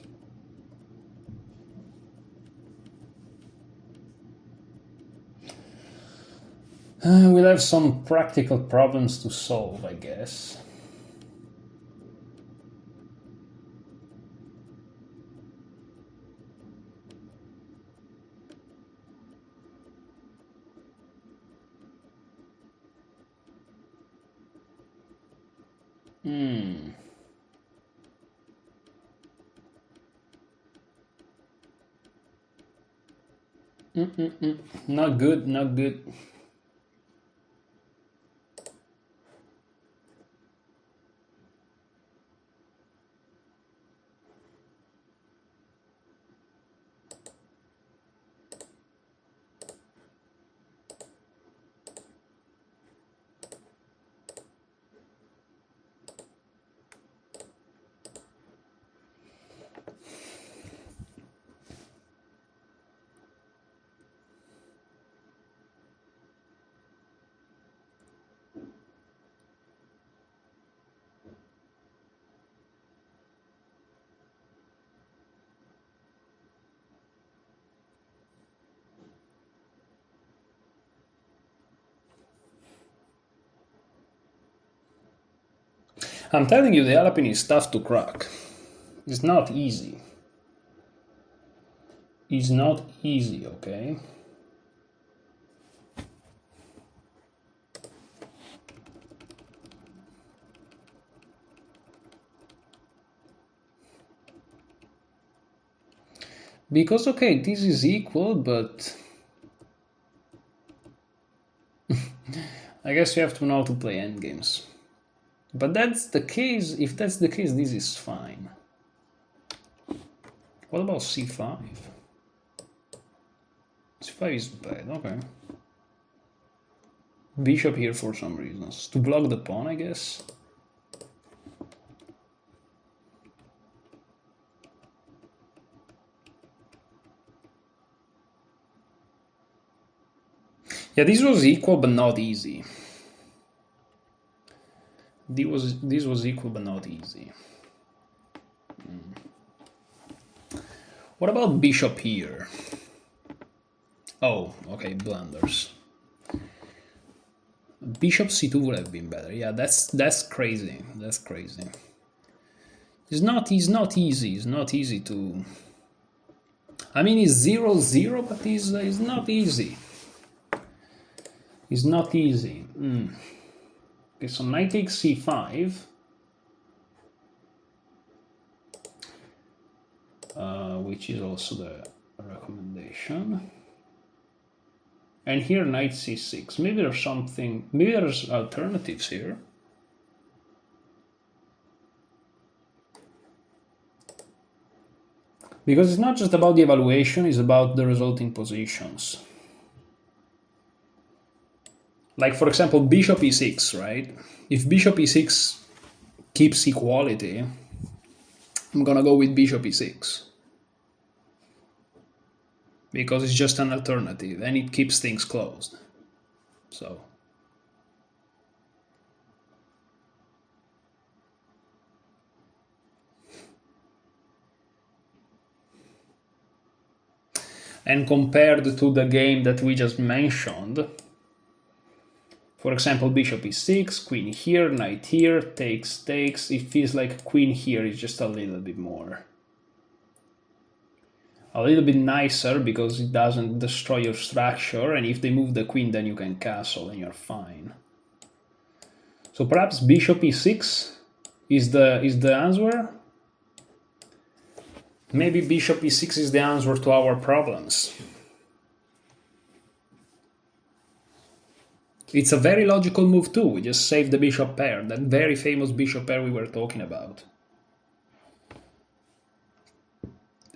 We'll have some practical problems to solve, I guess. Not good, not good. I'm telling you, the Alpine is tough to crack. It's not easy. It's not easy, okay? Because, okay, this is equal, but I guess you have to know how to play endgames. But that's the case. If that's the case, this is fine. What about c5? c5 is bad, okay. Bishop here for some reasons. To block the pawn, I guess. Yeah, this was equal but not easy. This was equal but not easy. What about bishop here? Oh, okay, blunders. Bishop c2 would have been better. Yeah, that's crazy. That's crazy. It's not easy. It's not easy to. I mean, it's 0-0, but it's not easy. It's not easy. Okay, so knight takes c5. Which is also the recommendation. And here knight c6. Maybe there's something. Maybe there's alternatives here. Because it's not just about the evaluation, it's about the resulting positions. Like, for example, bishop e6, right? If bishop e6 keeps equality, I'm gonna go with bishop e6. Because it's just an alternative and it keeps things closed. So. And compared to the game that we just mentioned, for example, bishop e6, queen here, knight here, takes, it feels like queen here is just a little bit more. A little bit nicer because it doesn't destroy your structure, and if they move the queen then you can castle and you're fine. So perhaps bishop e6 is the answer? Maybe bishop e6 is the answer to our problems. It's a very logical move too. We just saved the bishop pair, that very famous bishop pair we were talking about.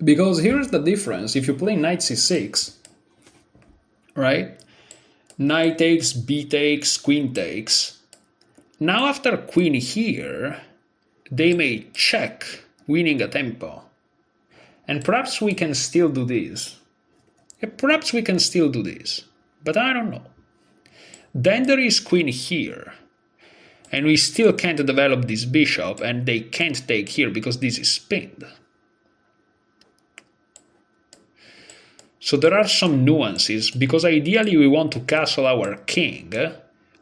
Because here's the difference. If you play knight c6, right? Knight takes, b takes, queen takes. Now after queen here, they may check, winning a tempo. And perhaps we can still do this. Perhaps we can still do this. But I don't know. Then there is queen here. And we still can't develop this bishop, and they can't take here because this is pinned. So there are some nuances, because ideally we want to castle our king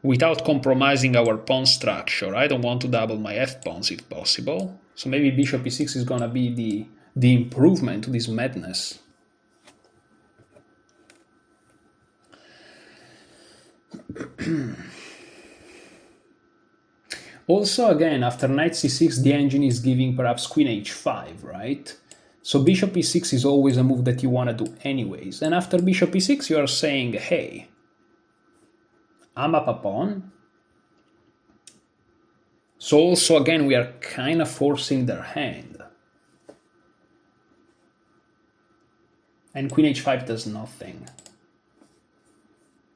without compromising our pawn structure. I don't want to double my f-pawns if possible. So maybe bishop e6 is gonna be the improvement to this madness. Also, again, after knight c6, the engine is giving perhaps queen h5, right? So bishop e6 is always a move that you want to do anyways. And after bishop e6, you are saying, hey, I'm up a pawn. So also, again, we are kind of forcing their hand. And queen h5 does nothing.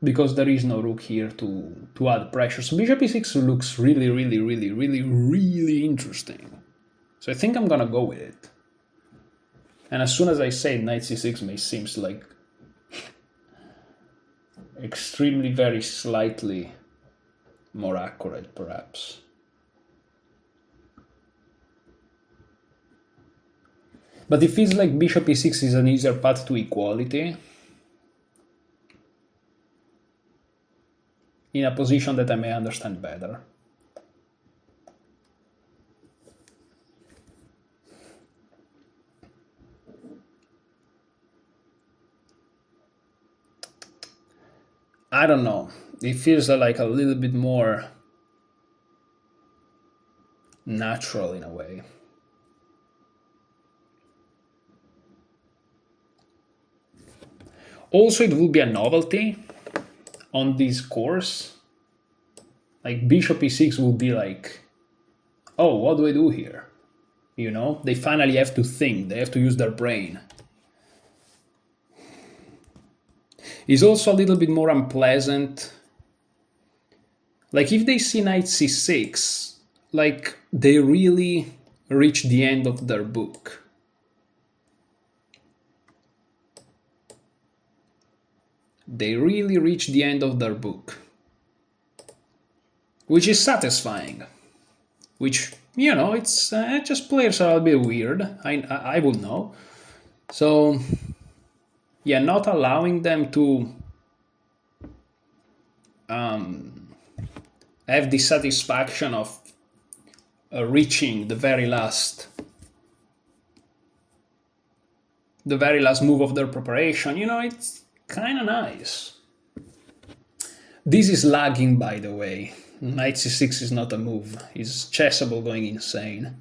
Because there is no rook here to add pressure. So bishop e6 looks really, really, really, really, really interesting. So I think I'm gonna go with it. And as soon as I say knight c6 may seems like extremely, very slightly more accurate, perhaps. But it feels like bishop e6 is an easier path to equality in a position that I may understand better. I don't know. It feels like a little bit more natural in a way. Also, it will be a novelty on this course. Like bishop e6 will be like, oh, what do I do here? You know, they finally have to think, they have to use their brain. It's also a little bit more unpleasant. Like if they see knight c6, like they really reach the end of their book. They really reach the end of their book. Which is satisfying. Which, you know, it's just players are a bit weird. I would know. So, yeah, not allowing them to have the satisfaction of reaching the very last move of their preparation. You know, it's kind of nice. This is lagging, by the way. Knight c6 is not a move. It's chessable going insane.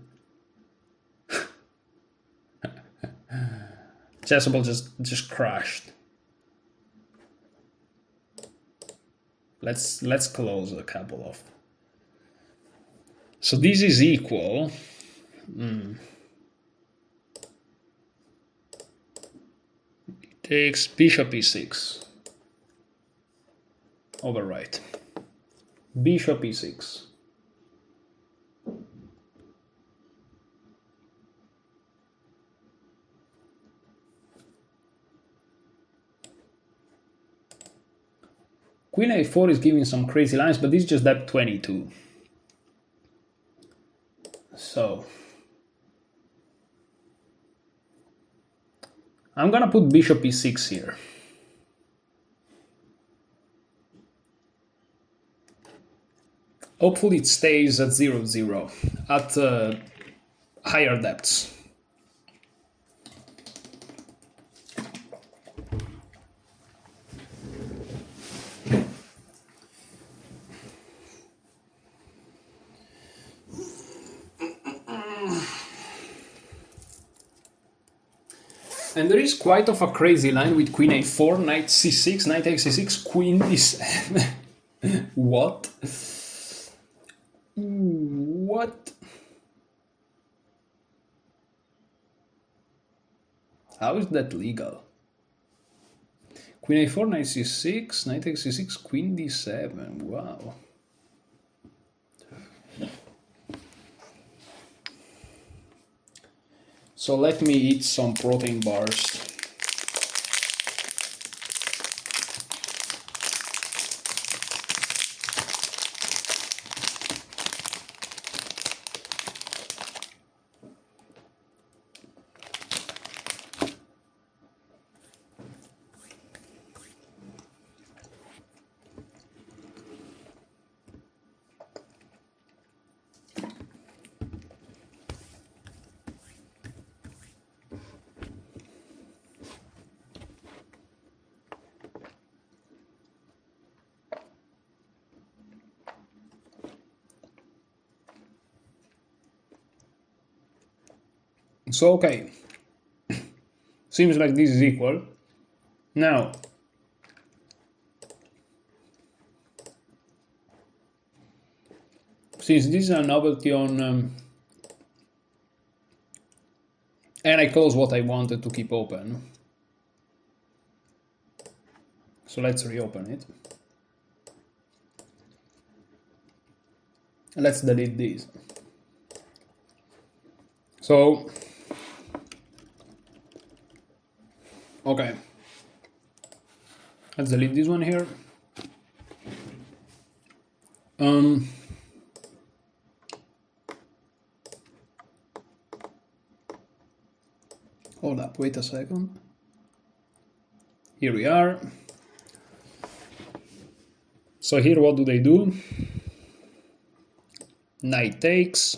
Chessable just crashed. Let's close a couple of. So this is equal. It takes bishop e6. Overwrite. Bishop e6. Queen a4 is giving some crazy lines, but this is just depth 22. So I'm gonna put bishop e6 here. Hopefully it stays at 0-0 at higher depths. And there is quite of a crazy line with queen a4, knight c6, knight takes c6, queen d7. What? What? How is that legal? Queen a4, knight c6, knight takes c6, queen d7. Wow. So let me eat some protein bars. So, okay, seems like this is equal. Now, since this is a novelty on, and I close what I wanted to keep open, so let's reopen it. Let's delete this. So, okay, let's delete this one here. Hold up, wait a second. Here we are. So here what do they do? Knight takes.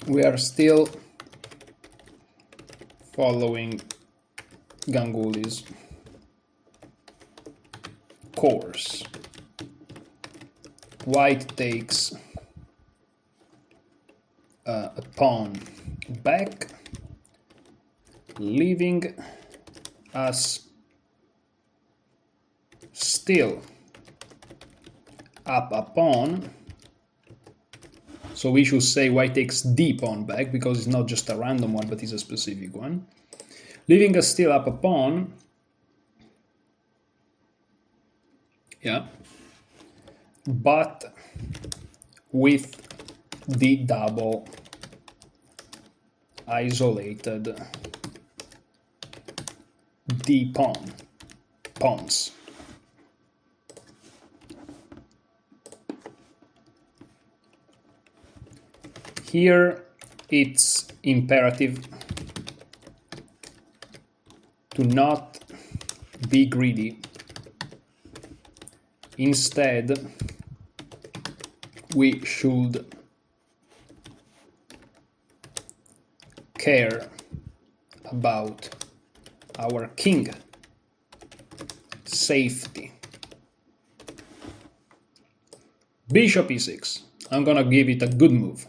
We are still following Ganguly's. course, white takes a pawn back, leaving us still up a pawn. So we should say white takes the pawn back, because it's not just a random one, but it's a specific one. Leaving us still up a pawn. Yeah. But with the double isolated d pawns. Here it's imperative to not be greedy. Instead, we should care about our king safety. Bishop e6. I'm gonna give it a good move.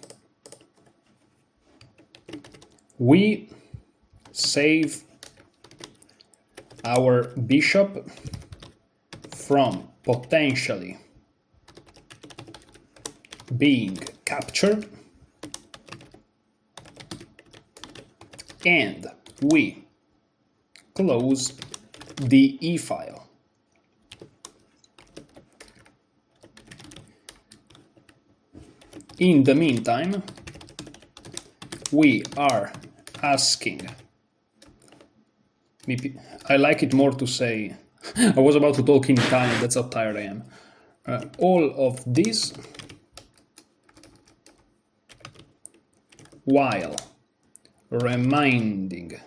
We save our bishop from potentially being captured, and we close the e-file. In the meantime, we are asking, I like it more to say, I was about to talk in Italian, that's how tired I am. All of this while reminding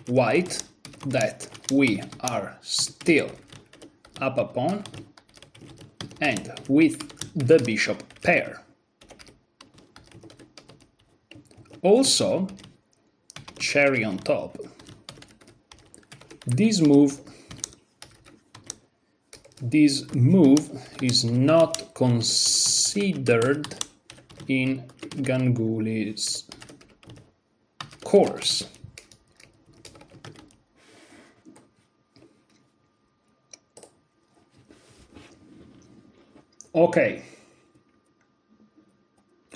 white that we are still up a pawn and with the bishop pair. Also, cherry on top, this move is not considered in Ganguly's course. Okay.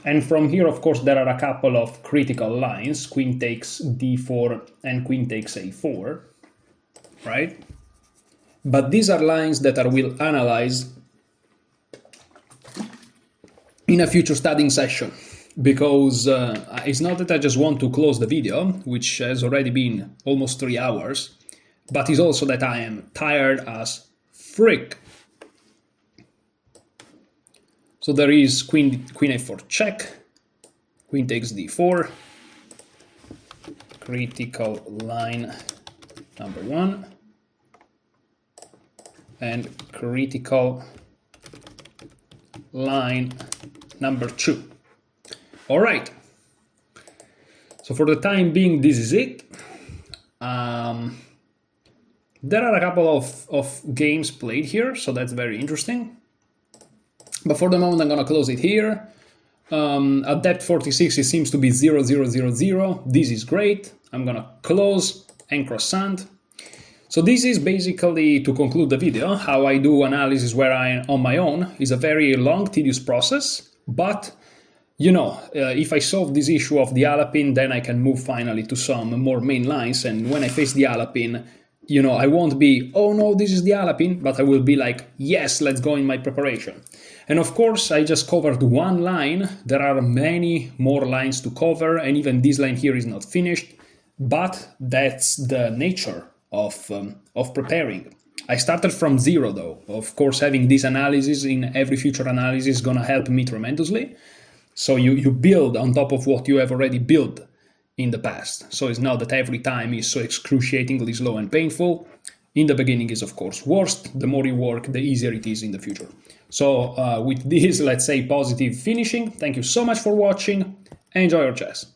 And from here, of course, there are a couple of critical lines, queen takes d4 and queen takes a4, right? But these are lines that I will analyze in a future studying session, because it's not that I just want to close the video, which has already been almost 3 hours, but it's also that I am tired as frick. So there is queen a4 check, queen takes d4, critical line number 1, and critical line number 2. All right. So for the time being, this is it. There are a couple of games played here, so that's very interesting. But for the moment, I'm going to close it here. At depth 46, it seems to be 0, 0, 0, 0. This is great. I'm going to close and croissant. So this is basically, to conclude the video, how I do analysis where I am on my own. It's a very long, tedious process, but you know, if I solve this issue of the Alapin, then I can move finally to some more main lines, and when I face the Alapin, you know, I won't be, oh no, this is the Alapin, but I will be like, yes, let's go in my preparation. And of course, I just covered one line. There are many more lines to cover, and even this line here is not finished, but that's the nature of preparing. I started from 0 though. Of course, having this analysis in every future analysis is gonna help me tremendously. So you build on top of what you have already built in the past. So it's not that every time is so excruciatingly slow and painful. In the beginning is of course worst. The more you work, the easier it is in the future. So with this, let's say, positive finishing, thank you so much for watching. Enjoy your chess.